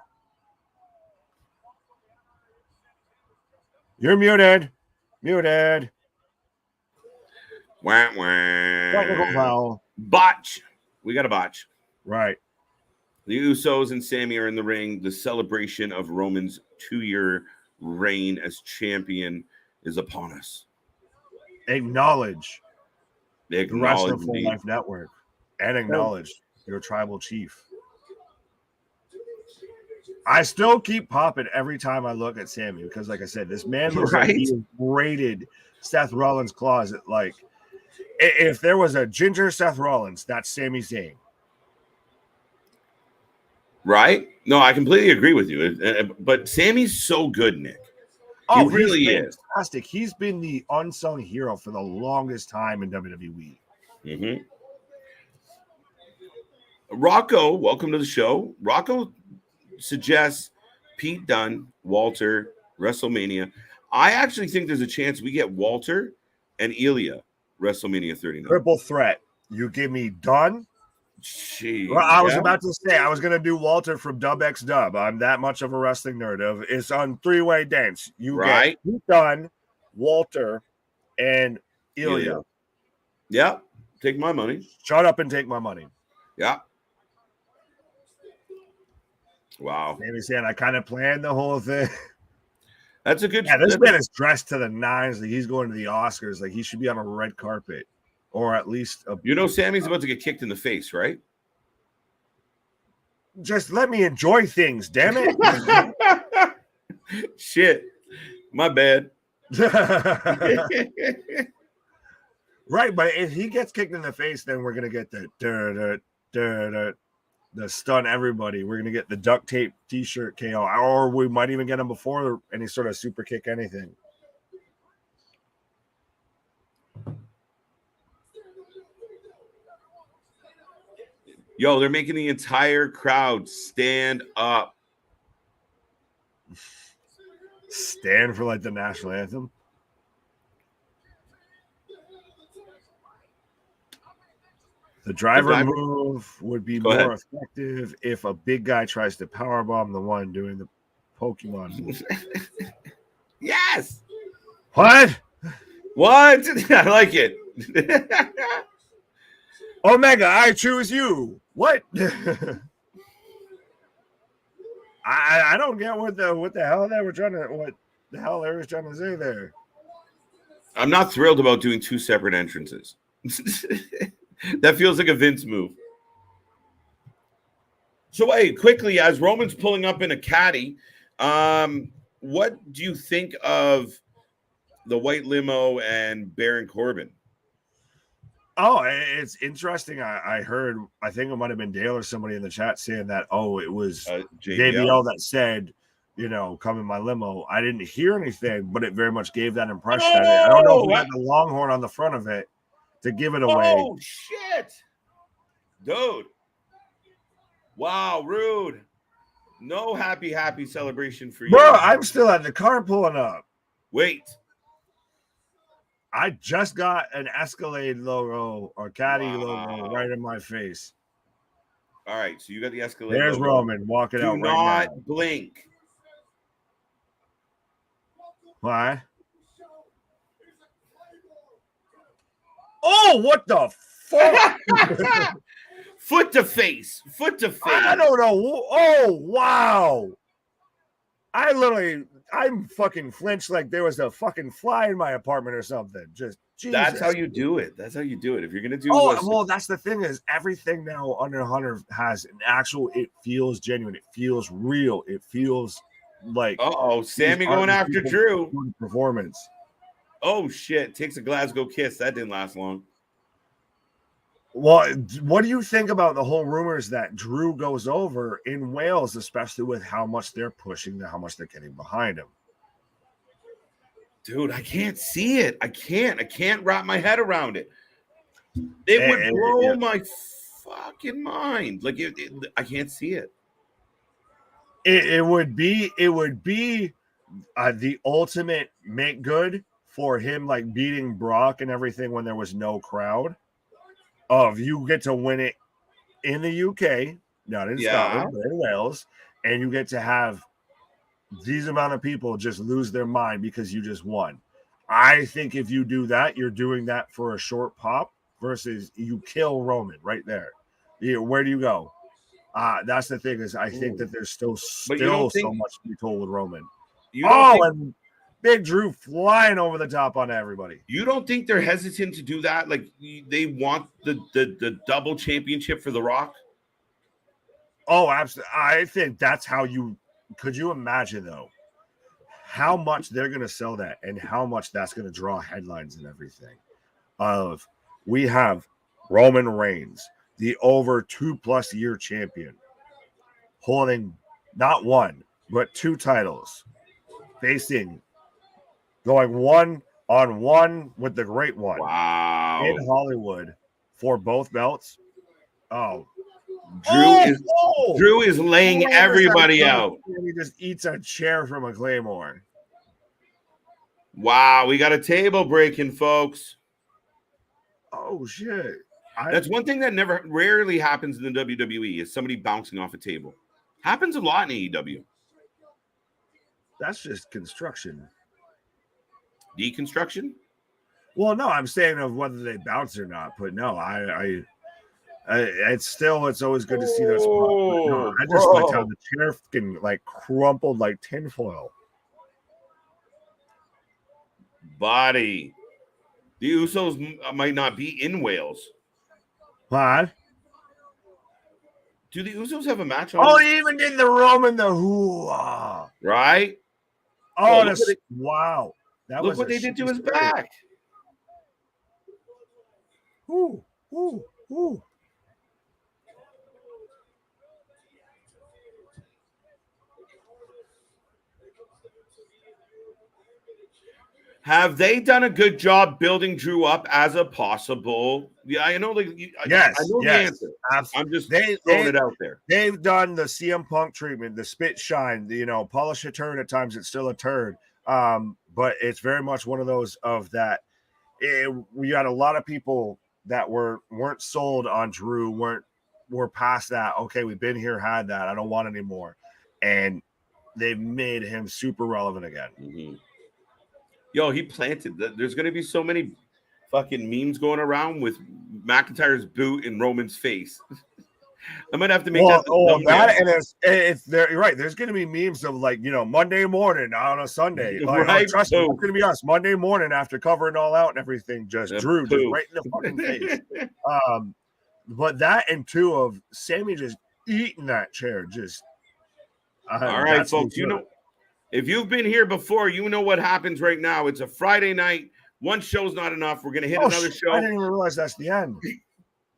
Speaker 2: You're muted. Muted.
Speaker 1: Wah, wah.
Speaker 2: Technical foul.
Speaker 1: Botch. We got a botch.
Speaker 2: Right.
Speaker 1: The Usos and Sammy are in the ring. The celebration of Roman's 2-year reign as champion is upon us.
Speaker 2: Acknowledge the Wrestling for
Speaker 1: me.
Speaker 2: Life Network and acknowledge your tribal chief. I still keep popping every time I look at Sammy because, like I said, this man looks like he raided Seth Rollins' closet. Like, if there was a ginger Seth Rollins, that's Sami Zayn.
Speaker 1: Right? No, I completely agree with you. But Sammy's so good, Nick.
Speaker 2: Oh,
Speaker 1: he really is
Speaker 2: fantastic. He's been the unsung hero for the longest time in WWE.
Speaker 1: Mm-hmm. Rocco, welcome to the show. Rocco suggests Pete Dunne, Walter, WrestleMania. I actually think there's a chance we get Walter and Ilya WrestleMania 39.
Speaker 2: Triple threat. You give me Dunne.
Speaker 1: Jeez,
Speaker 2: well, I was about to say I was going to do Walter from Dub X Dub. I'm that much of a wrestling nerd. It's on three-way dance. You get Pete Dunne, Walter, and Ilya.
Speaker 1: Yeah, take my money.
Speaker 2: Shut up and take my money.
Speaker 1: Yeah. Wow.
Speaker 2: Maybe saying I kind of planned the whole thing.
Speaker 1: That's a good.
Speaker 2: Yeah, this man is dressed to the nines. Like he's going to the Oscars. Like he should be on a red carpet, or at least a.
Speaker 1: You know, Sammy's about to get kicked in the face, right?
Speaker 2: Just let me enjoy things, damn it.
Speaker 1: Shit, my bad.
Speaker 2: Right, but if he gets kicked in the face, then we're gonna get the stun everybody. We're gonna get the duct tape t-shirt KO, or we might even get him before any sort of super kick anything.
Speaker 1: Yo, they're making the entire crowd stand up.
Speaker 2: Stand for like the national anthem. The driver move would be more effective if a big guy tries to powerbomb the one doing the Pokemon move.
Speaker 1: Yes.
Speaker 2: What?
Speaker 1: I like it.
Speaker 2: Omega, I choose you. What? I don't get what the hell they were trying to say there.
Speaker 1: I'm not thrilled about doing two separate entrances. That feels like a Vince move. So, hey, quickly, as Roman's pulling up in a caddy, what do you think of the white limo and Baron Corbin?
Speaker 2: Oh, it's interesting. I heard, I think it might have been Dale or somebody in the chat saying that, it was JBL that said, come in my limo. I didn't hear anything, but it very much gave that impression. I don't know if we had the Longhorn on the front of it to give it away.
Speaker 1: Oh, shit. Dude. Wow, rude. No happy celebration for you.
Speaker 2: Bro, I'm still at the car pulling up.
Speaker 1: Wait.
Speaker 2: I just got an Escalade logo or Caddy logo right in my face.
Speaker 1: All right, so you got the Escalade
Speaker 2: There's
Speaker 1: logo.
Speaker 2: Roman walking out right now.
Speaker 1: Do not blink.
Speaker 2: Why? Oh, what the fuck?
Speaker 1: Foot to face.
Speaker 2: I don't know. Oh, wow. I'm fucking flinched like there was a fucking fly in my apartment or something. Just Jesus.
Speaker 1: That's how you do it. If you're gonna do
Speaker 2: well, that's the thing is everything now under Hunter has an actual, it feels genuine, it feels real, it feels like
Speaker 1: Sammy going after Drew.
Speaker 2: Performance.
Speaker 1: Oh shit, takes a Glasgow kiss. That didn't last long.
Speaker 2: Well, what do you think about the whole rumors that Drew goes over in Wales, especially with how much they're pushing, how much they're getting behind him?
Speaker 1: Dude, I can't see it. I can't wrap my head around it. It would blow my fucking mind. Like I can't see it.
Speaker 2: It would be the ultimate make good for him, like beating Brock and everything when there was no crowd. of you get to win it in the UK, not in Scotland, but in Wales, and you get to have these amount of people just lose their mind because you just won. I think if you do that, you're doing that for a short pop versus you kill Roman right there. Where do you go? That's the thing is I think that there's still so much to be told with Roman. And Big Drew flying over the top on everybody.
Speaker 1: You don't think they're hesitant to do that? Like they want the double championship for The Rock?
Speaker 2: Oh, absolutely. I think that's how you could you imagine though how much they're going to sell that and how much that's going to draw headlines and everything. We have Roman Reigns, the over 2+ year champion, holding not one but 2 titles, going 1-on-1 with the Great One.
Speaker 1: Wow.
Speaker 2: In Hollywood for both belts. Oh,
Speaker 1: Drew is laying everybody out.
Speaker 2: He just eats a chair from a Claymore.
Speaker 1: Wow, we got a table breaking, folks.
Speaker 2: Oh shit!
Speaker 1: That's one thing that rarely happens in the WWE is somebody bouncing off a table. Happens a lot in AEW.
Speaker 2: That's just construction.
Speaker 1: Deconstruction?
Speaker 2: Well, no, I'm saying of whether they bounce or not, but no, it's always good to see those. No, I just liked how the chair fucking like crumpled like tinfoil.
Speaker 1: Body. The Usos might not be in Wales.
Speaker 2: What?
Speaker 1: Do the Usos have a match
Speaker 2: on? Oh, even in the Roman the hoo-ah.
Speaker 1: Right?
Speaker 2: Oh, wow.
Speaker 1: Look what they did to his back.
Speaker 2: Ooh.
Speaker 1: Have they done a good job building Drew up as a possible? Yeah, I know.
Speaker 2: Yes,
Speaker 1: I know the answer.
Speaker 2: Absolutely.
Speaker 1: I'm just throwing it out there.
Speaker 2: They've done the CM Punk treatment, the spit shine. Polish a turd at times. It's still a turd, but it's very much one of those of that. We got a lot of people that weren't sold on Drew. We're past that. Okay, we've been here, had that. I don't want any more, and they've made him super relevant again.
Speaker 1: Mm-hmm. Yo, he planted. There's going to be so many fucking memes going around with McIntyre's boot in Roman's face. I might have to make that.
Speaker 2: You're right. There's going to be memes of Monday morning on a Sunday.
Speaker 1: Right?
Speaker 2: Trust me, it's going to be us Monday morning after covering all out and everything. Just Drew, just right in the fucking face. But that and two of Sammy just eating that chair. Just
Speaker 1: all right, folks. If you've been here before, you know what happens right now. It's a Friday night. One show's not enough. We're going to hit another show.
Speaker 2: I didn't even realize that's the end.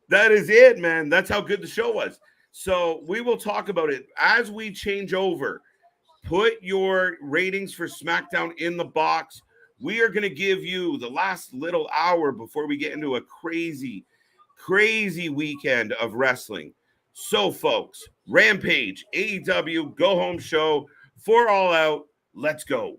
Speaker 1: That is it, man. That's how good the show was. So we will talk about it as we change over. Put your ratings for SmackDown in the box. We are going to give you the last little hour before we get into a crazy, crazy weekend of wrestling. So, folks, Rampage, AEW, Go Home Show, for All Out. Let's go.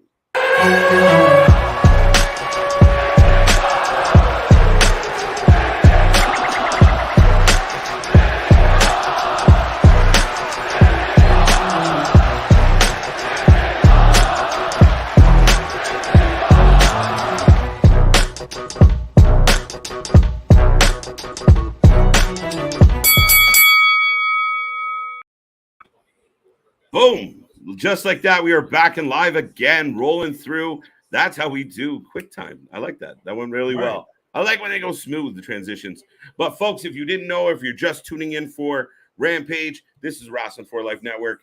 Speaker 1: Boom. Just like that, we are back and live again, rolling through. That's how we do quick time. I like that. That went really well. I like when they go smooth, the transitions. But, folks, if you didn't know, if you're just tuning in for Rampage, this is Wrasslin for Life Network.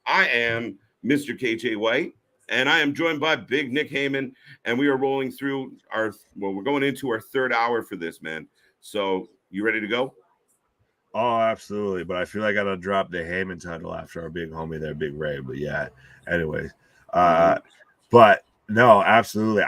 Speaker 1: I am Mr. KJ White, and I am joined by Big Nick Heyman, and we are rolling through we're going into our third hour for this, man. So, you ready to go?
Speaker 2: Oh, absolutely. But I feel like I gotta drop the Heyman title after our big homie there, Big Ray. But yeah, anyways. But no, absolutely.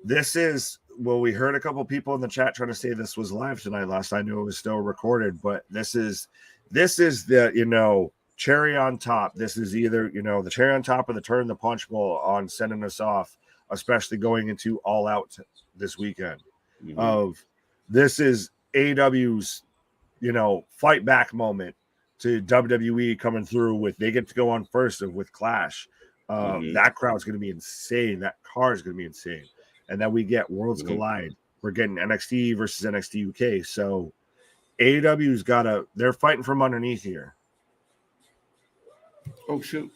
Speaker 2: This is we heard a couple people in the chat trying to say this was live tonight. Last I knew it was still recorded, but this is the cherry on top. This is either the cherry on top of the turn the punch bowl on sending us off, especially going into All Out this weekend. This is AEW's, fight back moment to WWE coming through with they get to go on first with Clash. That crowd's going to be insane. That card is going to be insane. And then we get Worlds Collide. We're getting NXT versus NXT UK. So AEW's they're fighting from underneath here.
Speaker 1: Oh, shoot.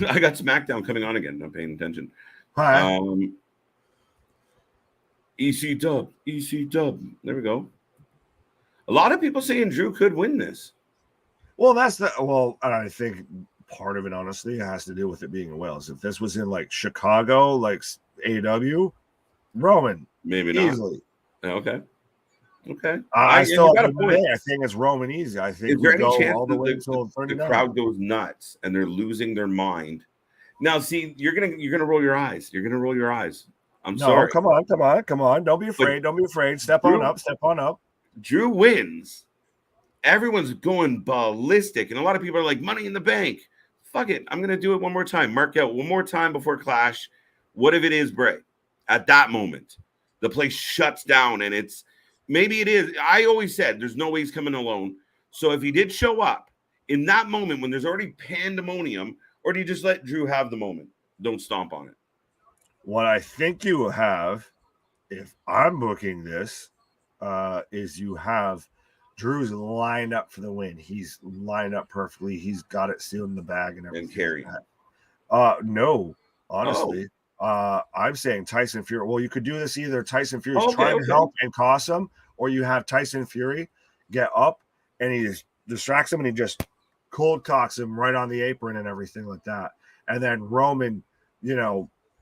Speaker 1: I got SmackDown coming on again. I'm paying attention.
Speaker 2: Hi.
Speaker 1: EC Dub. There we go. A lot of people saying Drew could win this.
Speaker 2: Well, I think part of it, honestly, has to do with it being in Wales. If this was in like Chicago, like AEW, Roman,
Speaker 1: maybe not
Speaker 2: easily.
Speaker 1: Okay.
Speaker 2: I still have a point. I think it's Roman easy. I think
Speaker 1: is there any chance
Speaker 2: all the way
Speaker 1: until the crowd goes nuts and they're losing their mind? Now, see, you're gonna roll your eyes. I'm sorry.
Speaker 2: Come on. Don't be afraid. Step on up.
Speaker 1: Drew wins. Everyone's going ballistic, and a lot of people are like, Money in the Bank. Fuck it. I'm gonna do it one more time. Mark out one more time before Clash. What if it is Bray? At that moment, the place shuts down, and maybe it is. I always said there's no way he's coming alone. So if he did show up in that moment when there's already pandemonium, or do you just let Drew have the moment? Don't stomp on it.
Speaker 2: What I think you have, if I'm booking this, is you have Drew's lined up for the win. He's lined up perfectly. He's got it sealed in the bag and everything.
Speaker 1: And
Speaker 2: Karrion. No, honestly. I'm saying Tyson Fury. Well, you could do this either Tyson Fury's trying to help and cost him, or you have Tyson Fury get up and he just distracts him and he just cold cocks him right on the apron and everything like that. And then Roman,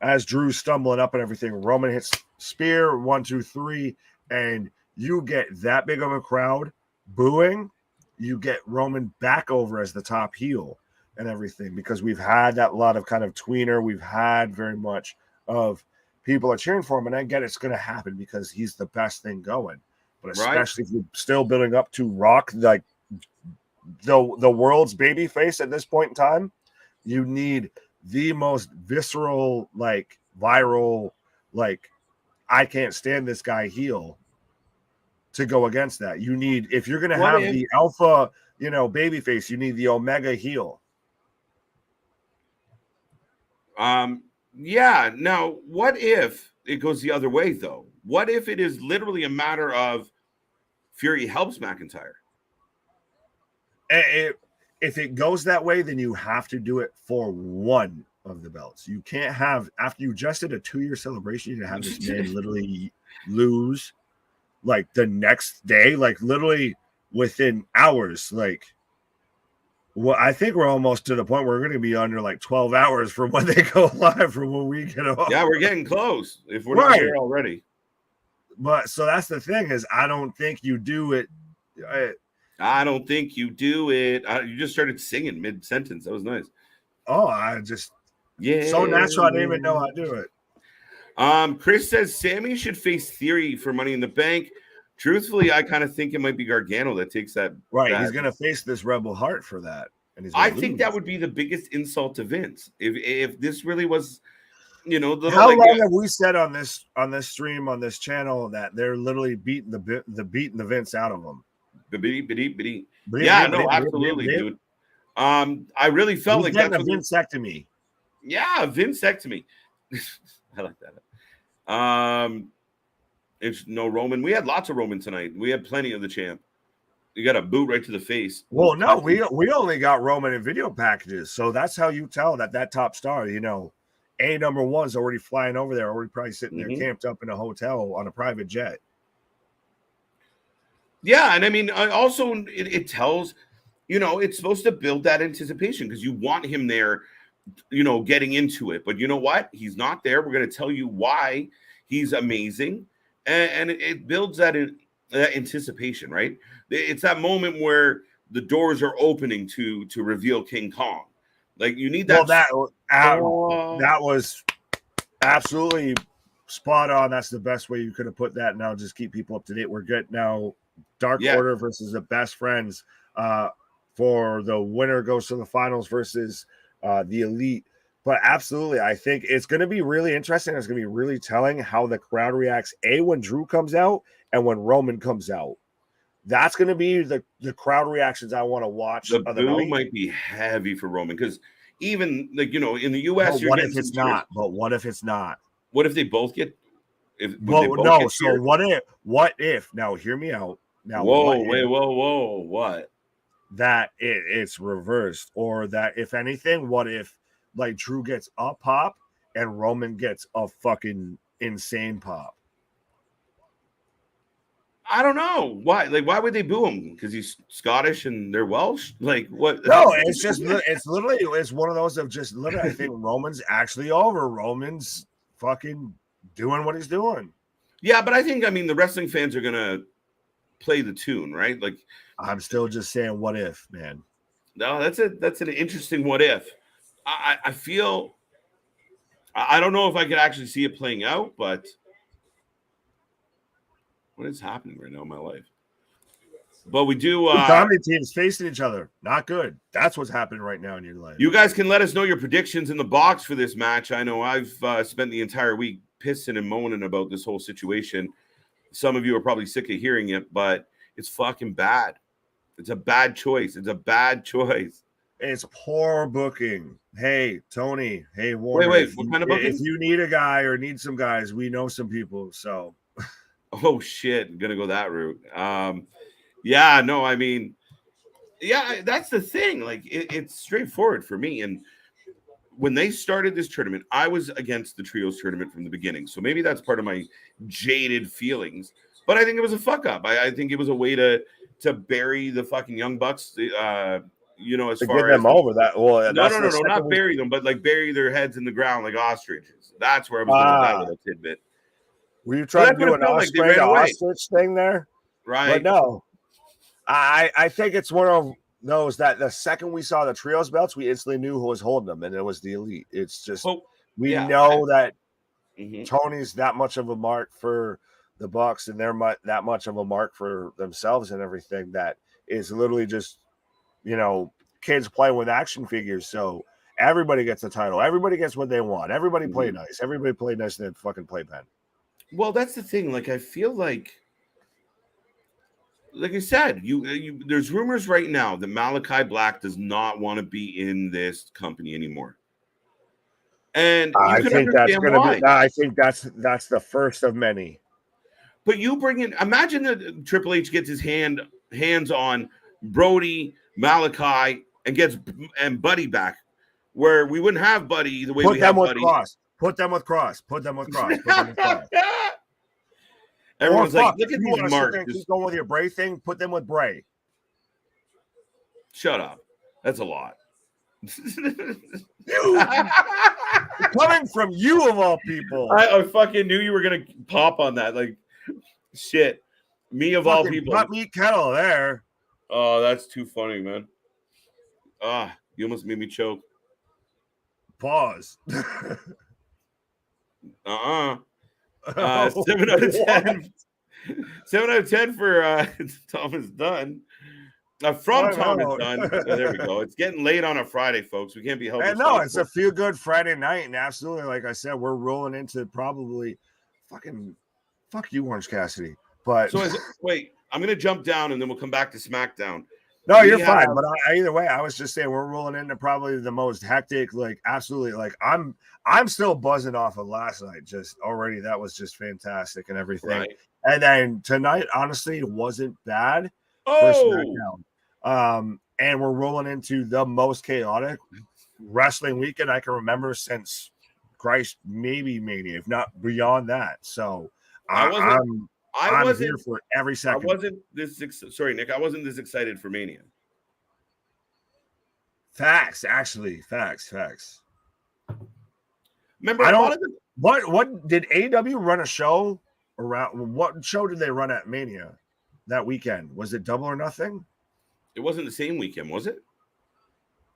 Speaker 2: as Drew's stumbling up and everything, Roman hits spear 1, 2, 3, and you get that big of a crowd booing. You get Roman back over as the top heel and everything, because we've had that lot of kind of tweener. We've had very much of people are cheering for him, and I get it's going to happen because he's the best thing going. But especially if you're still building up to Rock, like the world's baby face at this point in time, you need the most visceral, like viral, like I can't stand this guy heel to go against that. You need, if you're going to have the alpha, baby face, you need the omega heel.
Speaker 1: Yeah. Now, what if it goes the other way, though? What if it is literally a matter of Fury helps McIntyre?
Speaker 2: If it goes that way, then you have to do it for one of the belts. You can't have, after you just did a 2-year celebration, you have this man literally lose like the next day, like literally within hours. Like, well, I think we're almost to the point where we're going to be under like 12 hours from when they go live from when we get off.
Speaker 1: Yeah, we're getting close if we're not here already.
Speaker 2: But so that's the thing is, I don't think you do it.
Speaker 1: I don't think you do it. You just started singing mid-sentence. That was nice.
Speaker 2: Oh, so natural. I didn't even know I do it.
Speaker 1: Chris says Sammy should face Theory for Money in the Bank. Truthfully, I kind of think it might be Gargano that takes that.
Speaker 2: Right, he's going to face this Rebel Heart for that, and
Speaker 1: I think that would be the biggest insult to Vince if this really was,
Speaker 2: how long have we said on this stream on this channel that they're literally beating the Vince out of them?
Speaker 1: Yeah, no, absolutely, dude. I really felt like
Speaker 2: that's a Vincectomy.
Speaker 1: Yeah, Vincectomy. I like that. It's no Roman. We had lots of Roman tonight. We had plenty of the champ. You got a boot right to the face.
Speaker 2: Well, no, we only got Roman in video packages, so that's how you tell that top star. A number one's already flying over there, already probably sitting there camped up in a hotel on a private jet.
Speaker 1: Yeah, and I mean, also it tells, it's supposed to build that anticipation because you want him there, getting into it. But you know what? He's not there. We're going to tell you why he's amazing, and it builds that anticipation, right? It's that moment where the doors are opening to reveal King Kong. Like you need that.
Speaker 2: Well, that was absolutely spot on. That's the best way you could have put that. Now just keep people up to date. We're good now. Dark Order versus the Best Friends. For the winner goes to the finals versus the Elite. But absolutely, I think it's going to be really interesting. It's going to be really telling how the crowd reacts. When Drew comes out and when Roman comes out. That's going to be the crowd reactions I want to watch.
Speaker 1: The boo might be heavy for Roman because even like in the US,
Speaker 2: what if it's not? But what if it's not?
Speaker 1: What if they both get?
Speaker 2: So what if? Now hear me out. Now
Speaker 1: whoa! What?
Speaker 2: That it's reversed, or that if anything, what if like Drew gets a pop and Roman gets a fucking insane pop?
Speaker 1: I don't know why. Like, why would they boo him? Because he's Scottish and they're Welsh. Like, what?
Speaker 2: No, it's one of those of just literally. I think Roman's actually over. Roman's fucking doing what he's doing.
Speaker 1: Yeah, but I think the wrestling fans are gonna play the tune, right? Like,
Speaker 2: I'm still just saying, what if, man?
Speaker 1: No, that's an interesting what if. I feel I don't know if I could actually see it playing out, but what is happening right now in my life? But we do
Speaker 2: comedy teams facing each other. Not good. That's what's happening right now in your life.
Speaker 1: You guys can let us know your predictions in the box for this match. I know I've spent the entire week pissing and moaning about this whole situation. Some of you are probably sick of hearing it, but it's fucking bad. It's a bad choice.
Speaker 2: It's poor booking. Hey, Tony. Hey, Warner.
Speaker 1: Wait. What kind of booking?
Speaker 2: If you need a guy or need some guys, we know some people. So.
Speaker 1: Oh, shit. I'm going to go that route. Yeah, no, that's the thing. Like, it's straightforward for me. And when they started this tournament, I was against the trios tournament from the beginning. So maybe that's part of my jaded feelings. But I think it was a fuck up. I think it was a way to bury the fucking Young Bucks. As
Speaker 2: to
Speaker 1: far
Speaker 2: get them
Speaker 1: as
Speaker 2: over that. Well,
Speaker 1: no, not bury them, but like bury their heads in the ground like ostriches. That's where I was going with that little tidbit.
Speaker 2: Were you trying to do an ostrich thing there?
Speaker 1: Right.
Speaker 2: But no, I think it's one of those that the second we saw the trios belts, we instantly knew who was holding them, and it was the Elite. It's just we know that Tony's that much of a mark for the Bucks, and they're that much of a mark for themselves and everything. That is literally just kids playing with action figures. So everybody gets the title. Everybody gets what they want. Everybody play nice. Everybody play nice in that fucking playpen.
Speaker 1: Well, that's the thing. Like, I feel like I said, there's rumors right now that Malachi Black does not want to be in this company anymore. And
Speaker 2: I think that's going to be. I think that's the first of many.
Speaker 1: But you bring in. Imagine that Triple H gets his hands on Brody, Malachi, and gets Buddy back, where we wouldn't have Buddy the way we have Buddy.
Speaker 2: Put them with Cross.
Speaker 1: Everyone's like, look at these marks.
Speaker 2: Keep going with your Bray thing. Put them with Bray.
Speaker 1: Shut up. That's a lot.
Speaker 2: Coming from you of all people.
Speaker 1: I fucking knew you were gonna pop on that. Like, shit. Me of all people.
Speaker 2: Not meat kettle there.
Speaker 1: Oh, that's too funny, man. You almost made me choke.
Speaker 2: Pause.
Speaker 1: 7 out of 10. 7 out of 10 for Thomas Dunn. Thomas Dunn. There we go. It's getting late on a Friday, folks. We can't be held.
Speaker 2: No, it's a feel good Friday night, and absolutely, like I said, we're rolling into probably fucking fuck you, Orange Cassidy. But
Speaker 1: so wait, I'm gonna jump down and then we'll come back to SmackDown.
Speaker 2: No, you're fine. But either way, I was just saying we're rolling into probably the most hectic, like absolutely, like I'm still buzzing off of last night. Just already, that was just fantastic and everything.
Speaker 1: Right.
Speaker 2: And then tonight, honestly, wasn't bad for SmackDown. And we're rolling into the most chaotic wrestling weekend I can remember since Christ, maybe Mania, if not beyond that. So I'm here for every second.
Speaker 1: Sorry, Nick. I wasn't this excited for Mania.
Speaker 2: Facts.
Speaker 1: Remember,
Speaker 2: what did AEW run a show around? What show did they run at Mania that weekend? Was it Double or Nothing?
Speaker 1: It wasn't the same weekend, was it?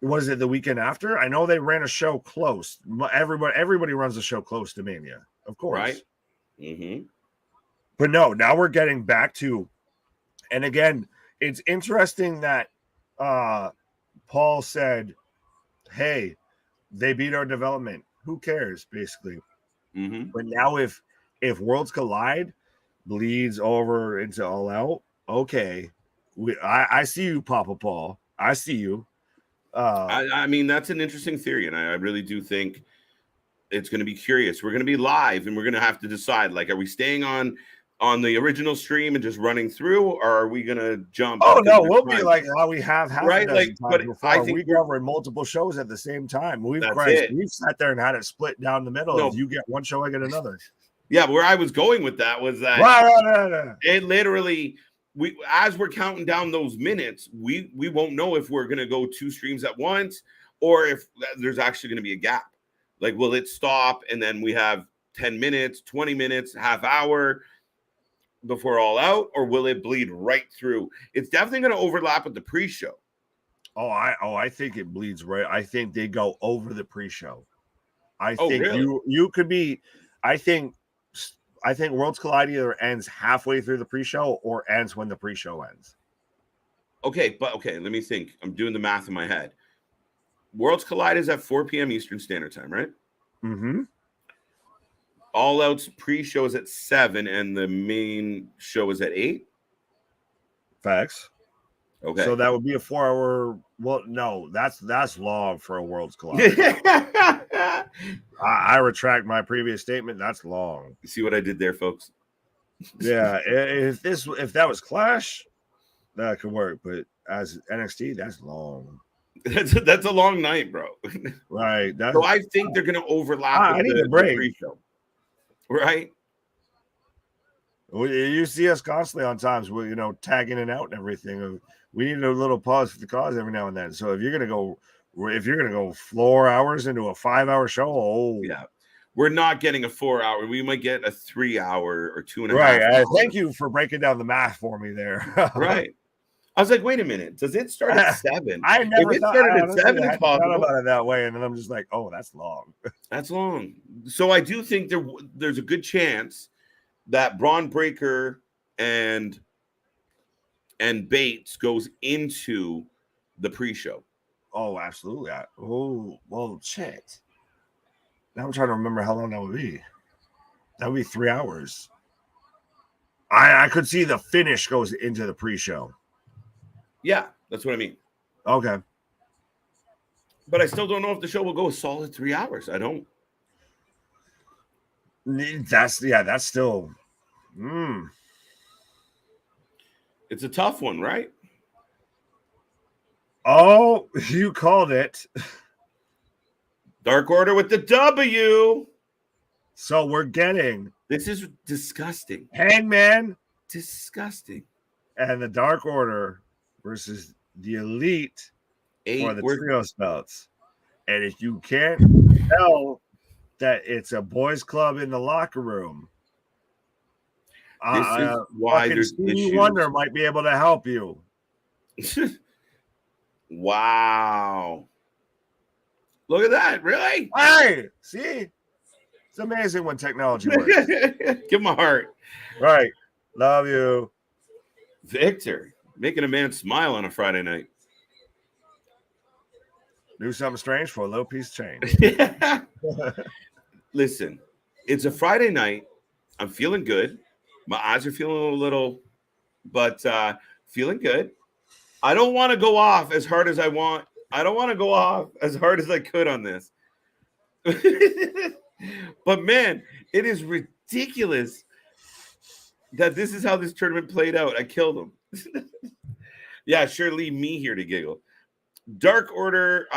Speaker 2: Was it the weekend after? I know they ran a show close. Everybody runs a show close to Mania, of course.
Speaker 1: Right. Mm-hmm.
Speaker 2: But no, now we're getting back to, and again, it's interesting that Paul said, hey, they beat our development. Who cares, basically?
Speaker 1: Mm-hmm.
Speaker 2: But now if Worlds Collide bleeds over into All Out, okay, I see you, Papa Paul. I see you.
Speaker 1: I mean, that's an interesting theory, and I really do think it's going to be curious. We're going to be live, and we're going to have to decide, like, are we staying on the original stream and just running through, or are we going to jump?
Speaker 2: Oh no, we'll be like how we have half a dozen times before.
Speaker 1: I think
Speaker 2: we cover multiple shows at the same time. We've sat there and had it split down the middle. No. If you get one show, I get another.
Speaker 1: Yeah, where I was going with that was that it literally, as we're counting down those minutes, we won't know if we're going to go 2 streams at once or if there's actually going to be a gap. Like, will it stop and then we have 10 minutes, 20 minutes, half hour before all out, or will it bleed right through? It's definitely going to overlap with the pre-show.
Speaker 2: I think it bleeds right. I think they go over the pre-show. I think really? you could be. I think Worlds Collide either ends halfway through the pre-show or ends when the pre-show ends.
Speaker 1: Okay, let me think. I'm doing the math in my head. Worlds Collide is at 4 p.m. Eastern Standard Time, right?
Speaker 2: Mm-hmm.
Speaker 1: All Out's pre-show is at 7, and the main show is at 8.
Speaker 2: Facts.
Speaker 1: Okay.
Speaker 2: So that would be a 4-hour. Well, no, that's long for a Worlds Collide. I retract my previous statement. That's long.
Speaker 1: You see what I did there, folks?
Speaker 2: Yeah. If that was Clash, that could work. But as NXT, that's long.
Speaker 1: That's a long night, bro.
Speaker 2: Right.
Speaker 1: So I think they're going to overlap.
Speaker 2: I need a break.
Speaker 1: Pre-show. Right.
Speaker 2: Well, you see us constantly on times with tagging and out and everything. We need a little pause for the cause every now and then. So if you're gonna go 4 hours into a 5-hour show,
Speaker 1: yeah, we're not getting a 4-hour. We might get a 3-hour or 2.5.
Speaker 2: Right. Thank you for breaking down the math for me there.
Speaker 1: Right. I was like, wait a minute. Does it start at 7?
Speaker 2: I never
Speaker 1: if it started at 7, it's possible.
Speaker 2: About it that way, and then I'm just like, oh, that's long.
Speaker 1: That's long. So I do think there's a good chance that Braun Breaker and Bates goes into the pre-show.
Speaker 2: Oh, absolutely. Well, shit. Now I'm trying to remember how long that would be. That would be 3 hours. I could see the finish goes into the pre-show.
Speaker 1: Yeah, that's what I mean.
Speaker 2: Okay.
Speaker 1: But I still don't know if the show will go a solid 3 hours. I don't.
Speaker 2: That's still.
Speaker 1: It's a tough one, right?
Speaker 2: Oh, you called it.
Speaker 1: Dark Order with the W.
Speaker 2: So we're getting.
Speaker 1: This is disgusting.
Speaker 2: Hangman.
Speaker 1: Disgusting.
Speaker 2: And the Dark Order versus the Elite for the trios belts. And if you can't tell that it's a boys' club in the locker room,
Speaker 1: this is why there's
Speaker 2: Stevie Wonder might be able to help you.
Speaker 1: Wow. Look at that. Really?
Speaker 2: Hey, see? It's amazing when technology works.
Speaker 1: Give him a heart.
Speaker 2: Right. Love you.
Speaker 1: Victor, making a man smile on a Friday night.
Speaker 2: Do something strange for a low piece of change.
Speaker 1: Listen, it's a Friday night. I'm feeling good. My eyes are feeling a little, but feeling good. I don't want to go off as hard as I want. I don't want to go off as hard as I could on this. But, man, it is ridiculous that this is how this tournament played out. I killed him. Yeah, sure, leave me here to giggle. Dark Order,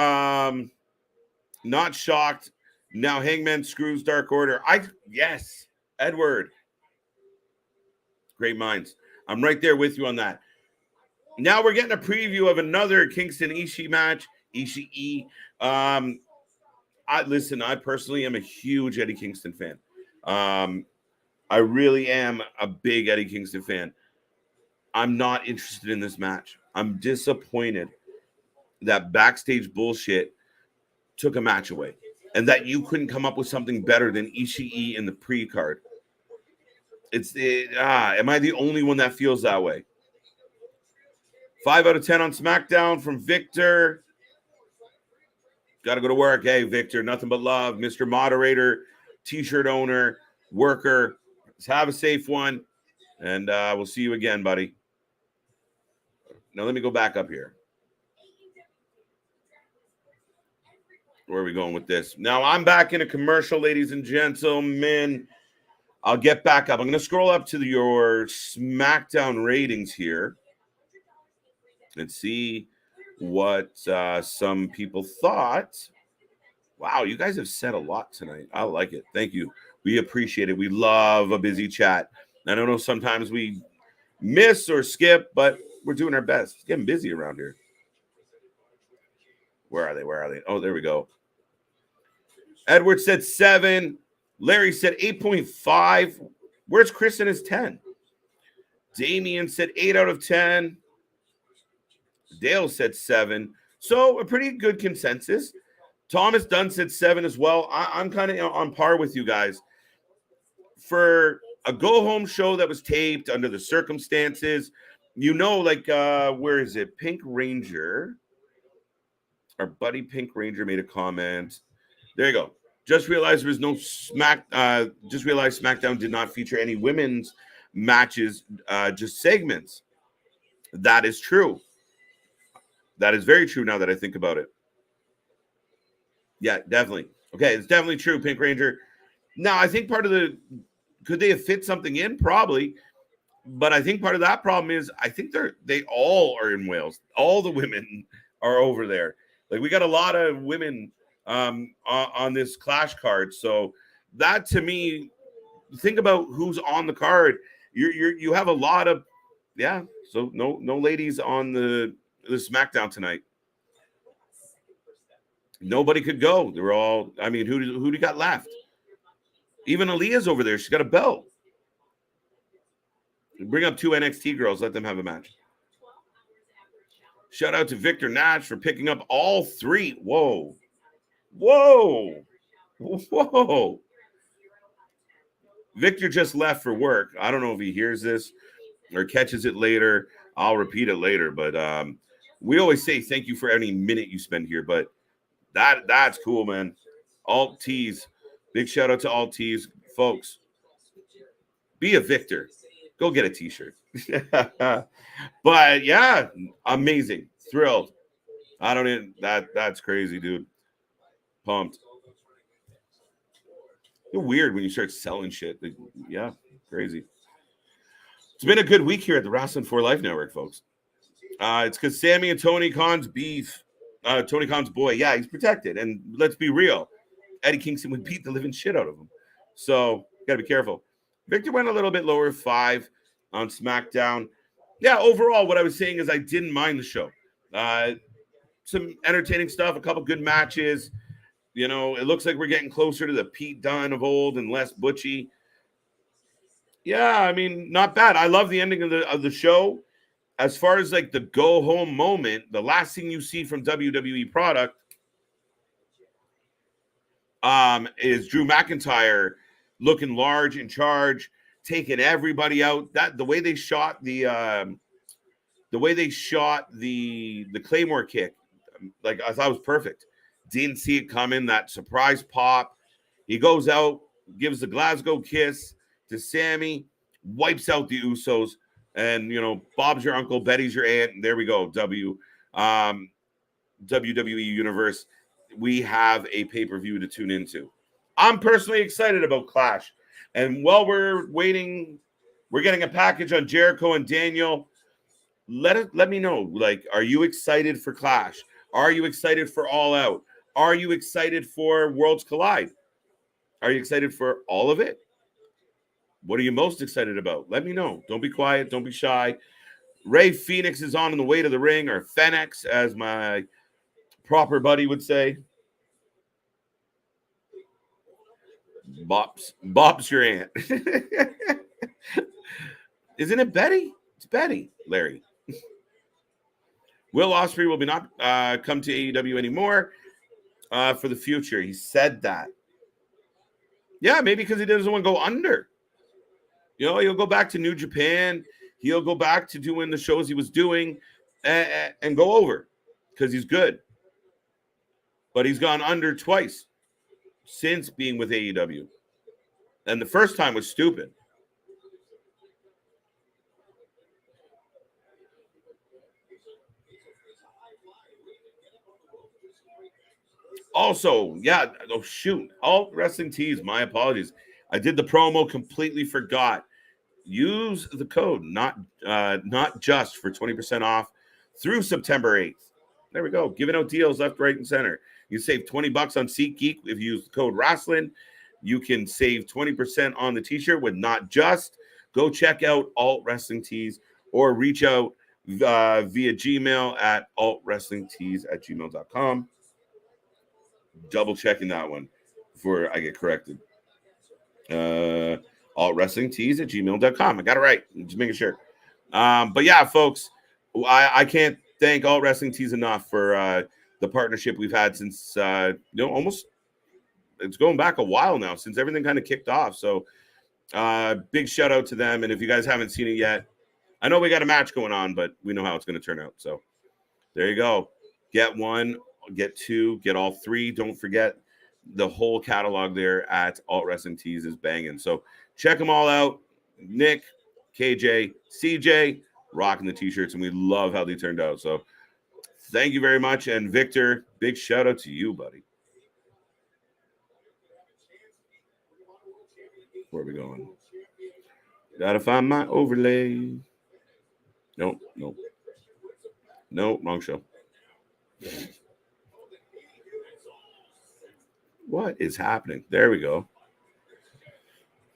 Speaker 1: not shocked. Now Hangman screws Dark Order. Yes, Edward. Great minds. I'm right there with you on that. Now we're getting a preview of another Kingston Ishii match. Ishii. I personally am a huge Eddie Kingston fan. I really am a big Eddie Kingston fan. I'm not interested in this match. I'm disappointed that backstage bullshit took a match away and that you couldn't come up with something better than Ishii in the pre-card. Am I the only one that feels that way? 5 out of 10 on SmackDown from Victor. Got to go to work. Hey, Victor, nothing but love. Mr. Moderator, T-shirt owner, worker. Let's have a safe one. And we'll see you again, buddy. Now let me go back up here. Where are we going with this? Now I'm back in a commercial, ladies and gentlemen. I'll get back up. I'm going to scroll up to your SmackDown ratings here and see what some people thought. Wow, you guys have said a lot tonight. I like it. Thank you. We appreciate it. We love a busy chat. I don't know, sometimes we miss or skip, but we're doing our best. It's getting busy around here. Where are they? Where are they? Oh, there we go. Edward said 7. Larry said 8.5. Where's Chris in his 10? Damien said 8 out of 10. Dale said 7. So a pretty good consensus. Thomas Dunn said 7 as well. I'm kind of on par with you guys. For a go-home show that was taped under the circumstances, like, where is it? Pink Ranger. Our buddy Pink Ranger made a comment. There you go. Just realized there was no just realized SmackDown did not feature any women's matches, just segments. That is true. That is very true now that I think about it. Yeah, definitely. Okay, it's definitely true, Pink Ranger. Now, I think could they have fit something in? Probably. But I think part of that problem is I think they all are in Wales. All the women are over there. Like, we got a lot of women on this Clash card. So that, to me, think about who's on the card. You have a lot of, yeah. So no ladies on the SmackDown tonight. Nobody could go. They were all, I mean, who do you got left? Even Aaliyah's over there. She's got a belt. Bring up 2 NXT girls. Let them have a match. Shout out to Victor Nash for picking up all 3. Whoa. Victor just left for work. I don't know if he hears this or catches it later. I'll repeat it later. But we always say thank you for any minute you spend here. But that's cool, man. Alt Tees. Big shout out to Alt Tees. Folks, be a Victor. Go get a t-shirt. But yeah, amazing. Thrilled. That's crazy, dude. Pumped. It's weird when you start selling shit. Yeah, crazy. It's been a good week here at the Wrasslin for Life Network, folks. It's because Sammy and Tony Khan's beef. Tony Khan's boy, yeah, he's protected. And let's be real, Eddie Kingston would beat the living shit out of him. So, got to be careful. Victor went a little bit lower, 5 on SmackDown. Yeah, overall, what I was saying is I didn't mind the show. Some entertaining stuff, a couple good matches. It looks like we're getting closer to the Pete Dunne of old and less butchy. Yeah, I mean, not bad. I love the ending of the show. As far as like the go home moment, the last thing you see from WWE product is Drew McIntyre looking large, in charge, taking everybody out. That the way they shot the Claymore kick, like, I thought it was perfect. Didn't see it coming. That surprise pop. He goes out, gives the Glasgow kiss to Sammy, wipes out the Usos. And, Bob's your uncle, Betty's your aunt. And there we go. WWE Universe. We have a pay-per-view to tune into. I'm personally excited about Clash. And while we're waiting, we're getting a package on Jericho and Daniel. Let me know. Like, are you excited for Clash? Are you excited for All Out? Are you excited for Worlds Collide? Are you excited for all of it? What are you most excited about? Let me know. Don't be quiet. Don't be shy. Ray Phoenix is on the way to the ring, or Phoenix, as my proper buddy would say. Bob's your aunt. Isn't it Betty? It's Betty, Larry. Will Ospreay will be not come to AEW anymore for the future. He said that. Yeah, maybe because he doesn't want to go under. He'll go back to New Japan. He'll go back to doing the shows he was doing and go over because he's good. But he's gone under twice since being with AEW. And the first time was stupid. Also, yeah. Oh shoot! Alt Wrestling Tees. My apologies. I did the promo. Completely forgot. Use the code not just for 20% off through September 8th. There we go. Giving out deals left, right, and center. You save $20 on SeatGeek if you use the code Wrasslin. You can save 20% on the t-shirt with Not Just. Go check out Alt Wrestling Tees or reach out via Gmail at altwrestlingtees@gmail.com. Double checking that one before I get corrected. altwrestlingtees@gmail.com. I got it right. Just making sure. But yeah, folks, I can't thank Alt Wrestling Tees enough for the partnership we've had since almost it's going back a while now since everything kind of kicked off. So big shout out to them. And if you guys haven't seen it yet, I know we got a match going on, but we know how it's going to turn out. So there you go. Get one, get two, get all three. Don't forget the whole catalog there at Alt Wrestling Tees is banging. So check them all out. Nick, KJ, CJ, rocking the t-shirts, and we love how they turned out. So thank you very much. And Victor, big shout out to you, buddy. Where are we going? Gotta find my overlay. Nope. Wrong show. What is happening? There we go.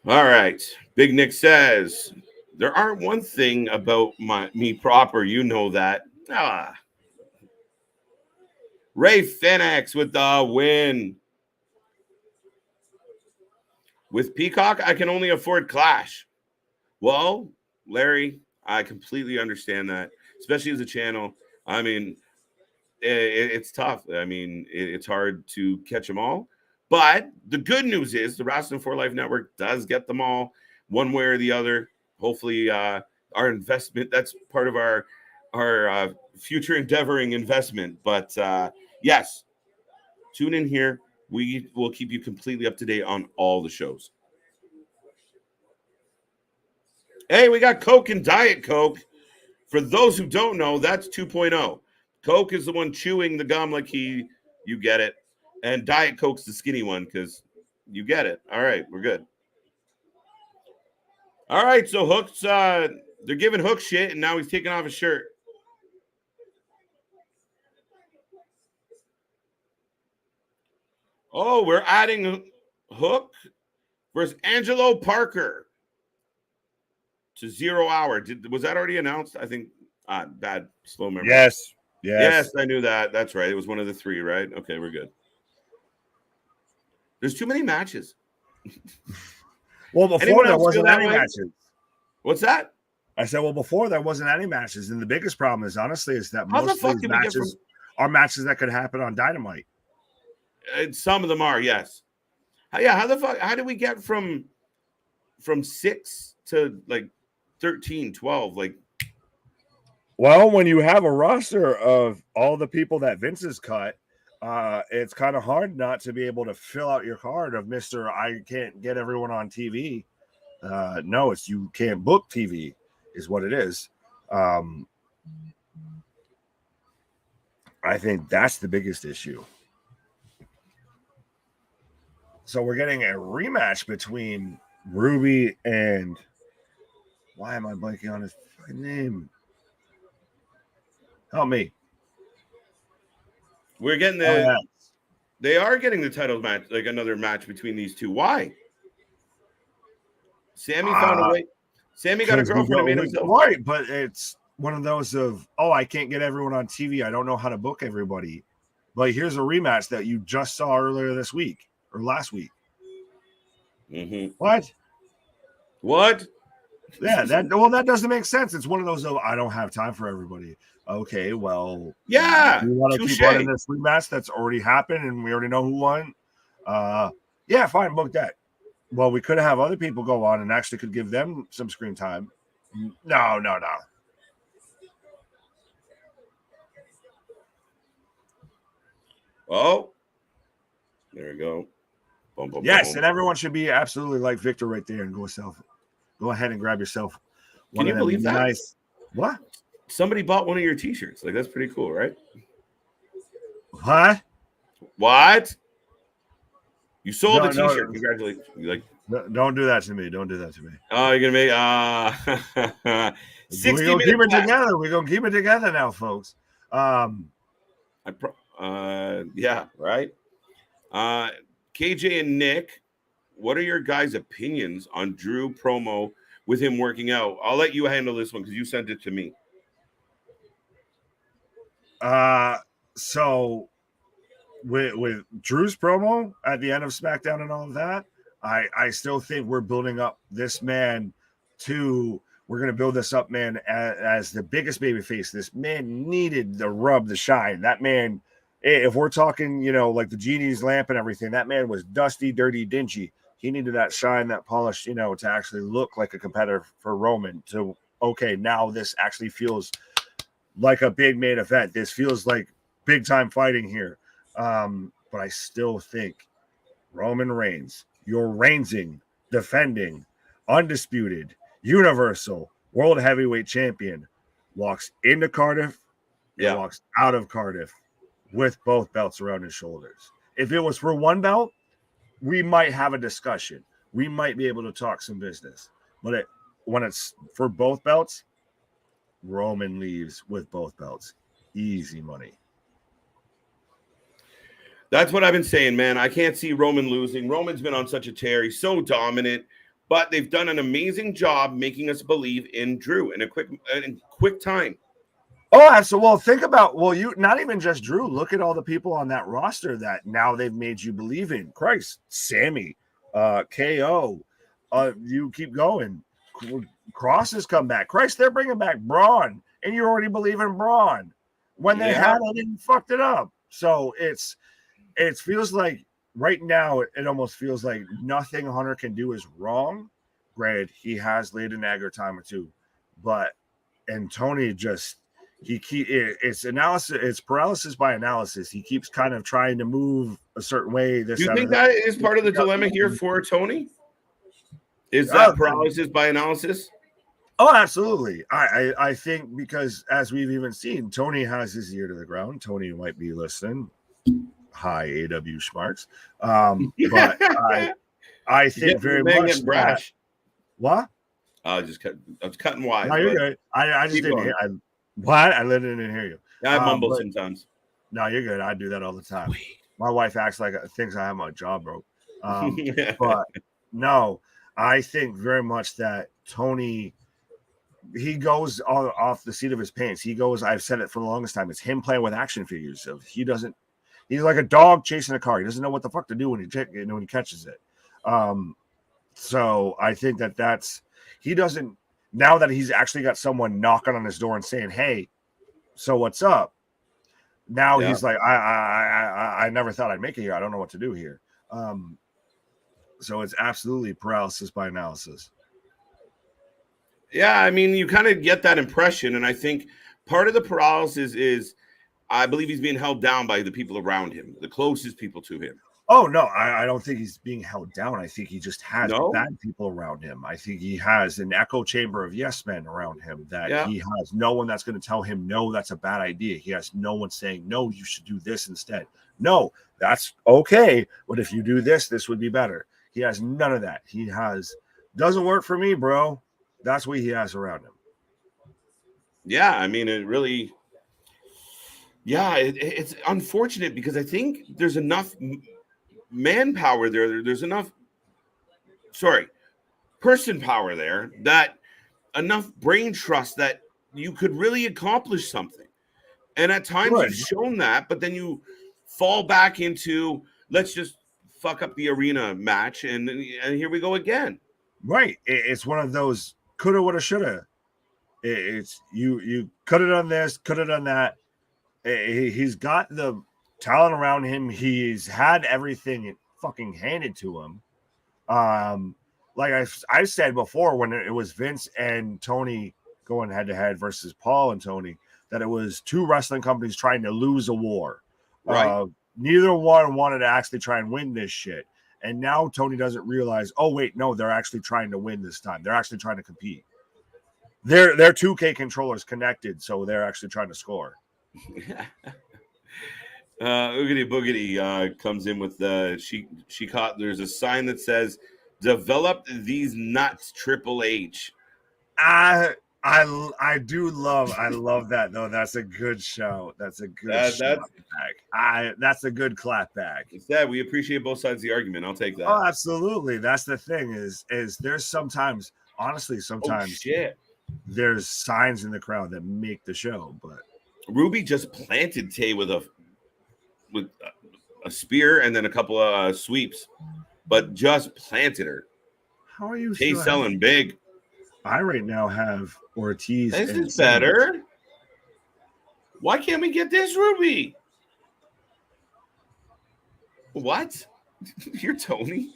Speaker 1: All right. Big Nick says, there aren't one thing about me proper. You know that. Ray Phoenix with the win. With Peacock, I can only afford Clash. Well, Larry, I completely understand that, especially as a channel. I mean, it's tough. I mean, it's hard to catch them all. But the good news is the Wrestling for Life Network does get them all one way or the other. Hopefully, our investment, that's part of our future endeavoring investment. But yes, tune in here. We will keep you completely up to date on all the shows. Hey, we got Coke and Diet Coke. For those who don't know, that's 2.0. Coke is the one chewing the gum like you get it. And Diet Coke's the skinny one because you get it. All right, we're good. All right, so Hook's, they're giving Hook shit, and now he's taking off his shirt. Oh, we're adding Hook versus Angelo Parker to 0 Hour. Was that already announced? I think bad slow memory.
Speaker 2: Yes,
Speaker 1: I knew that. That's right. It was one of the three, right? Okay, we're good. There's too many matches.
Speaker 2: Well, before there wasn't any matches.
Speaker 1: What's that?
Speaker 2: I said, well, before there wasn't any matches, and the biggest problem is honestly is that most of these matches are matches that could happen on Dynamite.
Speaker 1: Some of them are, yes. How the fuck? How did we get from 6 to like 13, 12? Like,
Speaker 2: well, when you have a roster of all the people that Vince has cut, it's kind of hard not to be able to fill out your card of Mr. I can't get everyone on TV. No, it's you can't book TV is what it is. I think that's the biggest issue. So we're getting a rematch between Ruby and why am I blanking on his name? Help me.
Speaker 1: We're getting they are getting the title match, like another match between these two. Why? Sammy found a way. Sammy got a girlfriend and made himself
Speaker 2: right, but it's one of those of I can't get everyone on TV. I don't know how to book everybody. But here's a rematch that you just saw earlier this week or last week.
Speaker 1: Mm-hmm.
Speaker 2: What? Yeah, that doesn't make sense. It's one of those I don't have time for everybody. Okay, well,
Speaker 1: yeah,
Speaker 2: you want to keep running this rematch that's already happened and we already know who won. Yeah, fine, book that. Well, we could have other people go on and actually could give them some screen time. No.
Speaker 1: Oh, there we go. Boom, boom,
Speaker 2: yes,
Speaker 1: boom.
Speaker 2: And everyone should be absolutely like Victor right there and go ahead and grab yourself.
Speaker 1: Can you believe that?
Speaker 2: Nice. What?
Speaker 1: Somebody bought one of your t-shirts. Like, that's pretty cool, right?
Speaker 2: What?
Speaker 1: What? You sold
Speaker 2: No,
Speaker 1: a T-shirt. Congratulations. You like?
Speaker 2: don't do that to me. Don't do that to me.
Speaker 1: Oh, you're gonna make 60
Speaker 2: We're gonna keep
Speaker 1: minutes.
Speaker 2: it together. We're gonna keep it together now, folks.
Speaker 1: Yeah, right. KJ and Nick, what are your guys' opinions on Drew promo with him working out? I'll let you handle this one because you sent it to me.
Speaker 2: So with Drew's promo at the end of SmackDown and all of that, I still think we're building up this man to. We're going to build this up, man, as the biggest babyface. This man needed the rub, the shine. That man, if we're talking, like the genie's lamp and everything, that man was dusty, dirty, dingy. He needed that shine, that polish, to actually look like a competitor for Roman. To, okay, now this actually feels like a big main event. This feels like big time fighting here. But I still think Roman Reigns, your reigning, defending, undisputed, Universal World Heavyweight Champion, walks into Cardiff and walks out of Cardiff with both belts around his shoulders. If it was for one belt, we might have a discussion. We might be able to talk some business. But when it's for both belts, Roman leaves with both belts. Easy money.
Speaker 1: That's what I've been saying, man. I can't see Roman losing. Roman's been on such a tear. He's so dominant. But they've done an amazing job making us believe in Drew in a quick time.
Speaker 2: Oh, absolutely. Well, think about, you not even just Drew. Look at all the people on that roster that now they've made you believe in. Christ, Sammy, KO. You keep going. Kross has come back. Christ, they're bringing back Braun, and you already believe in Braun. When they had it and fucked it up. So it feels like right now, it almost feels like nothing Hunter can do is wrong. Granted, he has laid an egg or time or two, and Tony just it's paralysis by analysis. He keeps kind of trying to move a certain way.
Speaker 1: Do you think that is part of the dilemma here for Tony? Is that paralysis by analysis?
Speaker 2: Oh, absolutely. I think because as we've even seen, Tony has his ear to the ground. Tony might be listening. Hi, AEW Schmarks. But I think very much that. What?
Speaker 1: I was cutting wide.
Speaker 2: No, you're good. I just didn't hear. I literally didn't hear you.
Speaker 1: I mumble sometimes.
Speaker 2: No, you're good. I do that all the time. My wife acts like thinks I have my jaw broke. But no, I think very much that Tony, he goes off the seat of his pants. He goes, I've said it for the longest time. It's him playing with action figures. He's like a dog chasing a car. He doesn't know what the fuck to do when he catches it. So I think he doesn't, now that he's actually got someone knocking on his door and saying, hey, so what's up? Now he's like, I never thought I'd make it here. I don't know what to do here. So it's absolutely paralysis by analysis.
Speaker 1: Yeah, I mean, you kind of get that impression. And I think part of the paralysis is, I believe he's being held down by the people around him, the closest people to him.
Speaker 2: Oh, no, I don't think he's being held down. I think he just has bad people around him. I think he has an echo chamber of yes men around him that he has no one that's going to tell him, no, that's a bad idea. He has no one saying, no, you should do this instead. No, that's okay. But if you do this, this would be better. He has none of that. Doesn't work for me, bro. That's what he has around him.
Speaker 1: Yeah, I mean, it really... Yeah, it's unfortunate because I think there's enough manpower there. There's enough, person power there, that enough brain trust that you could really accomplish something. And at times you've shown that, but then you fall back into, let's just fuck up the arena match. And here we go again.
Speaker 2: Right. It's one of those coulda, woulda, shoulda. It's you could have done this, could have done that. He's got the talent around him. He's had everything fucking handed to him. Like I said before, when it was Vince and Tony going head to head versus Paul and Tony, that it was two wrestling companies trying to lose a war.
Speaker 1: Right.
Speaker 2: Neither one wanted to actually try and win this shit. And now Tony doesn't realize, oh wait, no, they're actually trying to win this time. They're actually trying to compete. They're 2K controllers connected, so they're actually trying to score.
Speaker 1: Oogity Boogity comes in with she caught. There's a sign that says, "Develop these nuts, Triple H."
Speaker 2: I love that though. That's a good show. That's a good
Speaker 1: That's
Speaker 2: back. That's a good clap back.
Speaker 1: It's that we appreciate both sides of the argument. I'll take that.
Speaker 2: Oh, absolutely. That's the thing is there's sometimes there's signs in the crowd that make the show, but
Speaker 1: Ruby just planted Tay with a spear and then a couple of sweeps, but just planted her.
Speaker 2: How are you
Speaker 1: Tay selling big?
Speaker 2: I right now have Ortiz.
Speaker 1: This is better. Why can't we get this, Ruby? What? You're Tony?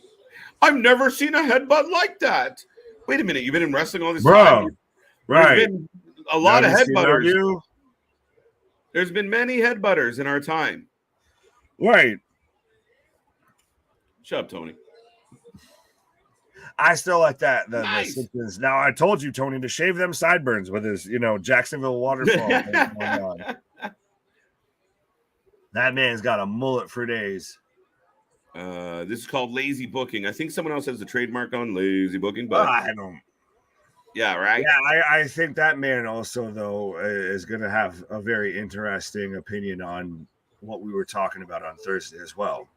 Speaker 1: I've never seen a headbutt like that. Wait a minute. You've been in wrestling all this time?
Speaker 2: Right.
Speaker 1: There's been a lot of headbutters. There's been many headbutters in our time.
Speaker 2: Right.
Speaker 1: Shut up, Tony.
Speaker 2: I still like that.
Speaker 1: Nice.
Speaker 2: Now, I told you, Tony, to shave them sideburns with his, Jacksonville waterfall. That man's got a mullet for days.
Speaker 1: This is called lazy booking. I think someone else has the trademark on lazy booking, but
Speaker 2: I don't.
Speaker 1: Yeah, right.
Speaker 2: Yeah, I think that man also, though, is going to have a very interesting opinion on what we were talking about on Thursday as well.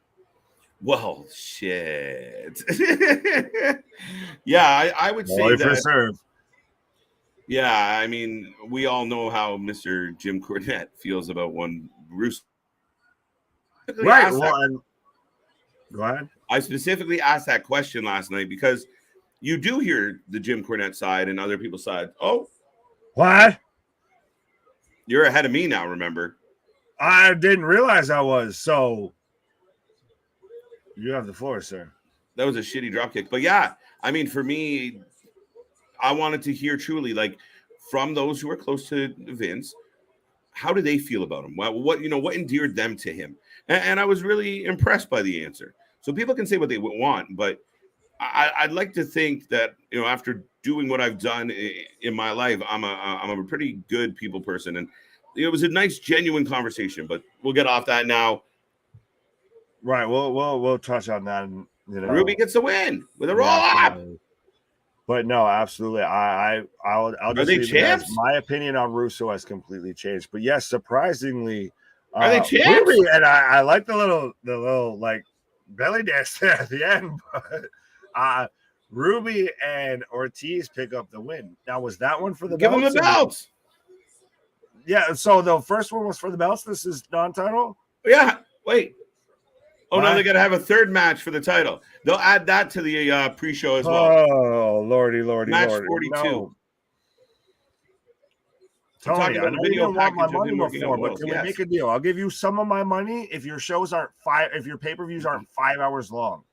Speaker 1: Well, shit. Yeah, I would say that. Yeah, I mean, we all know how Mr. Jim Cornette feels about one Bruce.
Speaker 2: Right. Well, go ahead.
Speaker 1: I specifically asked that question last night because you do hear the Jim Cornette side and other people's side. Oh,
Speaker 2: what?
Speaker 1: You're ahead of me now, remember?
Speaker 2: I didn't realize I was. So you have the floor, sir.
Speaker 1: That was a shitty dropkick. But yeah, I mean, for me, I wanted to hear truly, like, from those who are close to Vince, how do they feel about him? What endeared them to him? And I was really impressed by the answer. So people can say what they want, but I'd like to think that, after doing what I've done in my life, I'm a pretty good people person. And it was a nice, genuine conversation, but we'll get off that now.
Speaker 2: Right. We'll touch on that.
Speaker 1: Ruby gets a win with a roll up.
Speaker 2: But no, absolutely. I'll just
Speaker 1: they champs?
Speaker 2: My opinion on Russo has completely changed. But yes, surprisingly,
Speaker 1: are they champs?
Speaker 2: Ruby, and I like the little like belly dance there at the end. But Ruby and Ortiz pick up the win. Now, was that one for the belts?
Speaker 1: Give them the belts.
Speaker 2: Yeah. So the first one was for the belts. This is non-title.
Speaker 1: Yeah. Wait. Oh, no, they got to have a third match for the title. They'll add that to the pre-show as well.
Speaker 2: Oh, lordy.
Speaker 1: Match 42.
Speaker 2: No. Tony, I know you don't want my money before, but can we make a deal? I'll give you some of my money if your shows aren't if your pay-per-views aren't 5 hours long.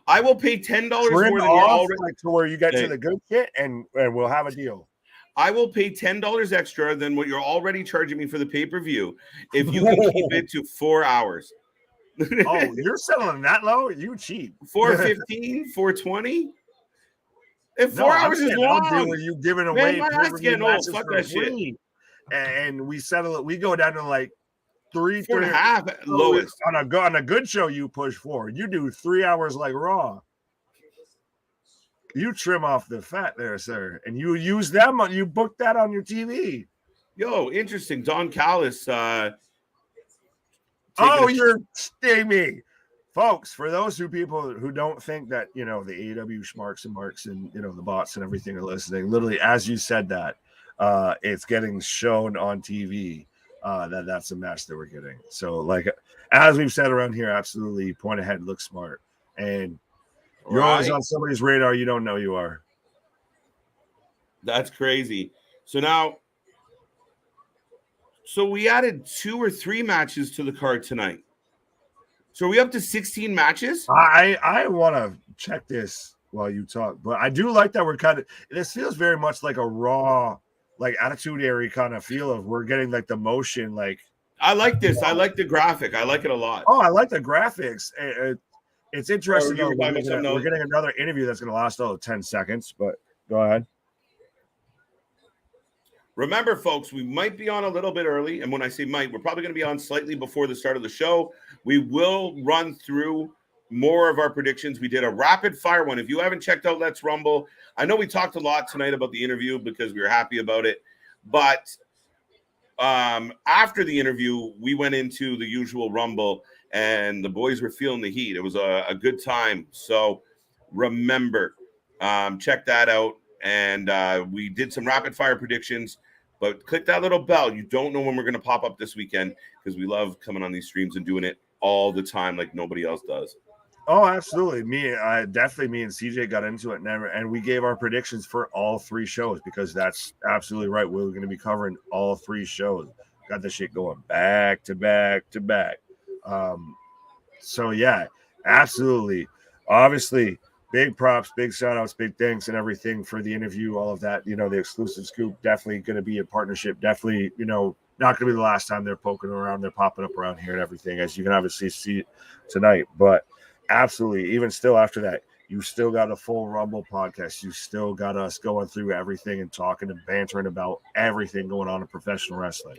Speaker 1: I will pay $10 more than you're already
Speaker 2: to where you get to the good shit, and we'll have a deal.
Speaker 1: I will pay $10 extra than what you're already charging me for the pay-per-view if you can keep it to 4 hours.
Speaker 2: Oh, you're settling that low? You cheap.
Speaker 1: 415, 420. If 4 hours is long,
Speaker 2: you giving away
Speaker 1: my ass getting old. Fuck that shit.
Speaker 2: And we settle it. We go down to like
Speaker 1: 4.5 lowest.
Speaker 2: On a good show, you push 4. You do 3 hours like Raw. You trim off the fat there, sir, and you use them. You book that on your TV.
Speaker 1: Yo, interesting. Don Callis.
Speaker 2: You're steamy, folks. For those people who don't think that the AEW schmarks and marks and the bots and everything are listening, literally as you said that, it's getting shown on TV. That's a match that we're getting. So, like as we've said around here, absolutely point ahead, look smart, and you're always on somebody's radar you don't know you are.
Speaker 1: That's crazy. So we added 2 or 3 matches to the card tonight. So are we up to 16 matches?
Speaker 2: I want to check this while you talk, but I do like that we're this feels very much like a Raw, like Attitude Era kind of feel of we're getting like the motion. Like
Speaker 1: I like this. I like the graphic. I like it a lot.
Speaker 2: Oh, I like the graphics. It's interesting. We're getting another interview that's going to last 10 seconds, but go ahead.
Speaker 1: Remember, folks, we might be on a little bit early. And when I say might, we're probably going to be on slightly before the start of the show. We will run through more of our predictions. We did a rapid fire one. If you haven't checked out Let's Rumble, I know we talked a lot tonight about the interview because we were happy about it. But after the interview, we went into the usual Rumble, and the boys were feeling the heat. It was a good time. So remember, check that out. And we did some rapid fire predictions, but click that little bell. You don't know when we're going to pop up this weekend because we love coming on these streams and doing it all the time like nobody else does.
Speaker 2: Oh, absolutely. Me and CJ got into it and we gave our predictions for all 3 shows because that's absolutely right. We're going to be covering all 3 shows. Got the shit going back to back to back. So yeah, absolutely. Obviously, big props, big shout outs, big thanks and everything for the interview, all of that. You know, the exclusive scoop, definitely going to be a partnership. Definitely, you know, not going to be the last time they're poking around, they're popping up around here and everything, as you can obviously see tonight. But absolutely, even still after that, you still got a full Rumble podcast. You still got us going through everything and talking and bantering about everything going on in professional wrestling.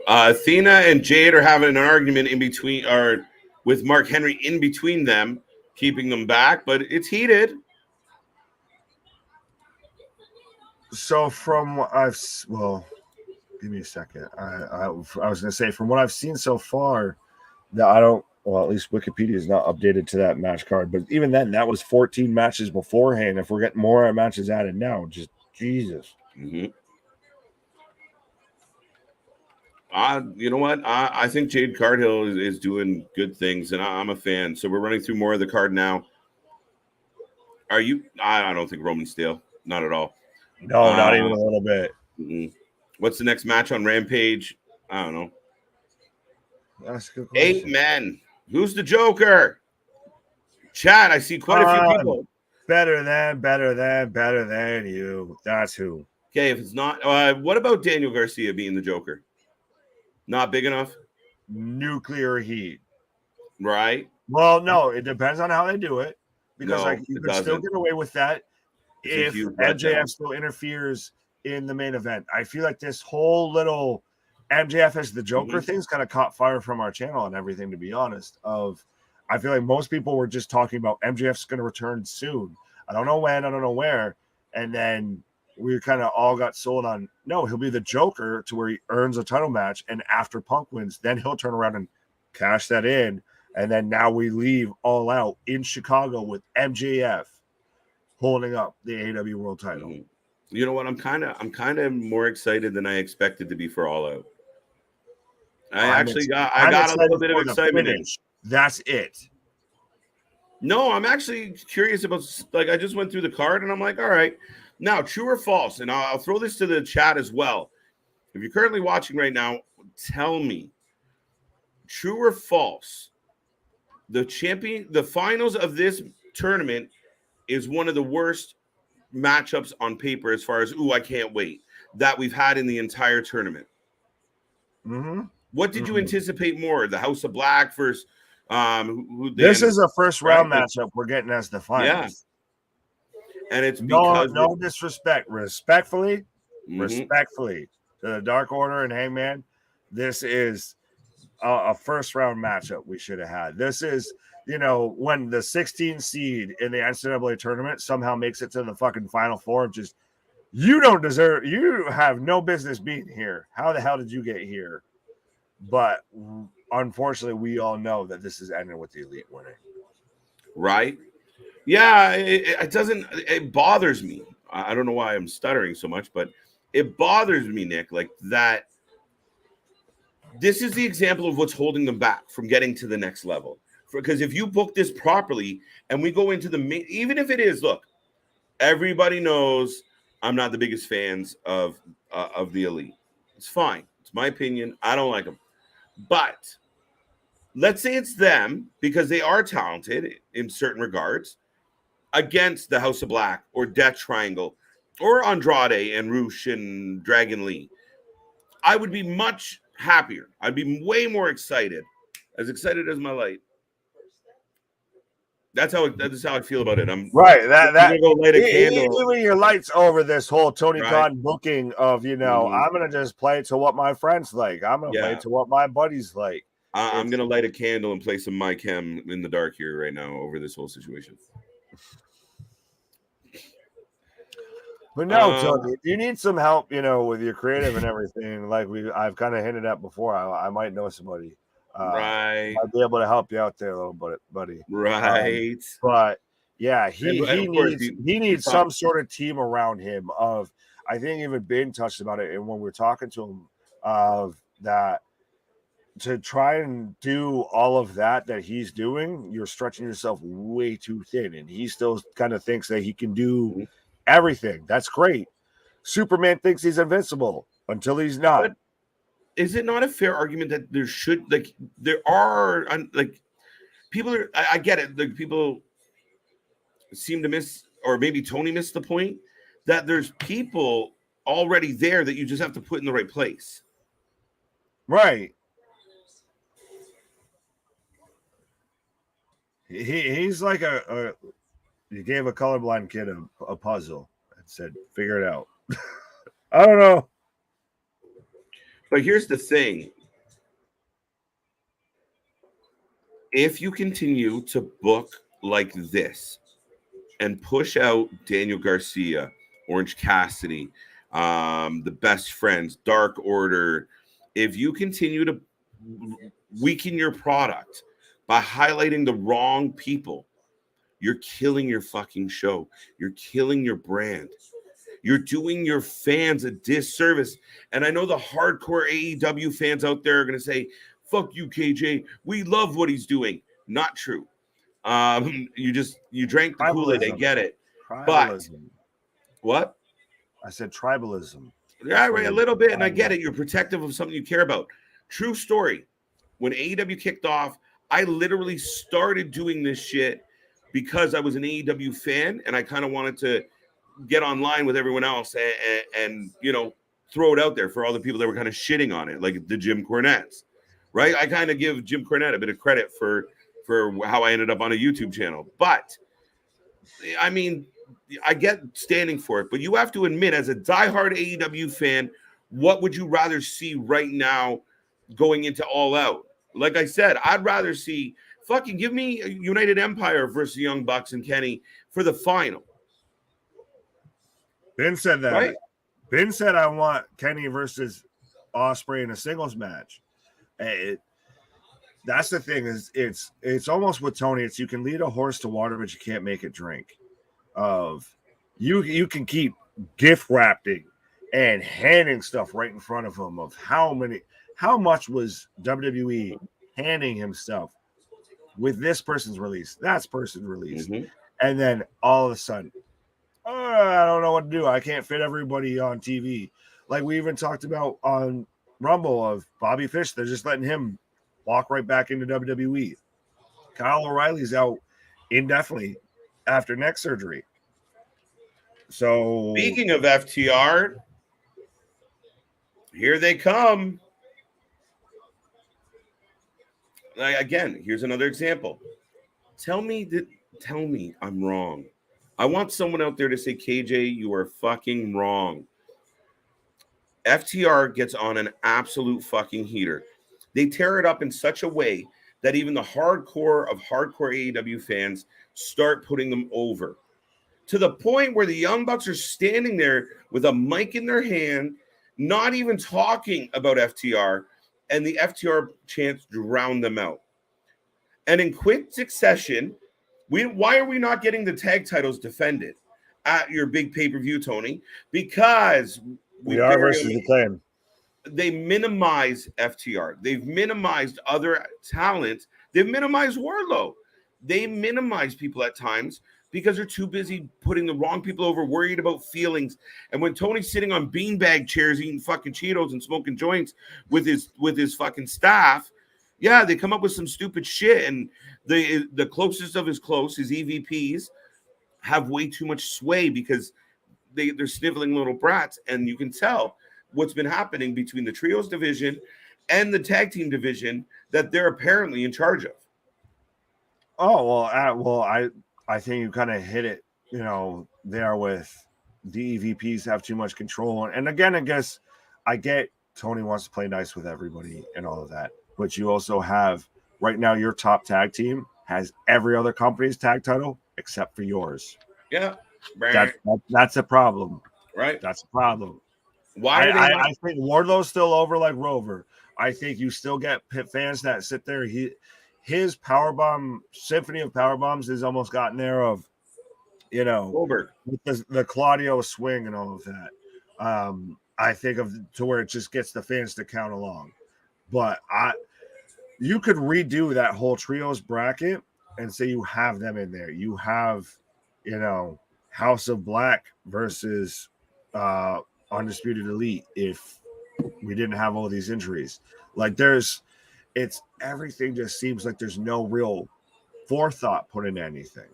Speaker 1: Athena and Jade are having an argument in between, or with Mark Henry in between them, keeping them back, but it's heated.
Speaker 2: So from what give me a second. I was going to say, from what I've seen so far, that at least Wikipedia is not updated to that match card, but even then, that was 14 matches beforehand. If we're getting more matches added now, just Jesus.
Speaker 1: You know what? I think Jade Cargill is doing good things, and I'm a fan. So we're running through more of the card now. Are you? I don't think Roman Steel. Not at all.
Speaker 2: No, not even a little bit.
Speaker 1: What's the next match on Rampage? I don't know.
Speaker 2: That's a good question.
Speaker 1: 8 men. Who's the Joker? Chat, I see quite a few people.
Speaker 2: Better than you. That's who.
Speaker 1: Okay, if it's not, what about Daniel Garcia being the Joker? Not big enough?
Speaker 2: Nuclear heat.
Speaker 1: Right?
Speaker 2: Well, no, it depends on how they do it. Because you could still get away with that if MJF still interferes in the main event. I feel like this whole little MJF as the Joker thing's kind of caught fire from our channel and everything, to be honest. I feel like most people were just talking about MJF's going to return soon. I don't know when, I don't know where. And then we kind of all got sold on, no, he'll be the Joker to where he earns a title match. And after Punk wins, then he'll turn around and cash that in. And then now we leave All Out in Chicago with MJF holding up the AEW World Title.
Speaker 1: You know what? I'm kind of more excited than I expected to be for All Out. I got a little bit of excitement in.
Speaker 2: That's it.
Speaker 1: No, I'm actually curious about, like, I just went through the card and I'm like, all right, now true or false, and I'll throw this to the chat as well. If you're currently watching right now, tell me, true or false, the finals of this tournament is one of the worst matchups on paper as far as, I can't wait, that we've had in the entire tournament. What did you anticipate more? The House of Black versus
Speaker 2: this is a first round matchup we're getting as the finals.
Speaker 1: Yeah. And it's because
Speaker 2: no disrespect. Respectfully to the Dark Order and Hangman, this is a first round matchup we should have had. This is, when the 16 seed in the NCAA tournament somehow makes it to the fucking Final Four, just, you have no business being here. How the hell did you get here? But unfortunately, we all know that this is ending with the Elite winning.
Speaker 1: Right? Yeah, it bothers me. I don't know why I'm stuttering so much, but it bothers me, Nick, like that. This is the example of what's holding them back from getting to the next level. Because if you book this properly and we go into even if it is, look, everybody knows I'm not the biggest fans of the Elite. It's fine. It's my opinion. I don't like them. But let's say it's them, because they are talented in certain regards, against the House of Black or Death Triangle or Andrade and Roosh and Dragon Lee. I would be much happier. I'd be way more excited. As excited as my light. That's how I feel about it. I'm
Speaker 2: right.
Speaker 1: I'm gonna go light a candle.
Speaker 2: Even your lights over this whole Tony
Speaker 1: Right.
Speaker 2: Khan booking of, I'm gonna just play to what my friends like. I'm gonna play to what my buddies like.
Speaker 1: I'm gonna light a candle and play some My Chem in the dark here right now over this whole situation.
Speaker 2: But no, Tony, you need some help, with your creative and everything. Like I've kind of hinted at before. I might know somebody.
Speaker 1: Right.
Speaker 2: Might be able to help you out there a little bit, buddy.
Speaker 1: Right.
Speaker 2: But yeah, he needs
Speaker 1: talk-
Speaker 2: some sort of team around him. I think even Ben touched about it, and when we're talking to him, of that to try and do all of that he's doing, you're stretching yourself way too thin, and he still kind of thinks that he can do everything. That's great. Superman thinks he's invincible until he's not.
Speaker 1: But is it not a fair argument that there are people are, I get it, like people seem to miss, or maybe Tony missed the point, that there's people already there that you just have to put in the right place.
Speaker 2: Right. He's like you gave a colorblind kid a puzzle and said, figure it out. I don't know.
Speaker 1: But here's the thing. If you continue to book like this and push out Daniel Garcia, Orange Cassidy, the Best Friends, Dark Order, if you continue to weaken your product by highlighting the wrong people, you're killing your fucking show. You're killing your brand. You're doing your fans a disservice. And I know the hardcore AEW fans out there are going to say, fuck you, KJ. We love what he's doing. Not true. You drank the Kool-Aid. I get it.
Speaker 2: Tribalism.
Speaker 1: But what?
Speaker 2: I said tribalism.
Speaker 1: Yeah, right, a little bit. And I get it. You're protective of something you care about. True story. When AEW kicked off, I literally started doing this shit because I was an AEW fan and I kind of wanted to get online with everyone else and throw it out there for all the people that were kind of shitting on it, like the Jim Cornettes, right? I kind of give Jim Cornette a bit of credit for how I ended up on a YouTube channel. But, I mean, I get standing for it, but you have to admit, as a diehard AEW fan, what would you rather see right now going into All Out? Like I said, I'd rather see fucking give me United Empire versus Young Bucks and Kenny for the final.
Speaker 2: Ben said that.
Speaker 1: Right?
Speaker 2: Ben said, I want Kenny versus Ospreay in a singles match. That's the thing, is it's almost with Tony. It's you can lead a horse to water, but you can't make it drink. You can keep gift wrapping and handing stuff right in front of him of how much was WWE handing him stuff with this person's release, that person's release, and then all of a sudden, I don't know what to do. I can't fit everybody on TV. Like we even talked about on Rumble of Bobby Fish. They're just letting him walk right back into WWE. Kyle O'Reilly's out indefinitely after neck surgery. So
Speaker 1: speaking of FTR, here they come. Again, here's another example. Tell me I'm wrong. I want someone out there to say, KJ, you are fucking wrong. FTR gets on an absolute fucking heater. They tear it up in such a way that even the hardcore of hardcore AEW fans start putting them over, to the point where the Young Bucks are standing there with a mic in their hand, not even talking about FTR, and the FTR chants drown them out. And in quick succession, why are we not getting the tag titles defended at your big pay-per-view, Tony? Because
Speaker 2: we are versus the Claim.
Speaker 1: They minimize FTR. They've minimized other talent. They've minimized Wardlow. They minimize people at times because they're too busy putting the wrong people over, worried about feelings. And when Tony's sitting on beanbag chairs eating fucking Cheetos and smoking joints with his fucking staff, yeah, they come up with some stupid shit. And the closest of his close, his EVPs, have way too much sway because they're sniveling little brats. And you can tell what's been happening between the trios division and the tag team division that they're apparently in charge of.
Speaker 2: I think you kind of hit it, there with the EVPs have too much control. And again, I get Tony wants to play nice with everybody and all of that, but you also have right now your top tag team has every other company's tag title except for yours.
Speaker 1: Yeah,
Speaker 2: that's a problem.
Speaker 1: right.
Speaker 2: That's a problem.
Speaker 1: Why are they not?
Speaker 2: I think Wardlow's still over like Rover. I think you still get fans that sit there. His powerbomb symphony of powerbombs has almost gotten there of,
Speaker 1: Goldberg.
Speaker 2: with the Claudio swing and all of that. I think of to where it just gets the fans to count along. But you could redo that whole trios bracket and say you have them in there. You have, House of Black versus Undisputed Elite if we didn't have all these injuries. Like it's everything just seems like there's no real forethought put into anything.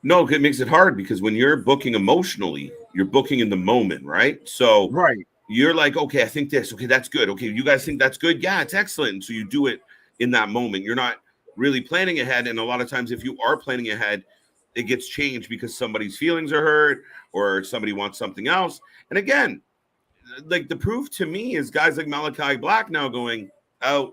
Speaker 1: No, it makes it hard because when you're booking emotionally, you're booking in the moment, right? So
Speaker 2: right.
Speaker 1: You're like, okay, I think this. Okay, that's good. Okay, you guys think that's good? Yeah, it's excellent. And so you do it in that moment. You're not really planning ahead. And a lot of times if you are planning ahead, it gets changed because somebody's feelings are hurt or somebody wants something else. And again, like the proof to me is guys like Malachi Black now going out.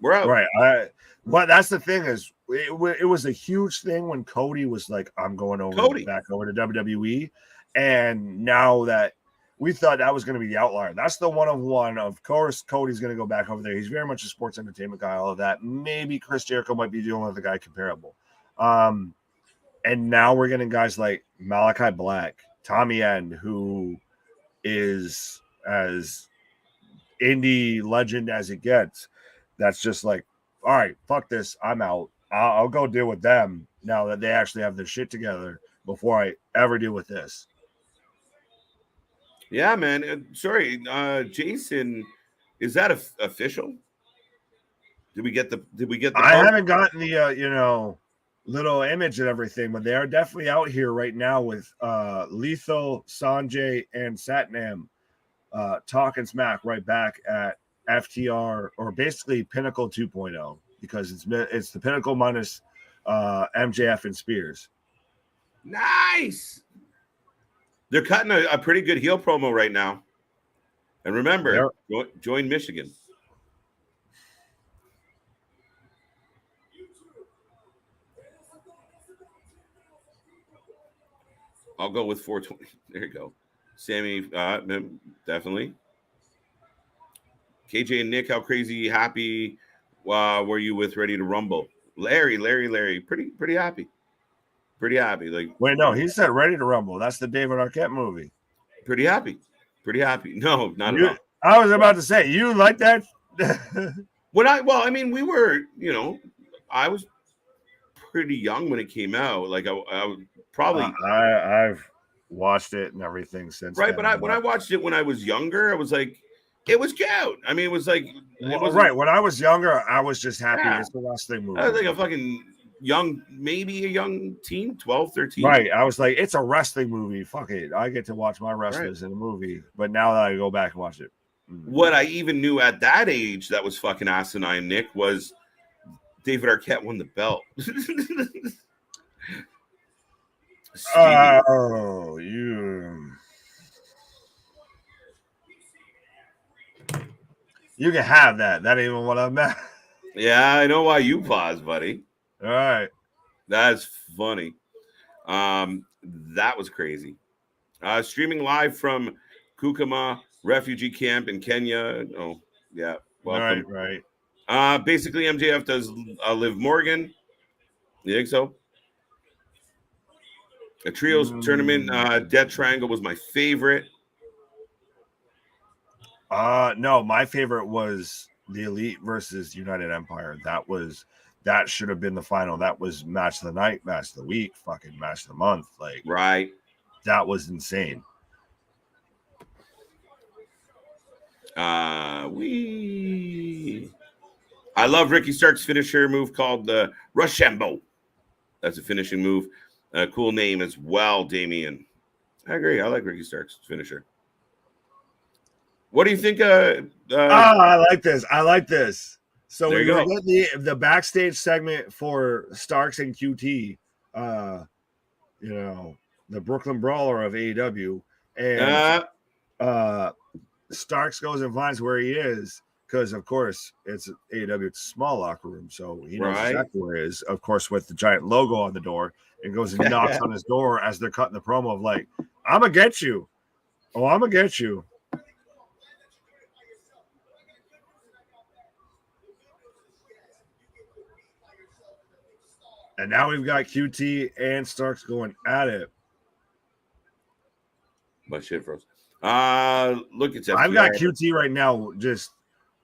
Speaker 1: We're out.
Speaker 2: Right. But that's the thing is it was a huge thing when Cody was like, I'm going back over to WWE. And now that we thought that was going to be the outlier. That's the one-of-one. Of course, Cody's going to go back over there. He's very much a sports entertainment guy, all of that. Maybe Chris Jericho might be the only other guy comparable. And now we're getting guys like Malachi Black, Tommy End, who is as indie legend as it gets. That's just like, all right, fuck this. I'm out. I'll go deal with them now that they actually have their shit together before I ever deal with this.
Speaker 1: Yeah, man. Sorry, Jason, is that official? Did we get the?
Speaker 2: I haven't gotten the little image and everything, but they are definitely out here right now with Lethal, Sanjay, and Satnam talking smack right back at FTR or basically Pinnacle 2.0 because it's the Pinnacle minus MJF and Spears.
Speaker 1: Nice. They're cutting a pretty good heel promo right now. And remember, join Michigan. I'll go with 420. There you go. Sammy, definitely. KJ and Nick, how crazy happy were you with Ready to Rumble? Larry, pretty happy. Pretty happy. Like,
Speaker 2: wait, no, he said Ready to Rumble. That's the David Arquette movie.
Speaker 1: Pretty happy. No, not at all.
Speaker 2: I was about to say, you like that?
Speaker 1: We were, I was pretty young when it came out. Like I would probably
Speaker 2: I've watched it and everything since.
Speaker 1: Right, but when I watched it when I was younger, I was like, it was cute. I mean, it was like
Speaker 2: right. When I was younger, I was just happy it's the wrestling movie.
Speaker 1: I was like a fucking maybe a young teen, 12, 13.
Speaker 2: Right. I was like, it's a wrestling movie. Fuck it. I get to watch my wrestlers in a movie. But now that I go back and watch it.
Speaker 1: What I even knew at that age that was fucking asinine, Nick, was David Arquette won the belt.
Speaker 2: Oh, you can have that. That ain't even what I meant.
Speaker 1: Yeah, I know why you paused, buddy.
Speaker 2: All right.
Speaker 1: That's funny. That was crazy. Streaming live from Kukuma refugee camp in Kenya. Oh, yeah. Welcome.
Speaker 2: Right.
Speaker 1: Basically, MJF does Liv Morgan. You think so? A trios tournament, Death Triangle was my favorite.
Speaker 2: No, my favorite was the Elite versus United Empire. That should have been the final. That was match of the night, match of the week, fucking match of the month. Like,
Speaker 1: right.
Speaker 2: That was insane.
Speaker 1: I love Ricky Stark's finisher move called the Rochambeau. That's a finishing move. Cool name as well, Damien. I agree. I like Ricky Stark's finisher. What do you think?
Speaker 2: I like this. So we get the backstage segment for Starks and QT, the Brooklyn Brawler of AEW, and Starks goes and finds where he is because, of course, it's AEW. It's a small locker room, so he knows exactly where he is. Of course, with the giant logo on the door, and goes and knocks on his door as they're cutting the promo of like, "I'm gonna get you. Oh, I'm gonna get you." And now we've got QT and Starks going at it.
Speaker 1: My shit froze. Look at that.
Speaker 2: I've got QT right now just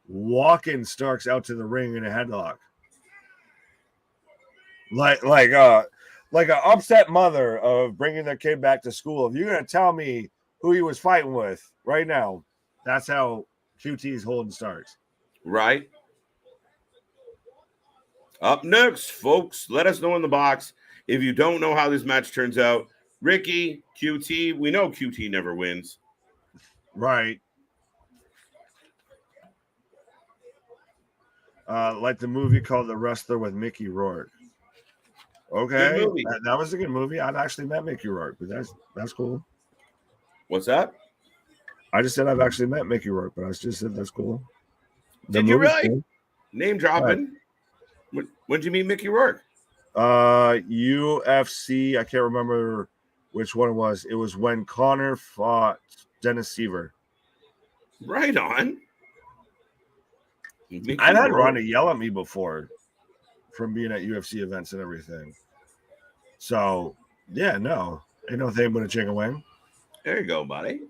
Speaker 2: walking Starks out to the ring in a headlock. Like an upset mother of bringing their kid back to school. If you're going to tell me who he was fighting with right now, that's how QT is holding Starks.
Speaker 1: Right. Up next, folks, let us know in the box if you don't know how this match turns out. Ricky, QT, we know QT never wins.
Speaker 2: Right. Like the movie called The Wrestler with Mickey Rourke. Okay. That was a good movie. I've actually met Mickey Rourke, but that's cool.
Speaker 1: What's that?
Speaker 2: I just said I've actually met Mickey Rourke, but I just said that's cool.
Speaker 1: Did you really? Cool. Name dropping. Right. When did you meet Mickey Rourke?
Speaker 2: UFC. I can't remember which one it was. It was when Connor fought Dennis Seaver.
Speaker 1: Right on.
Speaker 2: I've had Ronda yell at me before from being at UFC events and everything. So, yeah, no. Ain't no thing but a chicken wing.
Speaker 1: There you go, buddy.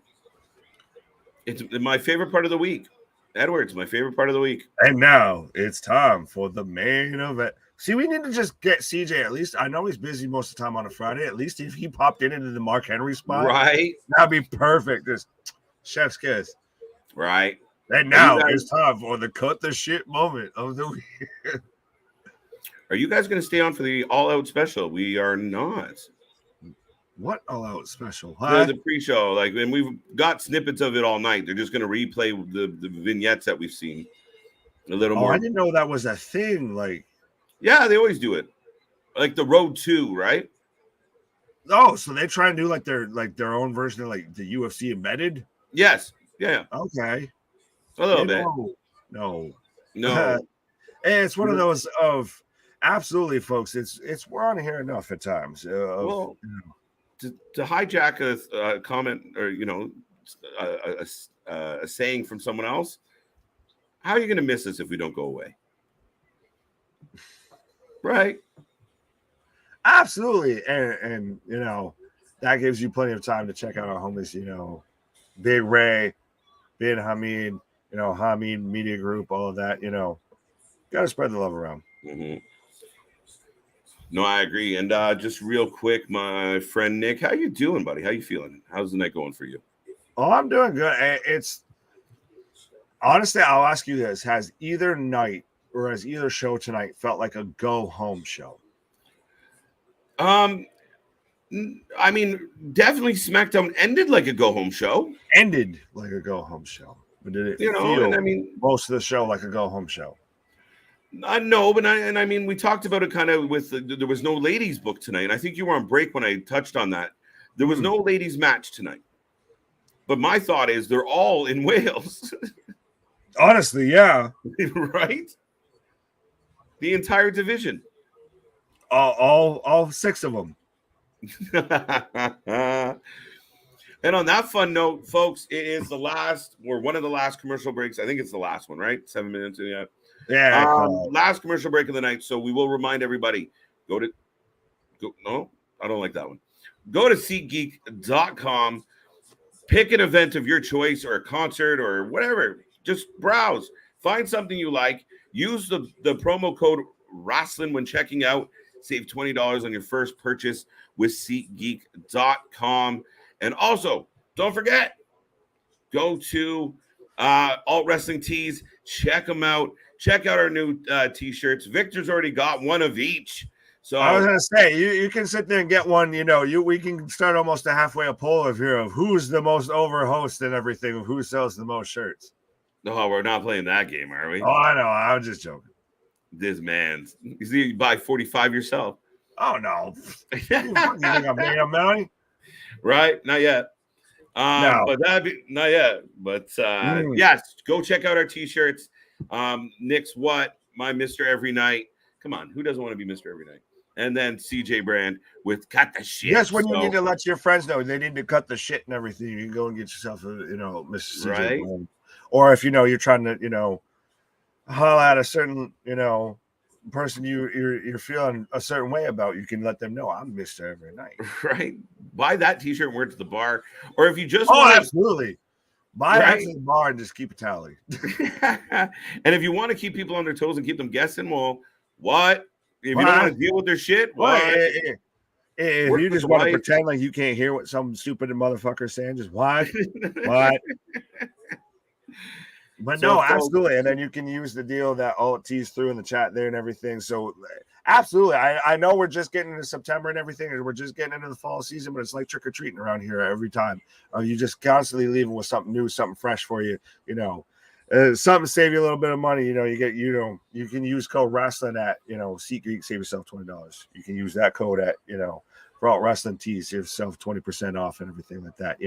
Speaker 1: It's my favorite part of the week. Edwards, my favorite part of the week.
Speaker 2: And now it's time for the main event. See, we need to just get CJ at least. I know he's busy most of the time on a Friday. At least if he popped into the Mark Henry spot,
Speaker 1: right?
Speaker 2: That'd be perfect. Just chef's kiss.
Speaker 1: Right.
Speaker 2: And now it's time for the cut the shit moment of the week.
Speaker 1: Are you guys going to stay on for the All Out special? We are not.
Speaker 2: What All Out special?
Speaker 1: The pre-show, and we've got snippets of it all night. They're just going to replay the vignettes that we've seen a little more.
Speaker 2: I didn't know that was a thing.
Speaker 1: Yeah, they always do it. Like the Road 2, right?
Speaker 2: Oh, so they try and do their own version of the UFC embedded?
Speaker 1: Yes. Yeah.
Speaker 2: Okay.
Speaker 1: A little bit.
Speaker 2: No.
Speaker 1: It's
Speaker 2: one of those of absolutely, folks. It's we're on here enough at times.
Speaker 1: To hijack a comment or a saying from someone else, how are you going to miss us if we don't go away? Right.
Speaker 2: Absolutely. And that gives you plenty of time to check out our homies, Big Ray, Bin Hamid, Hamid Media Group, all of that, got to spread the love around.
Speaker 1: Mm-hmm. No, I agree. And just real quick, my friend Nick, how you doing, buddy? How you feeling? How's the night going for you?
Speaker 2: Oh, I'm doing good. It's honestly, I'll ask you this: has either night or has either show tonight felt like a go home show?
Speaker 1: I mean, definitely SmackDown ended like a go home show.
Speaker 2: Ended like a go home show, but did it feel? Most of the show like a go home show.
Speaker 1: No, but I mean, we talked about it kind of with there was no ladies book tonight. And I think you were on break when I touched on that. There was no ladies match tonight. But my thought is they're all in Wales.
Speaker 2: Honestly, yeah.
Speaker 1: Right? The entire division.
Speaker 2: All 6 of them.
Speaker 1: And on that fun note, folks, it is the last or one of the last commercial breaks. I think it's the last one, right? 7 minutes. Yeah.
Speaker 2: Yeah.
Speaker 1: Last commercial break of the night. So we will remind everybody, no, I don't like that one. Go to SeatGeek.com, pick an event of your choice or a concert or whatever. Just browse, find something you like. Use the promo code Wrasslin when checking out. Save $20 on your first purchase with SeatGeek.com. And also, don't forget, go to Alt Wrestling Tees. Check them out. Check out our new T-shirts. Victor's already got one of each. So
Speaker 2: I was gonna say you can sit there and get one. We can start almost a halfway a poll of who's the most over host and everything of who sells the most shirts.
Speaker 1: No, we're not playing that game, are we?
Speaker 2: Oh, I know. I was just joking.
Speaker 1: This man's. You buy 45 yourself.
Speaker 2: Oh, no. You think I'm paying up money?
Speaker 1: Right? Not yet.
Speaker 2: No.
Speaker 1: But that'd be not yet. But yes, go check out our t-shirts. Nick's what? My Mr. Every Night. Come on, who doesn't want to be Mr. Every Night? And then CJ Brand with cut the shit.
Speaker 2: Yes, when you need to let your friends know they need to cut the shit and everything, you can go and get yourself a, Mr. CJ
Speaker 1: right?
Speaker 2: Brand. Or if you're trying to, holler at a certain, person you're feeling a certain way about, you can let them know I'm Mr. Every Night.
Speaker 1: Right. Buy that t-shirt and wear it to the bar. Or if you just
Speaker 2: absolutely. Buy it to the bar and just keep a tally.
Speaker 1: And if you want to keep people on their toes and keep them guessing, well, what? If you don't want to deal with their shit, what?
Speaker 2: If you just want to pretend like you can't hear what some stupid motherfucker is saying, just what? What? But no, absolutely. And then you can use the deal that tease through in the chat there and everything. So absolutely. I know we're just getting into September and everything, and we're just getting into the fall season, but it's like trick-or-treating around here every time. You just constantly leaving with something new, something fresh for you, something to save you a little bit of money. You can use code Wrasslin at, SeatGeek, save yourself $20. You can use that code at, for all Wrestling Tees, save yourself 20% off and everything like that.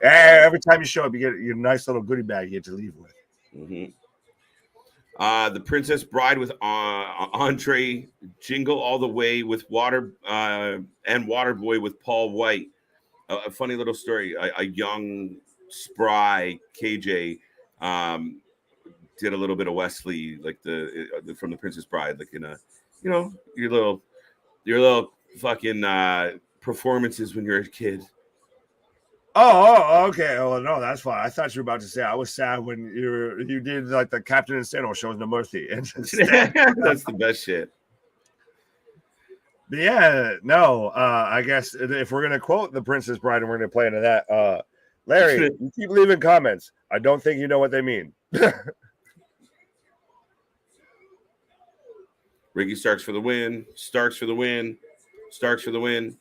Speaker 2: Every time you show up, you get your nice little goodie bag you get to leave with.
Speaker 1: Mm-hmm. The Princess Bride with Andre, Jingle All the Way with Water and Waterboy with Paul White. A funny little story. A young, spry KJ did a little bit of Wesley, like the from the Princess Bride, like in a, your little fucking performances when you're a kid.
Speaker 2: Oh, okay. Oh, no, that's fine. I thought you were about to say I was sad when you did like the Captain Insano shows No Mercy. That's
Speaker 1: the best shit.
Speaker 2: But yeah, no. I guess if we're gonna quote the Princess Bride and we're gonna play into that, Larry, you keep leaving comments. I don't think you know what they mean.
Speaker 1: Ricky Starks for the win. Starks for the win. Starks for the win.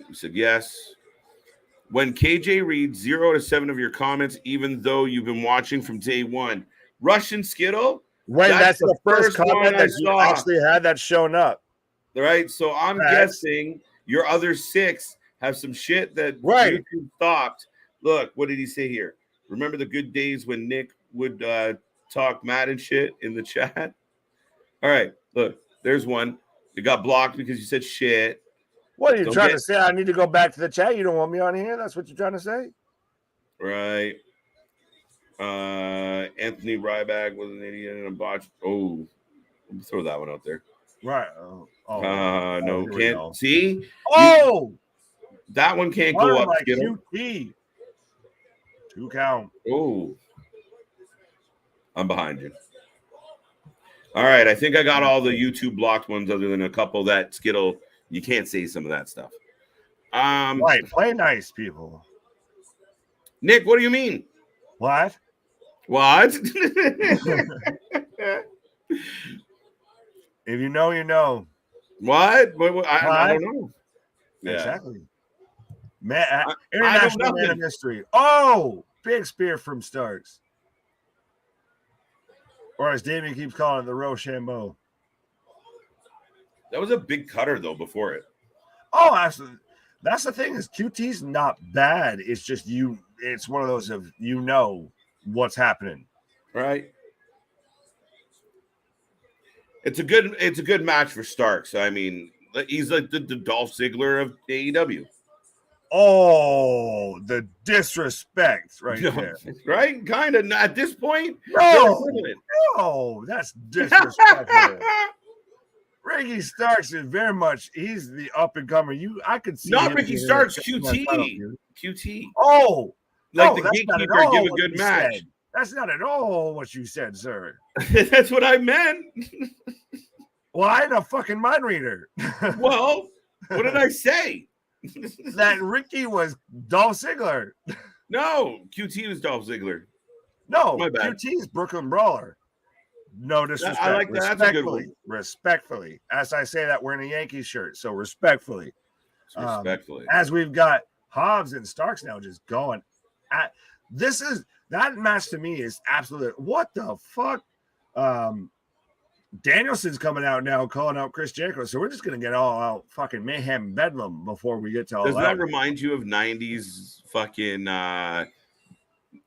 Speaker 1: You said yes. When KJ reads 0 to 7 of your comments, even though you've been watching from day one, Russian Skittle.
Speaker 2: When that's the first comment that you actually had that's shown up.
Speaker 1: All right. So I'm guessing your other 6 have some shit that YouTube stopped. Look, what did he say here? Remember the good days when Nick would talk mad and shit in the chat? All right. Look, there's one. You got blocked because you said shit.
Speaker 2: What are you trying to say? I need to go back to the chat. You don't want me on here? That's what you're trying to say?
Speaker 1: Right. Anthony Ryback was an idiot and a botch. Oh, throw that one out there.
Speaker 2: Right.
Speaker 1: No, can't see.
Speaker 2: Oh,
Speaker 1: that one can't go up.
Speaker 2: QT. 2 count.
Speaker 1: Oh, I'm behind you. All right, I think I got all the YouTube blocked ones, other than a couple that Skittle. You can't say some of that stuff.
Speaker 2: Right, play nice, people.
Speaker 1: Nick, what do you mean?
Speaker 2: What?
Speaker 1: If
Speaker 2: you know, you know.
Speaker 1: What? I don't know.
Speaker 2: Exactly. Man, international man of mystery. Oh, big spear from Starks. Or as Damien keeps calling it, the Rochambeau.
Speaker 1: That was a big cutter, though, before it.
Speaker 2: Oh, absolutely. That's the thing is QT's not bad. It's just it's one of those of what's happening.
Speaker 1: Right. It's a good match for Starks. I mean, he's like the Dolph Ziggler of AEW.
Speaker 2: Oh, the disrespect there.
Speaker 1: Right? Kind of. At this point,
Speaker 2: no, that's disrespectful. Ricky Starks is very much, he's the up and comer. I could see
Speaker 1: not Ricky Starks, QT.
Speaker 2: Oh,
Speaker 1: like the gatekeeper give a good match.
Speaker 2: That's not at all what you said, sir.
Speaker 1: That's what I meant.
Speaker 2: Well, I ain't a fucking mind reader.
Speaker 1: Well, what did I say?
Speaker 2: That Ricky was Dolph Ziggler.
Speaker 1: No, QT was Dolph Ziggler.
Speaker 2: No, QT is Brooklyn Brawler. No disrespect.
Speaker 1: I like that. That's a good one.
Speaker 2: Respectfully. As I say that, wearing a Yankees shirt. So respectfully.
Speaker 1: Respectfully.
Speaker 2: As we've got Hobbs and Starks now just going at that match to me is absolutely what the fuck. Danielson's coming out now calling out Chris Jericho, so we're just gonna get all out fucking mayhem bedlam before we get to all.
Speaker 1: Does that remind you of 90s fucking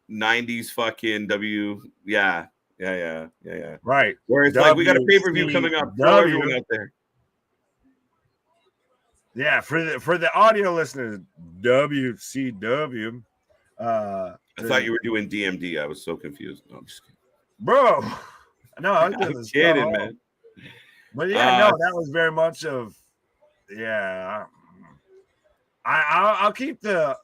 Speaker 1: 90s fucking W? Yeah.
Speaker 2: Right.
Speaker 1: Where it's like we got a pay-per-view coming up. Throw everyone out there.
Speaker 2: Yeah, for the audio listeners, WCW.
Speaker 1: I thought you were doing DMD. I was so confused. No, I'm just kidding.
Speaker 2: Bro. No, I'm
Speaker 1: kidding, man.
Speaker 2: But yeah, no, that was very much of I'll keep the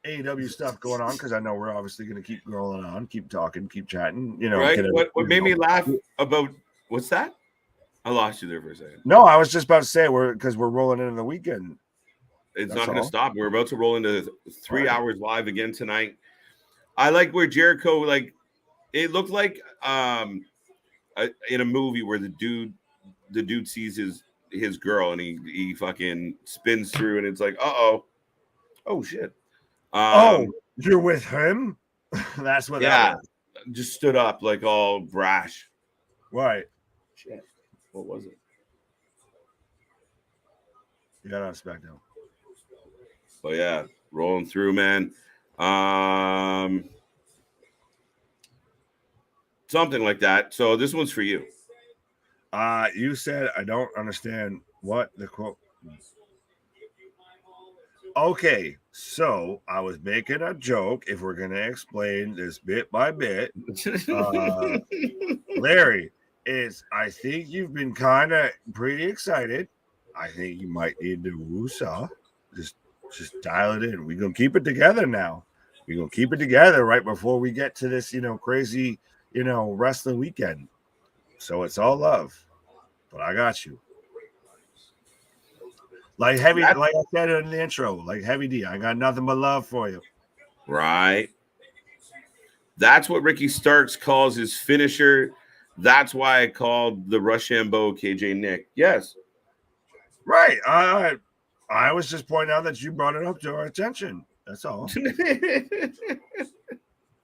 Speaker 2: AEW stuff going on because I know we're obviously going to keep going on, keep talking, keep chatting.
Speaker 1: Right? What made me laugh about what's that? I lost you there for a second.
Speaker 2: No, I was just about to say we're rolling into the weekend.
Speaker 1: It's not going to stop. We're about to roll into 3 hours live again tonight. I like where Jericho it looked like in a movie where the dude sees his girl and he fucking spins through and it's like, oh shit.
Speaker 2: You're with him? That's what
Speaker 1: that was. Just stood up like all brash.
Speaker 2: Right.
Speaker 1: Shit. What was it?
Speaker 2: You got on SmackDown.
Speaker 1: But yeah, rolling through, man. Something like that. So this one's for you.
Speaker 2: You said I don't understand what the quote. Okay, so I was making a joke. If we're gonna explain this bit by bit, Larry, I think you've been kind of pretty excited. I think you might need to woosah. Just dial it in. We're gonna keep it together now. We're gonna keep it together right before we get to this, crazy, wrestling weekend. So it's all love, but I got you. Like heavy, like I said in the intro, like Heavy D, I got nothing but love for you.
Speaker 1: Right. That's what Ricky Starks calls his finisher. That's why I called the Rochambeau KJ Nick. Yes.
Speaker 2: Right. I was just pointing out that you brought it up to our attention. That's all.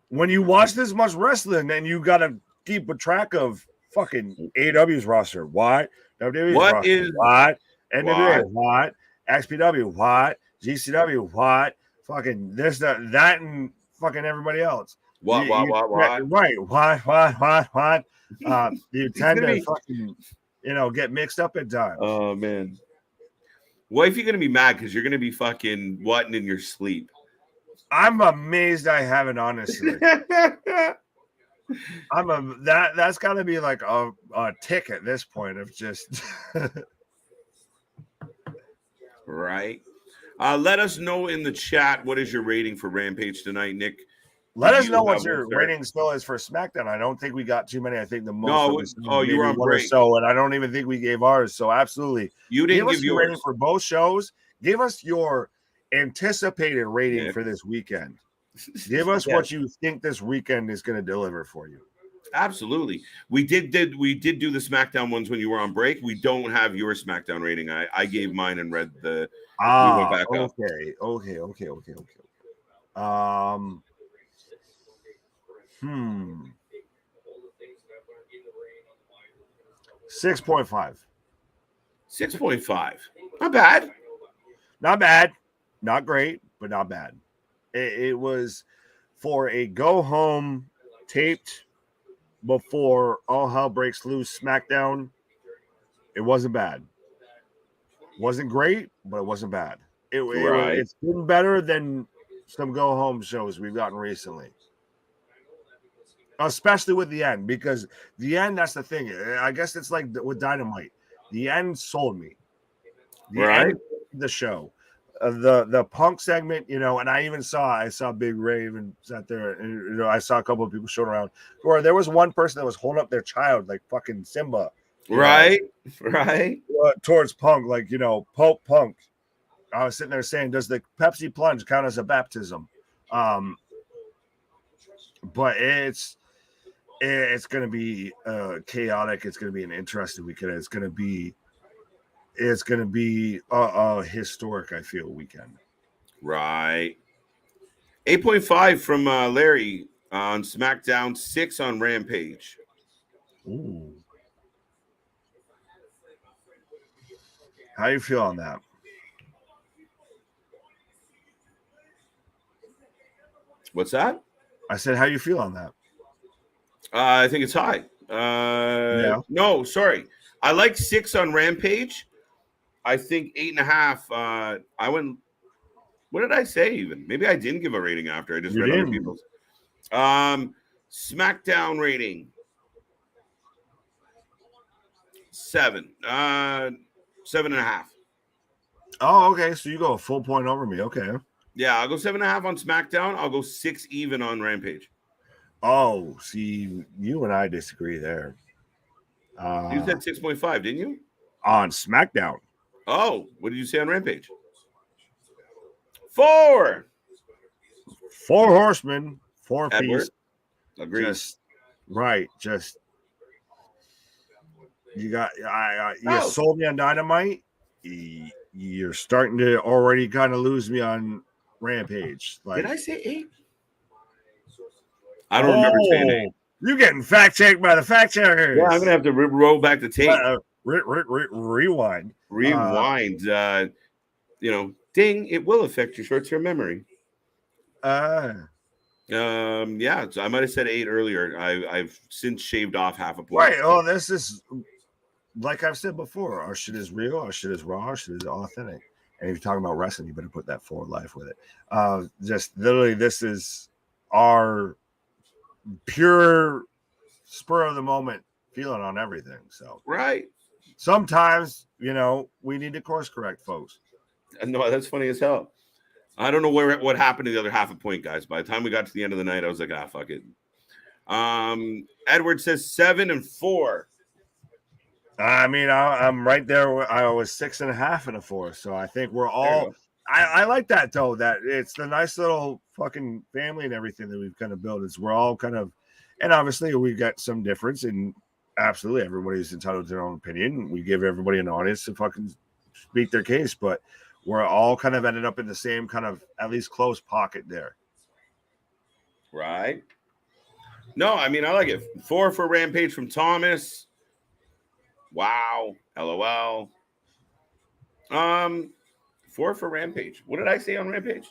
Speaker 2: When you watch this much wrestling, and you got to keep a track of fucking AEW's roster. What? WWE's roster. What? NWA, what? XPW, what? GCW, what? Fucking this, that, and fucking everybody else.
Speaker 1: What?
Speaker 2: Right. What? You tend to fucking, get mixed up at times.
Speaker 1: Oh, man. What if you're going to be mad because you're going to be fucking whatting in your sleep?
Speaker 2: I'm amazed I haven't, honestly. That's got to be like a tick at this point of just...
Speaker 1: Right. Let us know in the chat what is your rating for Rampage tonight, Nick.
Speaker 2: Let us know what your rating still is for SmackDown. I don't think we got too many. I think the most.
Speaker 1: You were on break.
Speaker 2: So, and I don't even think we gave ours. So, absolutely,
Speaker 1: you didn't give
Speaker 2: your rating for both shows. Give us your anticipated rating for this weekend. Give us what you think this weekend is going to deliver for you.
Speaker 1: Absolutely. We did do the SmackDown ones when you were on break. We don't have your SmackDown rating. I gave mine and read the we went back up.
Speaker 2: Okay. 6.5.
Speaker 1: 6.5. Not bad.
Speaker 2: Not bad. Not great, but not bad. It was for a go home taped before all hell breaks loose SmackDown. It wasn't bad. Wasn't great, but it wasn't bad. It's been better than some go home shows we've gotten recently. Especially with the end, because the end, that's the thing. I guess it's like with Dynamite. The end sold me. End of the show. The Punk segment, and I saw Big Rave and sat there, and I saw a couple of people showing around where there was one person that was holding up their child like fucking Simba.
Speaker 1: Right.
Speaker 2: Towards Punk, like, Pope Punk. I was sitting there saying, does the Pepsi plunge count as a baptism? But it's going to be chaotic. It's going to be an interesting weekend. It's going to be it's going to be a historic, I feel, weekend.
Speaker 1: Right. 8.5 from Larry on SmackDown, 6 on Rampage.
Speaker 2: Ooh. How you feel on that?
Speaker 1: What's that?
Speaker 2: I said, how you feel on that?
Speaker 1: I think it's high.
Speaker 2: Yeah.
Speaker 1: No, sorry. I like 6 on Rampage. I think 8.5. I went. What did I say? Even maybe I didn't give a rating after I just
Speaker 2: You
Speaker 1: read other
Speaker 2: didn't.
Speaker 1: people's. SmackDown rating 7. 7.5.
Speaker 2: Oh, okay. So you go a full point over me. Okay.
Speaker 1: Yeah, I'll go 7.5 on SmackDown. I'll go 6 even on Rampage.
Speaker 2: Oh, see, you and I disagree there.
Speaker 1: You said 6.5, didn't you?
Speaker 2: On SmackDown.
Speaker 1: Oh, what did you say on Rampage? 4.
Speaker 2: 4 horsemen, 4
Speaker 1: Edward.
Speaker 2: piece.
Speaker 1: Agreed.
Speaker 2: Just right. Just you got. You sold me on Dynamite. You're starting to already kind of lose me on Rampage. Like,
Speaker 1: did I say 8? I don't remember saying 8.
Speaker 2: You're getting fact checked by the fact checkers.
Speaker 1: Yeah, I'm gonna have to roll back the tape.
Speaker 2: Rewind.
Speaker 1: Rewind. Ding! It will affect your short-term memory. Yeah, so I might have said 8 earlier. I've since shaved off half a point.
Speaker 2: Right. Oh, this is like I've said before. Our shit is real. Our shit is raw. Our shit is authentic. And if you're talking about wrestling, you better put that forward life with it. Just literally, this is our pure spur of the moment feeling on everything. So
Speaker 1: right.
Speaker 2: Sometimes, we need to course correct, folks.
Speaker 1: No, that's funny as hell. I don't know what happened to the other half a point, guys. By the time we got to the end of the night, I was like, fuck it. Edward says 7 and 4.
Speaker 2: I mean, I'm right there. I was 6.5 and a 4. So I think we're all. I like that though. That it's the nice little fucking family and everything that we've kind of built. Is we're all kind of, and obviously we got some difference, and absolutely everybody's entitled to their own opinion. We give everybody an audience to fucking speak their case, but we're all kind of ended up in the same kind of at least close pocket there.
Speaker 1: Right. No, I mean, I like it. 4 for Rampage from Thomas. Wow. LOL. 4 for Rampage. What did I say on Rampage?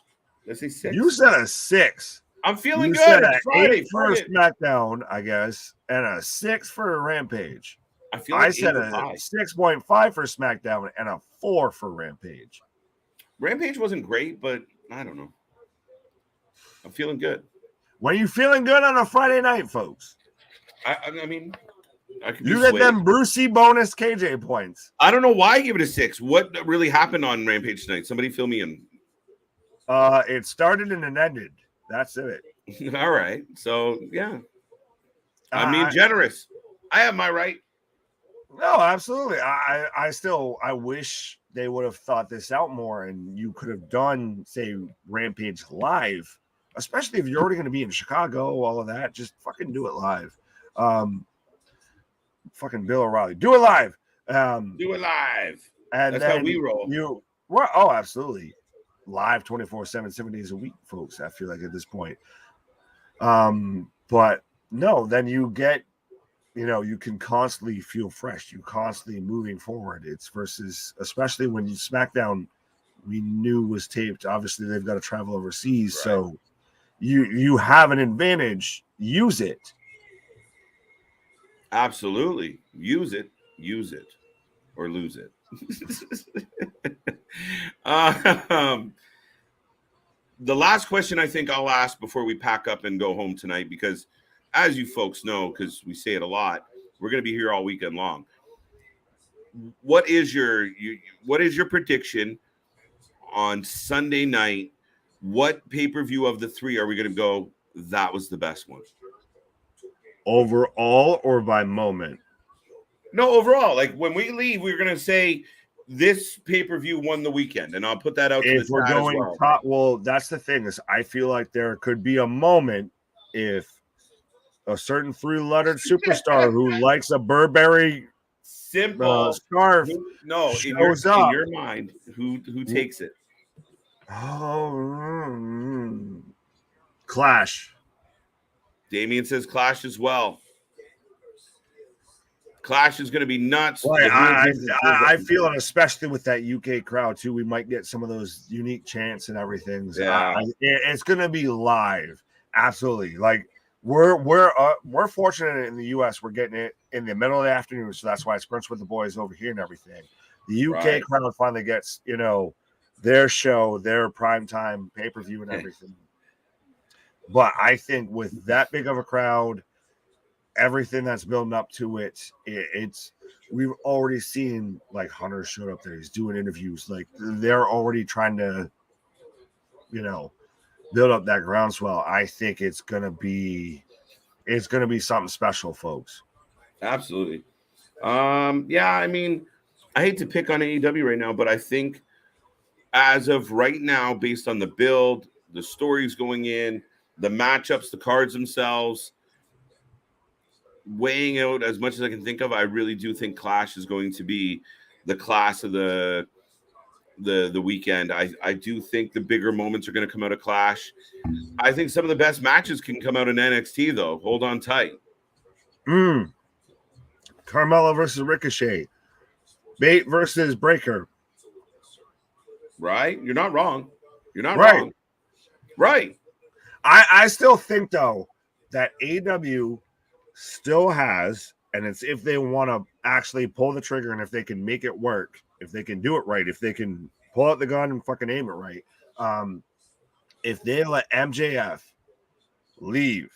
Speaker 1: Let's say 6.
Speaker 2: You said a 6.
Speaker 1: I'm feeling good.
Speaker 2: Said
Speaker 1: it's Friday.
Speaker 2: 8 for SmackDown, I guess, and a 6 for Rampage. I said a 6.5 for SmackDown and a 4 for Rampage.
Speaker 1: Rampage wasn't great, but I don't know. I'm feeling good.
Speaker 2: When you feeling good on a Friday night, folks?
Speaker 1: I mean,
Speaker 2: you get them Brucey bonus KJ points.
Speaker 1: I don't know why I give it a 6. What really happened on Rampage tonight? Somebody fill me in.
Speaker 2: It started and it ended. That's it.
Speaker 1: All right. So, yeah. I mean, generous. I have my right.
Speaker 2: No, absolutely. I wish they would have thought this out more, and you could have done, say, Rampage live, especially if you're already going to be in Chicago, all of that. Just fucking do it live. Fucking Bill O'Reilly. Do it live.
Speaker 1: Do it live.
Speaker 2: And
Speaker 1: that's how we roll.
Speaker 2: Oh, absolutely. Live 24/7, 7 days a week, folks. I feel like at this point. But no, then you get, you can constantly feel fresh. You constantly moving forward. It's versus, especially when you SmackDown, we knew was taped. Obviously, they've got to travel overseas, right. So you have an advantage. Use it.
Speaker 1: Absolutely, use it, or lose it. The last question I think I'll ask before we pack up and go home tonight, because as you folks know, because we say it a lot, we're going to be here all weekend long. What is your prediction on Sunday night? What pay-per-view of the 3 are we going to go? That was the best one.
Speaker 2: Overall or by moment?
Speaker 1: No, overall. Like when we leave, we're going to say this pay-per-view won the weekend, and I'll put that out to the chat as well.
Speaker 2: Well, that's the thing is I feel like there could be a moment if a certain 3-lettered superstar who likes a Burberry
Speaker 1: simple.
Speaker 2: Scarf
Speaker 1: No,
Speaker 2: shows
Speaker 1: in
Speaker 2: up.
Speaker 1: your mind, who takes it?
Speaker 2: Oh, Clash.
Speaker 1: Damien says Clash as well. Clash is going to be nuts.
Speaker 2: Right, I feel it, especially with that UK crowd too. We might get some of those unique chants and everything. So
Speaker 1: Yeah.
Speaker 2: It's going to be live. Absolutely. Like we're fortunate in the US. We're getting it in the middle of the afternoon, so that's why it sprints with the boys over here and everything. The UK crowd finally gets their show, their primetime pay-per-view and everything. But I think with that big of a crowd, everything that's building up to it's we've already seen, like, Hunter showed up there. He's doing interviews. Like, they're already trying to, build up that groundswell. I think it's gonna be something special, folks.
Speaker 1: Absolutely. Yeah, I mean, I hate to pick on AEW right now, but I think as of right now, based on the build, the stories going in, the matchups, the cards themselves, weighing out as much as I can think of, I really do think Clash is going to be the class of the weekend. I do think the bigger moments are going to come out of Clash. I think some of the best matches can come out in NXT, though. Hold on tight.
Speaker 2: Carmella versus Ricochet. Bate versus Breaker.
Speaker 1: Right? You're not wrong. You're not wrong. Right.
Speaker 2: I still think, though, that AEW still has, and it's if they want to actually pull the trigger and if they can make it work, if they can do it right, if they can pull out the gun and fucking aim it right, if they let MJF leave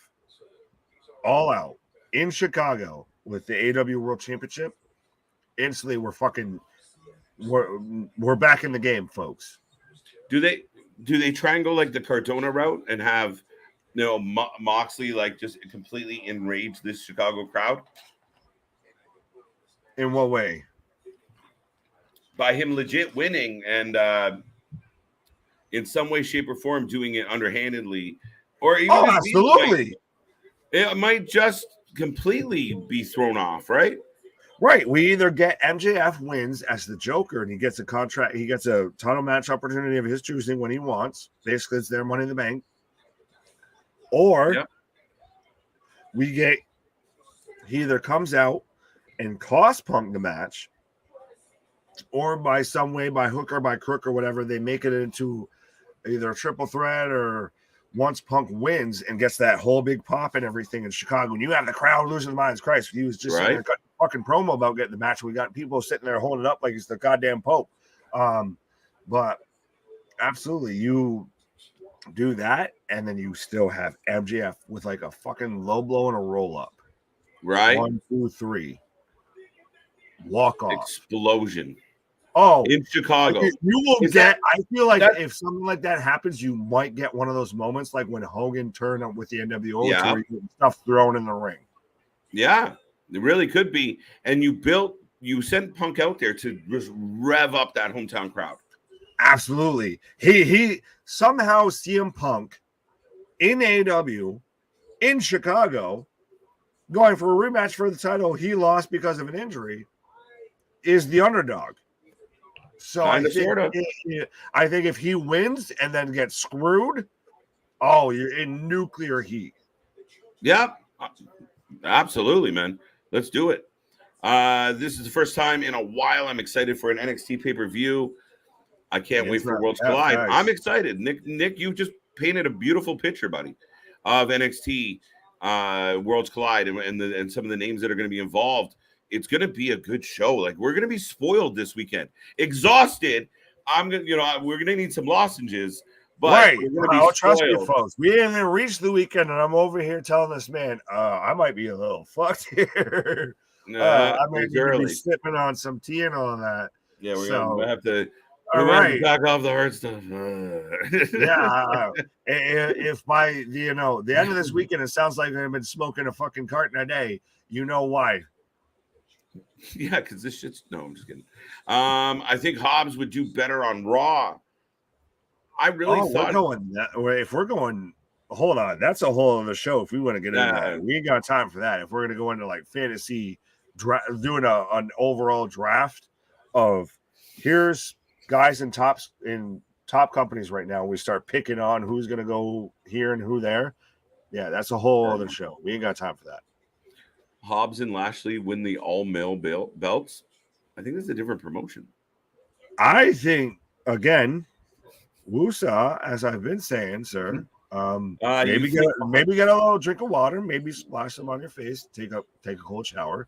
Speaker 2: all out in Chicago with the AEW World Championship, instantly we're back in the game, folks.
Speaker 1: Do they try and go like the Cardona route and have Moxley like just completely enrage this Chicago crowd?
Speaker 2: In what way?
Speaker 1: By him legit winning and in some way, shape, or form doing it underhandedly, or even
Speaker 2: absolutely,
Speaker 1: it might just completely be thrown off, right?
Speaker 2: Right. We either get MJF wins as the Joker and he gets a contract, he gets a title match opportunity of his choosing when he wants. Basically, it's their Money in the Bank. Or he either comes out and cost Punk the match, or by some way, by hook or by crook or whatever, they make it into either a triple threat, or once Punk wins and gets that whole big pop and everything in Chicago, and you have the crowd losing their minds. Christ, he was just sitting there cutting fucking promo about getting the match. We got people sitting there holding it up like he's the goddamn Pope. But absolutely, you do that, and then you still have MJF with like a fucking low blow and a roll up.
Speaker 1: Right.
Speaker 2: 1, 2, 3. Walk off.
Speaker 1: Explosion.
Speaker 2: Oh,
Speaker 1: in Chicago.
Speaker 2: You will get. I feel like if something like that happens, you might get one of those moments like when Hogan turned up with the NWO, where you get stuff thrown in the ring.
Speaker 1: Yeah, it really could be. And you sent Punk out there to just rev up that hometown crowd.
Speaker 2: Absolutely. He somehow CM Punk in AEW in Chicago going for a rematch for the title he lost because of an injury is the underdog. So I think if he wins and then gets screwed, you're in nuclear heat.
Speaker 1: Yeah, absolutely, man. Let's do it. This is the first time in a while I'm excited for an NXT pay-per-view. I can't wait for Worlds Collide. Nice. I'm excited. Nick, you just painted a beautiful picture, buddy, of NXT Worlds Collide and some of the names that are going to be involved. It's going to be a good show. Like, we're going to be spoiled this weekend. Exhausted. We're going to need some lozenges. But
Speaker 2: trust me, folks. We haven't even reached the weekend, and I'm over here telling this man, I might be a little fucked here. I might need to be sipping on some tea and all that.
Speaker 1: Yeah, we're going to have to. All right, back off the hard stuff.
Speaker 2: If by the end of this weekend, it sounds like I've been smoking a fucking carton a day. You know why?
Speaker 1: Yeah, because this shit's I'm just kidding. I think Hobbs would do better on Raw. I really thought
Speaker 2: if we're going, hold on, that's a whole other show. If we want to get into that, we ain't got time for that. If we're gonna go into like fantasy doing an overall draft of here's guys in top companies right now. We start picking on who's going to go here and who there. Yeah, that's a whole other show. We ain't got time for that.
Speaker 1: Hobbs and Lashley win the all-male belts. I think that's a different promotion.
Speaker 2: I think, again, Wusa, as I've been saying, sir, maybe get a little drink of water, maybe splash some on your face, take a cold shower,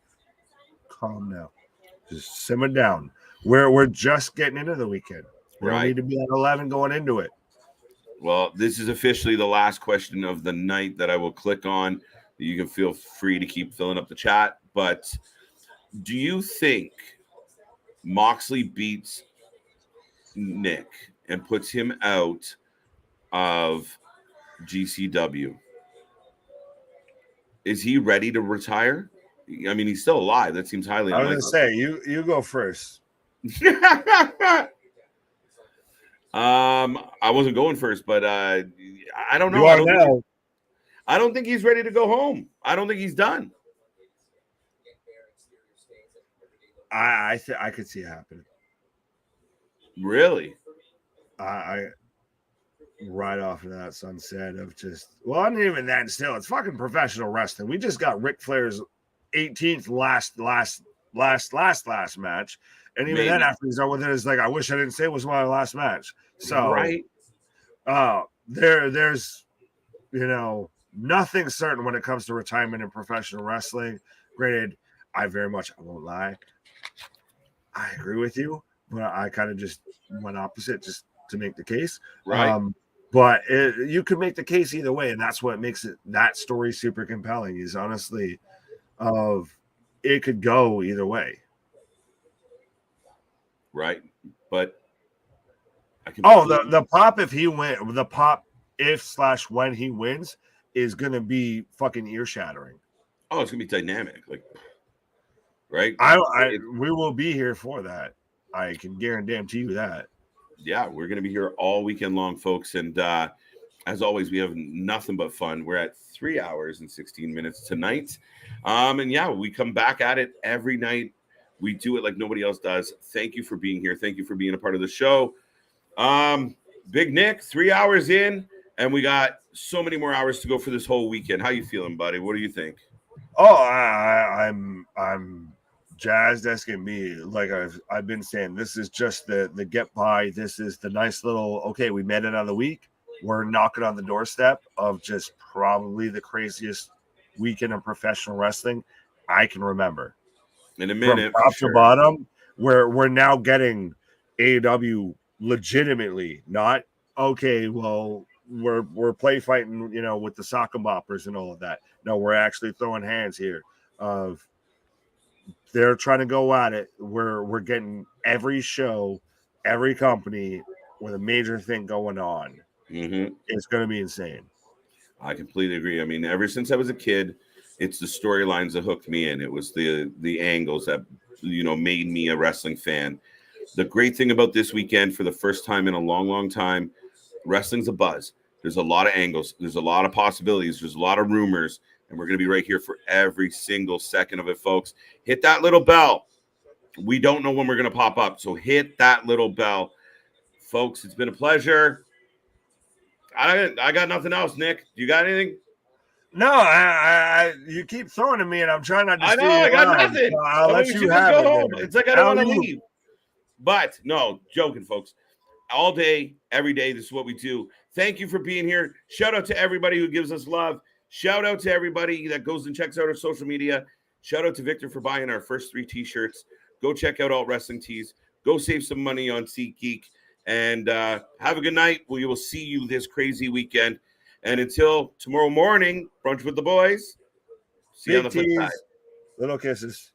Speaker 2: calm down, just simmer down. We're just getting into the weekend. We don't need to be at 11 going into it.
Speaker 1: Well, this is officially the last question of the night that I will click on. You can feel free to keep filling up the chat. But do you think Moxley beats Nick and puts him out of GCW? Is he ready to retire? I mean, he's still alive. That seems highly unlikely.
Speaker 2: I was going to say, you go first.
Speaker 1: I wasn't going first, but I don't know. I don't think he's ready to go home. I don't think he's done.
Speaker 2: I could see it happening.
Speaker 1: Really?
Speaker 2: I right off of that sunset of just, well, not even that. Still, it's fucking professional wrestling. We just got Ric Flair's 18th last match, and even then, after he's done with it, it's like, I wish I didn't say it was my last match. So,
Speaker 1: right.
Speaker 2: There's, nothing certain when it comes to retirement in professional wrestling. Granted, I won't lie, I agree with you, but I kind of just went opposite just to make the case.
Speaker 1: Right.
Speaker 2: But you could make the case either way, and that's what makes that story super compelling. Is honestly, it could go either way.
Speaker 1: Right, but I can.
Speaker 2: The pop if he win, the pop if / when he wins is gonna be fucking ear shattering.
Speaker 1: Oh, it's gonna be dynamic, like, right?
Speaker 2: We will be here for that. I can guarantee you that.
Speaker 1: Yeah, we're gonna be here all weekend long, folks, and as always, we have nothing but fun. We're at 3 hours and 16 minutes tonight, and yeah, we come back at it every night. We do it like nobody else does. Thank you for being here. Thank you for being a part of the show. Big Nick, 3 hours in, and we got so many more hours to go for this whole weekend. How you feeling, buddy? What do you think?
Speaker 2: Oh, I'm jazzed as can be. Like I've been saying, this is just the get by. This is the nice little, okay, we met another week. We're knocking on the doorstep of just probably the craziest weekend of professional wrestling I can remember.
Speaker 1: In a minute,
Speaker 2: from top to bottom, we're now getting AEW legitimately, not okay. Well, we're play fighting, with the sock and boppers and all of that. No, we're actually throwing hands here. They're trying to go at it. We're getting every show, every company with a major thing going on.
Speaker 1: Mm-hmm.
Speaker 2: It's going to be insane.
Speaker 1: I completely agree. I mean, ever since I was a kid, it's the storylines that hooked me in. It was the angles that, made me a wrestling fan. The great thing about this weekend, for the first time in a long, long time, wrestling's a buzz. There's a lot of angles. There's a lot of possibilities. There's a lot of rumors. And we're going to be right here for every single second of it, folks. Hit that little bell. We don't know when we're going to pop up, so hit that little bell. Folks, it's been a pleasure. I got nothing else, Nick. You got anything?
Speaker 2: No, I you keep throwing at me, and I'm trying not to.
Speaker 1: I know, I got nothing.
Speaker 2: So I'll let you have it.
Speaker 1: Home. It's like I don't want to leave. But no, joking, folks. All day, every day, this is what we do. Thank you for being here. Shout out to everybody who gives us love. Shout out to everybody that goes and checks out our social media. Shout out to Victor for buying our first 3 t-shirts. Go check out Alt Wrestling Tees. Go save some money on SeatGeek. And have a good night. We will see you this crazy weekend. And until tomorrow morning, brunch with the boys. See you on the flip side.
Speaker 2: Little kisses.